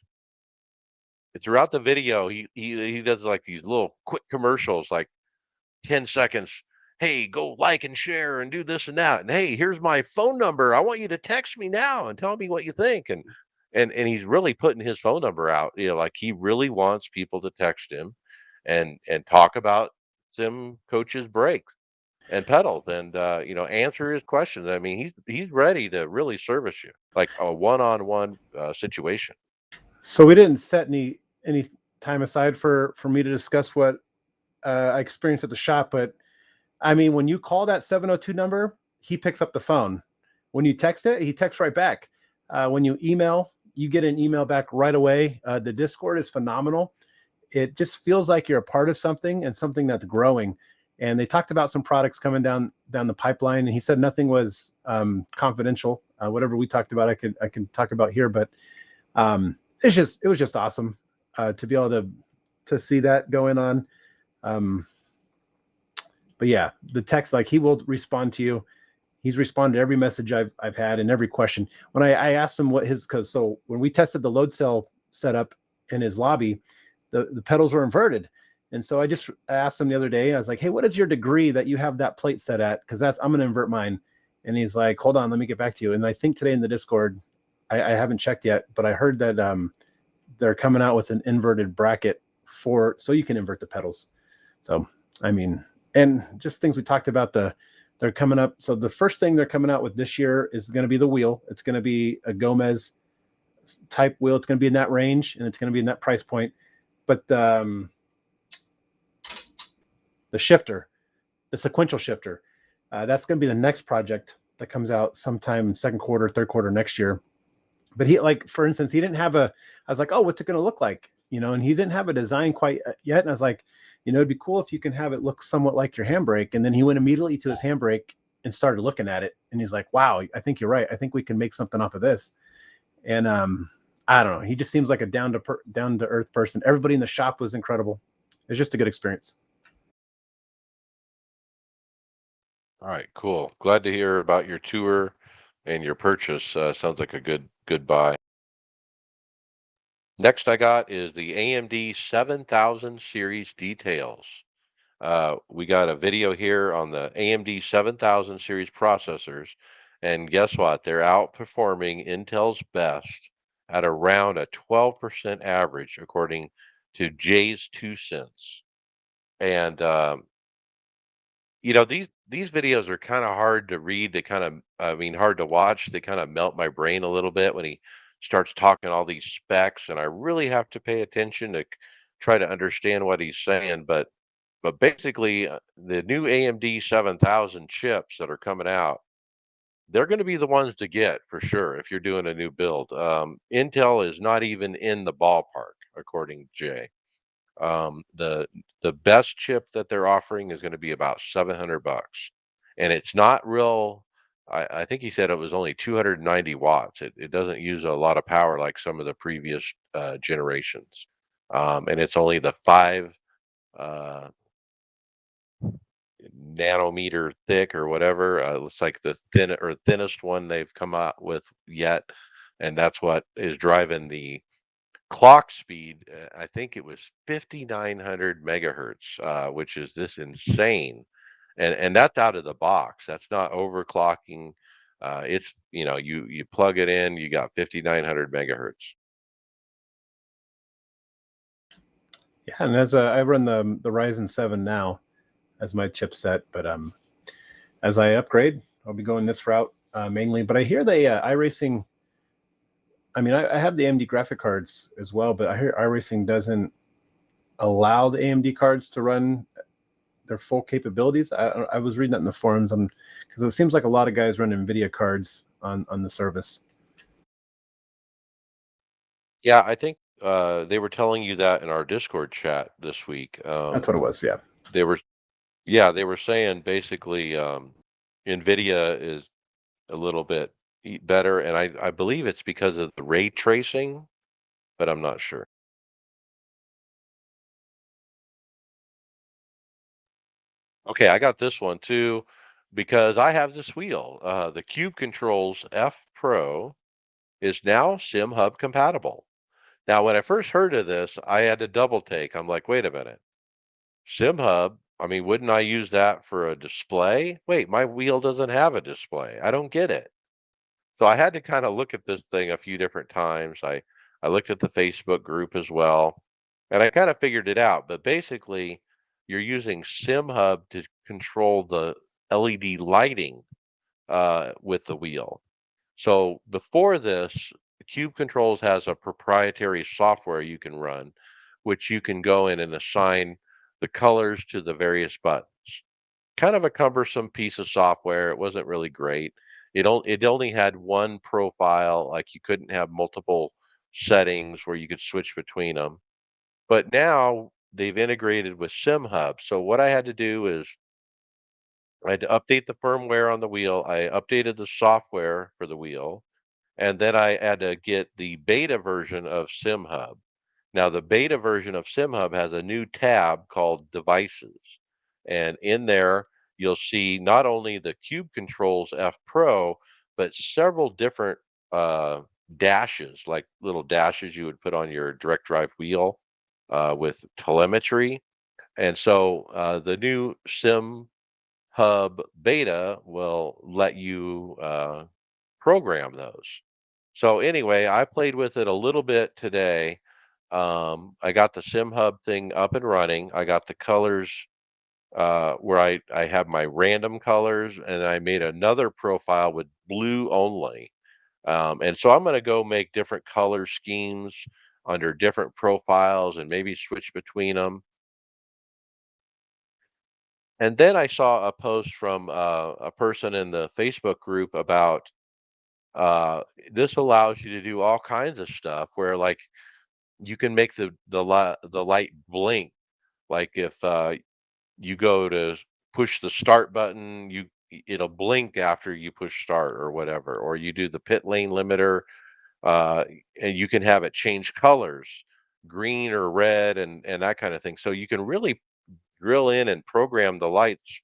throughout the video, he does like these little quick commercials, like 10 seconds. Hey, go like and share and do this and that. And hey, here's my phone number. I want you to text me now and tell me what you think. And he's really putting his phone number out. Like he really wants people to text him and talk about sim coaches breaks and pedals and answer his questions. I mean, he's ready to really service you like a one-on-one situation. So we didn't set any time aside for me to discuss what I experienced at the shop, but I mean, when you call that 702 number, he picks up the phone. When you text it, he texts right back. When you email, you get an email back right away. The Discord is phenomenal. It just feels like you're a part of something and something that's growing. And they talked about some products coming down the pipeline, and he said nothing was confidential. Whatever we talked about, I can talk about here, but it was just awesome to be able to see that going on. Um, but yeah, the text, like he will respond to you. He's responded to every message I've had and every question. When I asked him what his, cause so when we tested the load cell setup in his lobby, the pedals were inverted. And so I asked him the other day, I was like, hey, what is your degree that you have that plate set at? Cause I'm going to invert mine. And he's like, hold on, let me get back to you. And I think today in the Discord, I haven't checked yet, but I heard that they're coming out with an inverted bracket so you can invert the pedals. So, I mean, and just things we talked about, they're coming up. So the first thing they're coming out with this year is going to be the wheel. It's going to be a Gomez type wheel. It's going to be in that range and it's going to be in that price point. But the shifter, the sequential shifter, that's going to be the next project that comes out sometime second quarter, third quarter next year. But he, like, for instance, he didn't have I was like, oh, what's it going to look like? And he didn't have a design quite yet. And I was like, it'd be cool if you can have it look somewhat like your handbrake. And then he went immediately to his handbrake and started looking at it. And he's like, wow, I think you're right. I think we can make something off of this. And I don't know. He just seems like a down to earth person. Everybody in the shop was incredible. It was just a good experience. All right, cool. Glad to hear about your tour and your purchase. Sounds like a good buy. Next I got is the AMD 7000 series details. We got a video here on the AMD 7000 series processors, and guess what? They're outperforming Intel's best at around a 12% average, according to Jay's 2 cents. And these videos are kind of hard to read. They kind of, I mean, hard to watch. They kind of melt my brain a little bit when he starts talking all these specs, and I really have to pay attention to try to understand what he's saying. But basically, the new AMD 7000 chips that are coming out, they're going to be the ones to get for sure if you're doing a new build. Intel is not even in the ballpark, according to Jay. The best chip that they're offering is going to be about 700 bucks, and it's not real. I think he said it was only 290 watts. It doesn't use a lot of power like some of the previous generations, and it's only the 5 nanometer thick or whatever. It's like the thinnest one they've come out with yet, and that's what is driving the clock speed. I think it was 5,900 megahertz, which is this insane, and that's out of the box. That's not overclocking. It's you plug it in, you got 5,900 megahertz. Yeah, and as I run the Ryzen 7 now as my chipset, but as I upgrade, I'll be going this route mainly. But I hear they iRacing. I mean, I have the AMD graphic cards as well, but I hear iRacing doesn't allow the AMD cards to run their full capabilities. I was reading that in the forums, because it seems like a lot of guys run NVIDIA cards on the service. Yeah, I think they were telling you that in our Discord chat this week. That's what it was. Yeah. They were, yeah, they were saying basically NVIDIA is a little bit better, and I believe it's because of the ray tracing, but I'm not sure. Okay, I got this one too because I have this wheel. The Cube Controls F Pro is now Sim Hub compatible. Now, when I first heard of this, I had to double take. I'm like, wait a minute. SimHub, I mean, wouldn't I use that for a display? Wait, my wheel doesn't have a display. I don't get it. So I had to kind of look at this thing a few different times. I looked at the Facebook group as well, and I kind of figured it out. But basically, you're using SimHub to control the LED lighting with the wheel. So before this, Cube Controls has a proprietary software you can run, which you can go in and assign the colors to the various buttons. Kind of a cumbersome piece of software. It wasn't really great. It only had one profile, like you couldn't have multiple settings where you could switch between them. But now they've integrated with SimHub. So what I had to do is I had to update the firmware on the wheel. I updated the software for the wheel, and then I had to get the beta version of SimHub. Now, the beta version of SimHub has a new tab called Devices. And in there, you'll see not only the Cube Controls F Pro, but several different uh, dashes, like little dashes you would put on your direct drive wheel with telemetry. And so the new SimHub beta will let you program those. So anyway, I played with it a little bit today. I got the SimHub thing up and running. I got the colors where I have my random colors, and I made another profile with blue only. And so I'm going to go make different color schemes under different profiles and maybe switch between them. And then I saw a post from a person in the Facebook group about uh, this allows you to do all kinds of stuff where like you can make the light blink. Like if you go to push the start button, it'll blink after you push start or whatever. Or you do the pit lane limiter, uh, and you can have it change colors, green or red, and that kind of thing. So you can really drill in and program the lights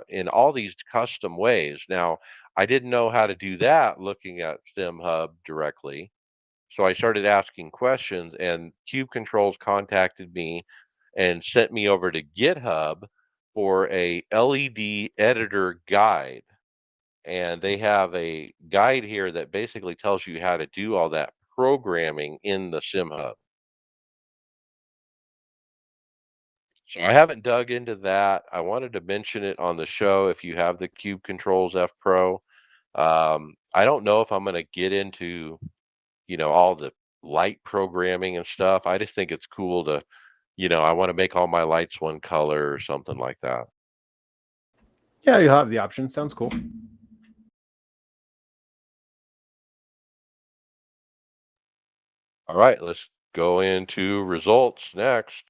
in all these custom ways. Now, I didn't know how to do that looking at SimHub directly. So I started asking questions, and Cube Controls contacted me and sent me over to GitHub for a LED editor guide. And they have a guide here that basically tells you how to do all that programming in the SimHub. So I haven't dug into that. I wanted to mention it on the show if you have the Cube Controls F Pro. I don't know if I'm going to get into, all the light programming and stuff. I just think it's cool to, I want to make all my lights one color or something like that. Yeah, you'll have the option. Sounds cool. All right, let's go into results next.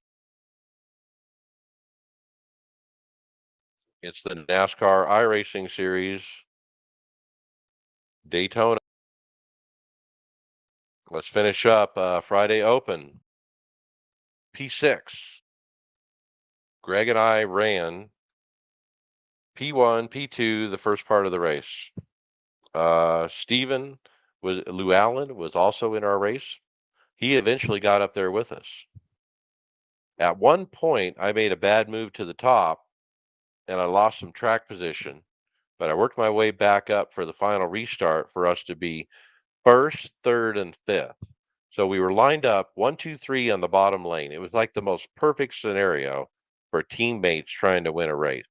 It's the NASCAR iRacing Series, Daytona. Let's finish up Friday Open, P6. Greg and I ran P1, P2, the first part of the race. Stephen Llewellyn was also in our race. He eventually got up there with us. At one point, I made a bad move to the top and I lost some track position, but I worked my way back up for the final restart for us to be first, third, and fifth. So we were lined up 1, 2, 3 on the bottom lane. It was like the most perfect scenario for teammates trying to win a race.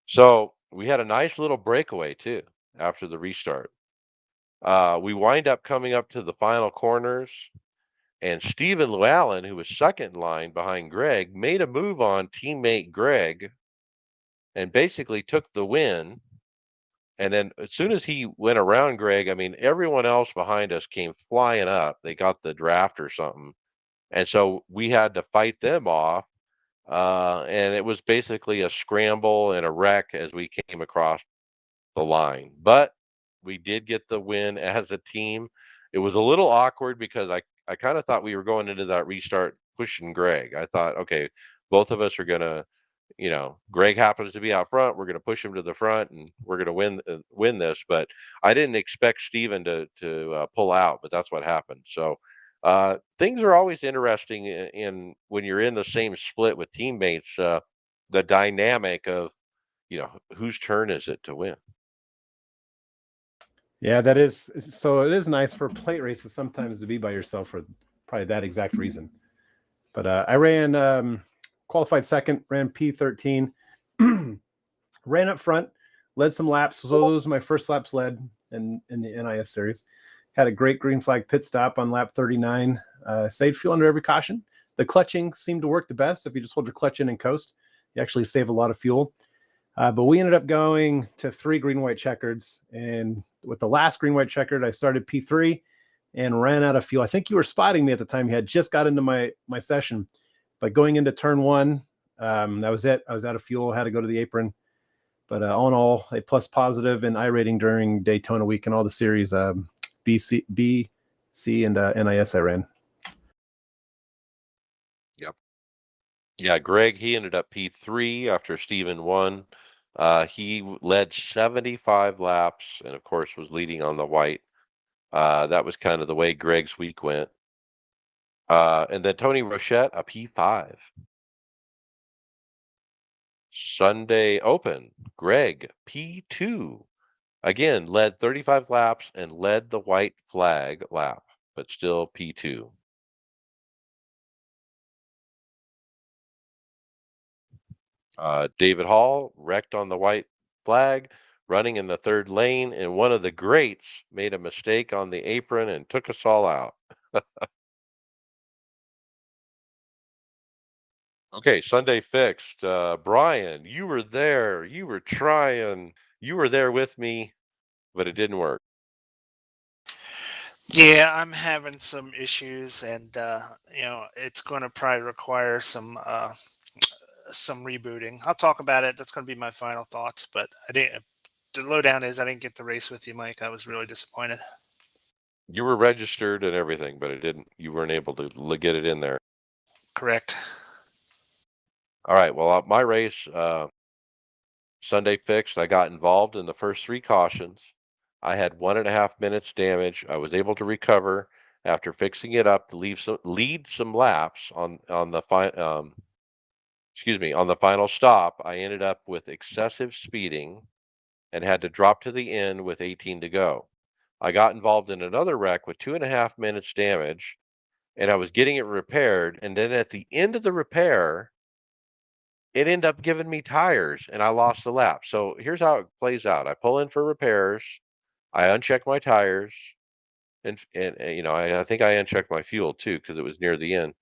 So we had a nice little breakaway too after the restart. We wind up coming up to the final corners, and Stephen Llewellyn, who was second in line behind Greg, made a move on teammate Greg and basically took the win. And then as soon as he went around Greg, I mean, everyone else behind us came flying up. They got the draft or something. And so we had to fight them off. And it was basically a scramble and a wreck as we came across the line. But we did get the win as a team. It was a little awkward because I kind of thought we were going into that restart pushing Greg. I thought, okay, both of us are going to Greg happens to be out front. We're going to push him to the front, and we're going to win this. But I didn't expect Steven to pull out, but that's what happened. So things are always interesting in when you're in the same split with teammates. The dynamic of whose turn is it to win. Yeah, that is so. It is nice for plate races sometimes to be by yourself for probably that exact reason. But I ran qualified second, ran P13, ran up front, led some laps. So those were my first laps led in the NIS series. Had a great green flag pit stop on lap 39. Saved fuel under every caution. The clutching seemed to work the best. If you just hold your clutch in and coast, you actually save a lot of fuel. But we ended up going to 3 green-white checkers. And with the last green-white checkered, I started P3 and ran out of fuel. I think you were spotting me at the time. You had just got into my session. But going into turn 1, that was it. I was out of fuel, had to go to the apron. But all in all, a plus positive in iRating during Daytona week and all the series, B, C, and NIS I ran. Yep. Yeah, Greg, he ended up P3 after Steven won. He led 75 laps and, of course, was leading on the white. That was kind of the way Greg's week went. And then Tony Rochette, a P5. Sunday Open, Greg, P2. Again, led 35 laps and led the white flag lap, but still P2. David Hall wrecked on the white flag, running in the third lane, and one of the greats made a mistake on the apron and took us all out. Okay, Sunday fixed. Brian, you were there. You were trying. You were there with me, but it didn't work. Yeah, I'm having some issues, and it's going to probably require some rebooting. I'll talk about it. That's going to be my final thoughts. But I didn't. The lowdown is I didn't get the race with you, Mike. I was really disappointed. You were registered and everything, but it didn't. You weren't able to get it in there. Correct. All right. Well, my race Sunday fixed. I got involved in the first 3 cautions. I had 1.5 minutes damage. I was able to recover after fixing it up to lead some laps on the on the final stop. I ended up with excessive speeding and had to drop to the end with 18 to go. I got involved in another wreck with 2.5 minutes damage, and I was getting it repaired. And then at the end of the repair, it ended up giving me tires and I lost the lap. So here's how it plays out. I pull in for repairs, I uncheck my tires, and I think I unchecked my fuel too because it was near the end.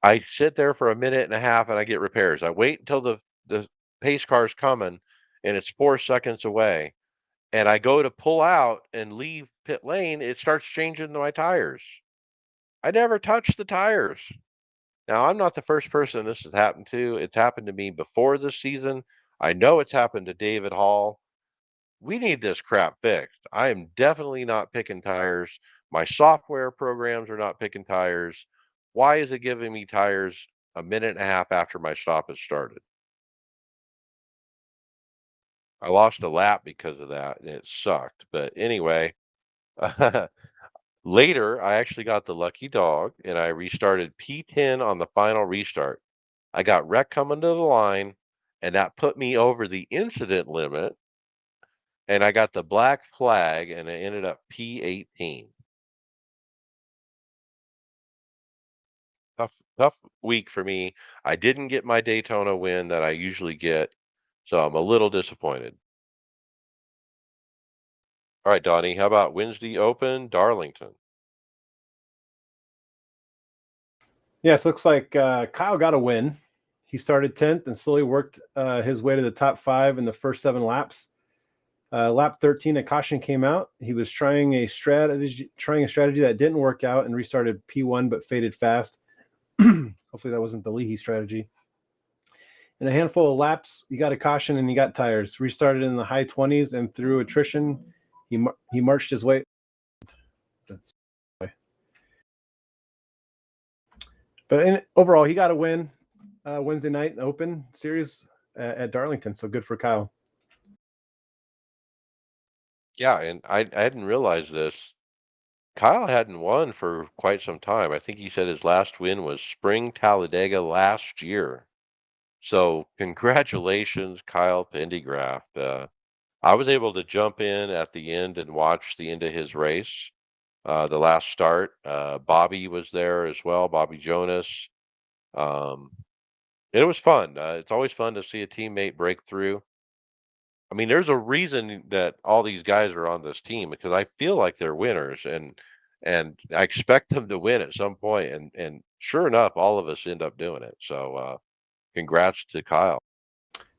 I sit there for a minute and a half and I get repairs. I wait until the pace car's coming and it's 4 seconds away. And I go to pull out and leave pit lane, it starts changing my tires. I never touched the tires. Now, I'm not the first person this has happened to. It's happened to me before this season. I know it's happened to David Hall. We need this crap fixed. I am definitely not picking tires. My software programs are not picking tires. Why is it giving me tires a minute and a half after my stop has started? I lost a lap because of that, and it sucked. But anyway, later I actually got the lucky dog, and I restarted P10 on the final restart. I got wrecked coming to the line, and that put me over the incident limit, and I got the black flag, and it ended up P18. Tough week for me. I didn't get my Daytona win that I usually get, so I'm a little disappointed. All right, Donnie, how about Wednesday Open, Darlington? Yes, looks like Kyle got a win. He started 10th and slowly worked his way to the top 5 in the first 7 laps. Lap 13, a caution came out. He was trying a strategy that didn't work out and restarted P1 but faded fast. Hopefully that wasn't the Leahy strategy. In a handful of laps, you got a caution and you got tires. Restarted in the high 20s and through attrition, he marched his way. But overall, he got a win. Wednesday night Open Series at Darlington. So good for Kyle. Yeah, and I hadn't realized this. Kyle hadn't won for quite some time. I think he said his last win was Spring Talladega last year. So congratulations, Kyle Pendergraft. I was able to jump in at the end and watch the end of his race, the last start. Bobby was there as well, Bobby Jonas. Um, it was fun. It's always fun to see a teammate break through. I mean, there's a reason that all these guys are on this team because I feel like they're winners and I expect them to win at some point and sure enough, all of us end up doing it. So congrats to Kyle.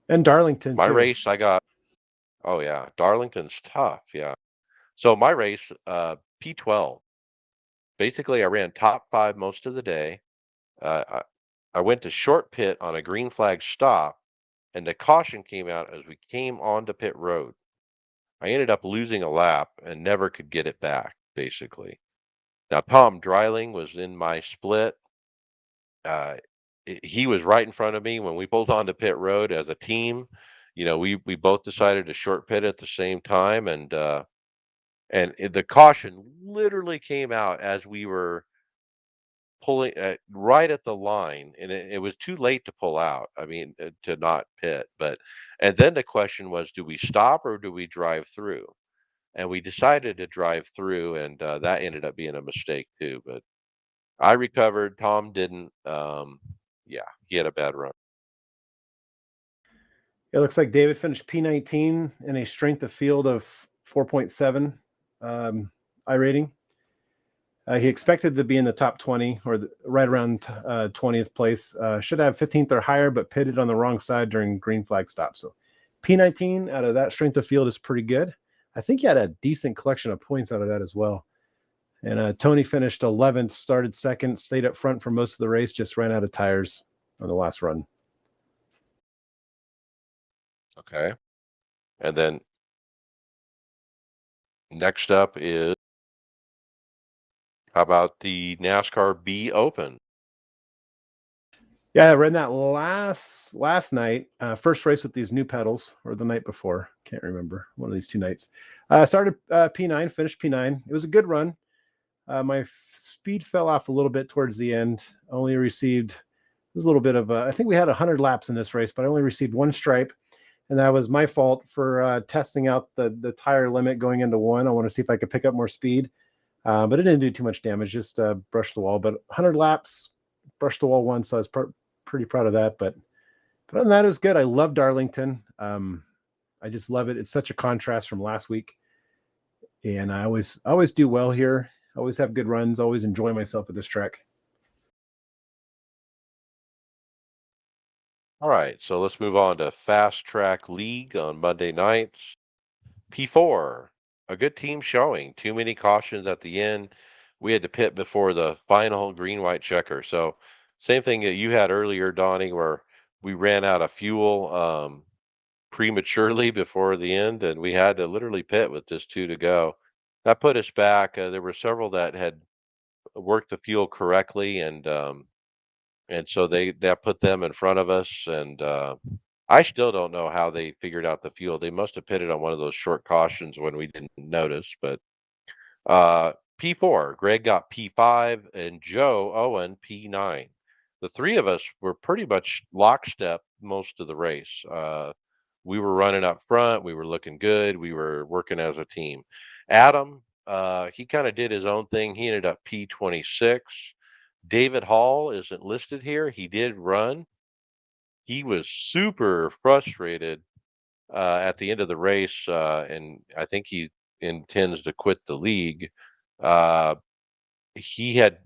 And Darlington My too. race, I got oh yeah, Darlington's tough. Yeah. So my race, P12. Basically, I ran top five most of the day. I went to short pit on a green flag stop, and the caution came out as we came onto pit road. I ended up losing a lap and never could get it back, basically. Now, Tom Dreiling was in my split. Uh, he was right in front of me when we pulled onto pit road as a team. You know, we both decided to short pit at the same time, and the caution literally came out as we were pulling right at the line, and it was too late to pull out. I mean, to not pit, but and then the question was, do we stop or do we drive through? And we decided to drive through, and that ended up being a mistake too. But I recovered. Tom didn't. Yeah, he had a bad run. It looks like David finished P19 in a strength of field of 4.7 I rating. He expected to be in the top 20 or right around 20th place. Should have 15th or higher, but pitted on the wrong side during green flag stop. So P19 out of that strength of field is pretty good. I think he had a decent collection of points out of that as well. And Tony finished 11th, started second, stayed up front for most of the race, just ran out of tires on the last run. Okay, and then next up is how about the NASCAR B Open? Yeah, I ran that last night. First race with these new pedals, or the night before. Can't remember. One of these two nights. Started P9, finished P9. It was a good run. My speed fell off a little bit towards the end. Only received it was a little bit of I think we had 100 laps in this race, but I only received one stripe, and that was my fault for testing out the tire limit going into one. I want to see if I could pick up more speed, but it didn't do too much damage. Just brushed the wall. But 100 laps, brushed the wall once, so I was pretty proud of that. But other than that, it was good. I love Darlington. I just love it. It's such a contrast from last week, and I always do well here. Always have good runs. Always enjoy myself at this track. All right, so let's move on to Fast Track League on Monday nights. P4, a good team showing. Too many cautions at the end. We had to pit before the final green white checker. So, same thing that you had earlier, Donnie, where we ran out of fuel prematurely before the end, and we had to literally pit with just two to go. That put us back. There were several that had worked the fuel correctly, and so that put them in front of us. And I still don't know how they figured out the fuel. They must have pitted on one of those short cautions when we didn't notice. But P4, Greg got P5, and Joe Owen P9. The three of us were pretty much lockstep most of the race. We were running up front. We were looking good. We were working as a team. Adam, he kind of did his own thing. He ended up P26. David Hall isn't listed here. He did run. He was super frustrated at the end of the race, and I think he intends to quit the league. Uh, he had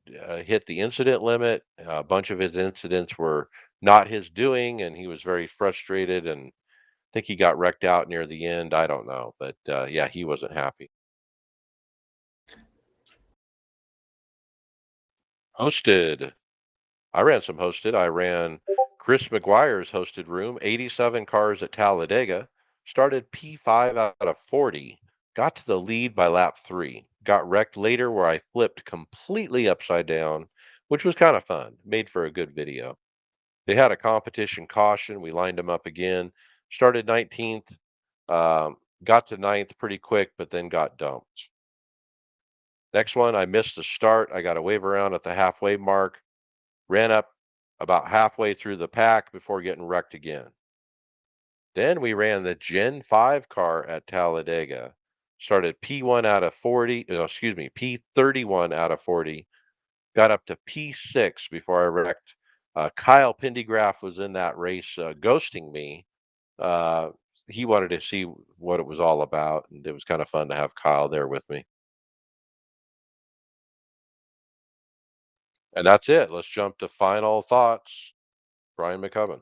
hit the incident limit. A bunch of his incidents were not his doing, and he was very frustrated. And I think he got wrecked out near the end. I don't know, but yeah, he wasn't happy. Hosted. I ran some hosted. I ran Chris McGuire's hosted room, 87 cars at Talladega. Started P5 out of 40. Got to the lead by lap 3. Got wrecked later where I flipped completely upside down, which was kind of fun. Made for a good video. They had a competition caution. We lined them up again. Started 19th, got to ninth pretty quick, but then got dumped. Next one, I missed the start. I got to wave around at the halfway mark, ran up about halfway through the pack before getting wrecked again. Then we ran the Gen 5 car at Talladega. Started P1 out of 40, excuse me, P31 out of 40. Got up to P6 before I wrecked. Kyle Pendergraph was in that race, ghosting me. Uh, he wanted to see what it was all about, and it was kind of fun to have Kyle there with me. And that's it. Let's jump to final thoughts. Brian McCubbin.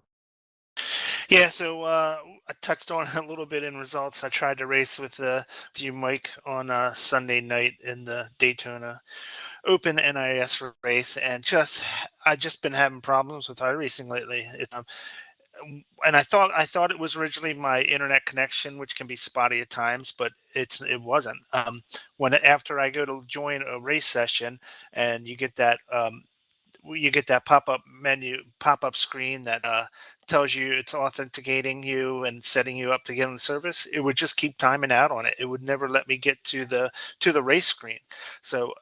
Yeah, so I touched on it a little bit in results. I tried to race with you, Mike, on Sunday night in the Daytona Open NIS race, and I just been having problems with iRacing lately. And I thought it was originally my internet connection, which can be spotty at times, but it wasn't. After I go to join a race session, and you get that pop-up screen that tells you it's authenticating you and setting you up to get on the service. It would just keep timing out on it. It would never let me get to the race screen. So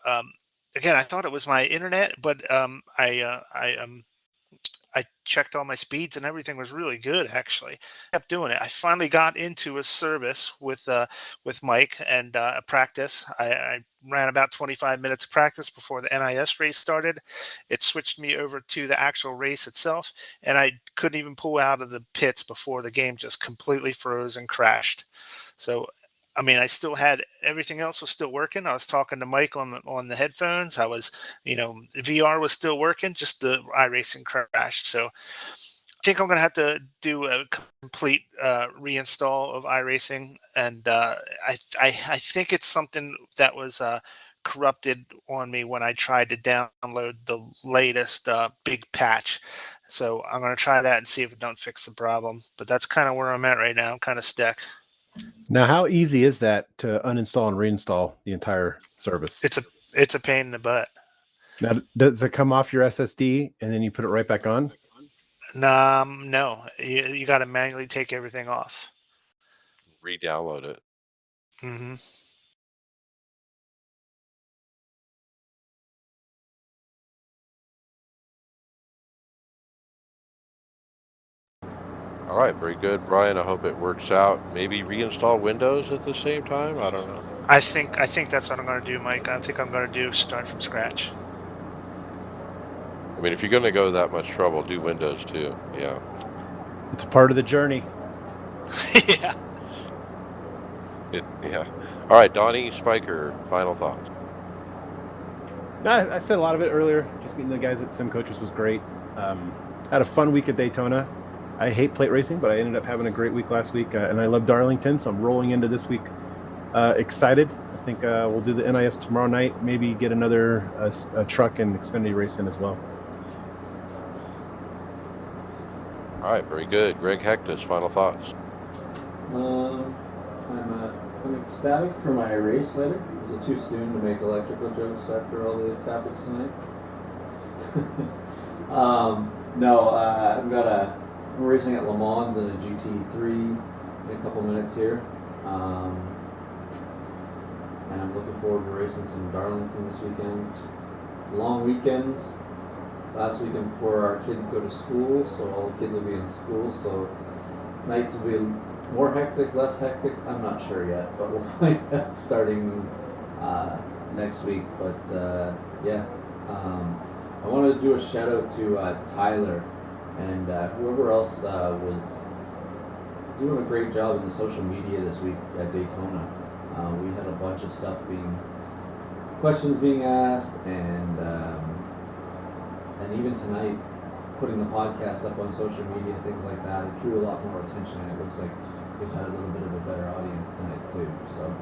again, I thought it was my internet, but I checked all my speeds and everything was really good. Actually, kept doing it. I finally got into a service with Mike and a practice. I ran about 25 minutes of practice before the NIS race started. It switched me over to the actual race itself, and I couldn't even pull out of the pits before the game just completely froze and crashed. So I mean, I still had everything else was still working. I was talking to Mike on the headphones. I was, VR was still working. Just the iRacing crashed. So I think I'm gonna have to do a complete reinstall of iRacing, and I think it's something that was corrupted on me when I tried to download the latest big patch. So I'm gonna try that and see if it don't fix the problem. But that's kind of where I'm at right now. I'm kind of stuck. Now, how easy is that to uninstall and reinstall the entire service? It's a pain in the butt. Now, does it come off your SSD and then you put it right back on? No, you got to manually take everything off. Re-download it. Hmm. All right, very good, Brian. I hope it works out. Maybe reinstall Windows at the same time. I don't know. I think that's what I'm going to do, Mike. I think I'm going to do start from scratch. I mean, if you're going to go that much trouble, do Windows too. Yeah. It's a part of the journey. Yeah. Yeah. All right, Donnie Spiker, final thoughts. I said a lot of it earlier. Just meeting the guys at Sim Coaches was great. Had a fun week at Daytona. I hate plate racing, but I ended up having a great week last week, and I love Darlington, so I'm rolling into this week excited. I think we'll do the NIS tomorrow night, maybe get another a truck and Xfinity race in as well. All right, very good. Greg Hectus, final thoughts. I'm ecstatic for my race later. Is it too soon to make electrical jokes after all the topics tonight? No, I'm racing at Le Mans in a GT3 in a couple minutes here. And I'm looking forward to racing some Darlington this weekend. Long weekend. Last weekend before our kids go to school, so all the kids will be in school, so nights will be more hectic, less hectic, I'm not sure yet, but we'll find out starting next week. But yeah, I want to do a shout out to Tyler and whoever else was doing a great job in the social media this week at Daytona. We had a bunch of questions being asked, and even tonight, putting the podcast up on social media, things like that, it drew a lot more attention, and it looks like we've had a little bit of a better audience tonight too. So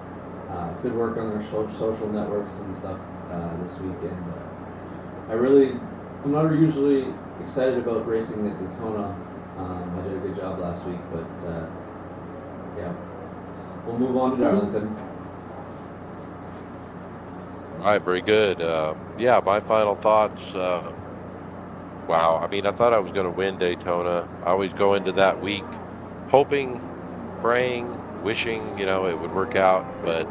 good work on our social networks and stuff this weekend. I'm not usually excited about racing at Daytona. I did a good job last week, but yeah, we'll move on to Darlington. All right, very good. Yeah, my final thoughts. wow. I mean, I thought I was going to win Daytona. I always go into that week hoping, praying, wishing, it would work out, but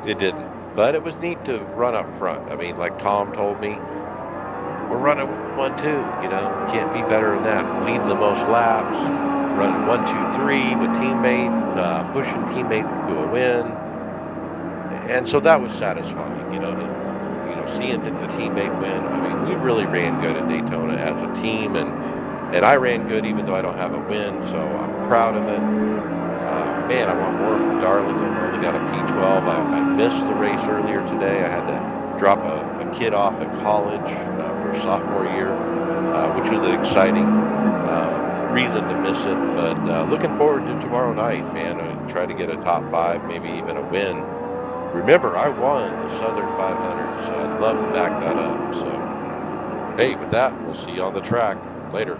it didn't. But it was neat to run up front. I mean, like Tom told me, we're running 1-2, can't be better than that. Leading the most laps, running 1-2-3 with teammate, pushing teammate to a win. And so that was satisfying, seeing the teammate win. I mean, we really ran good at Daytona as a team, and I ran good even though I don't have a win, so I'm proud of it. Man, I want more from Darlington. I only got a P12. I missed the race earlier today. I had to drop a kid off at college for sophomore year, which was an exciting reason to miss it. But looking forward to tomorrow night, man. Try to get a top 5, maybe even a win. Remember, I won the Southern 500, so I'd love to back that up. So, hey, with that, we'll see you on the track later.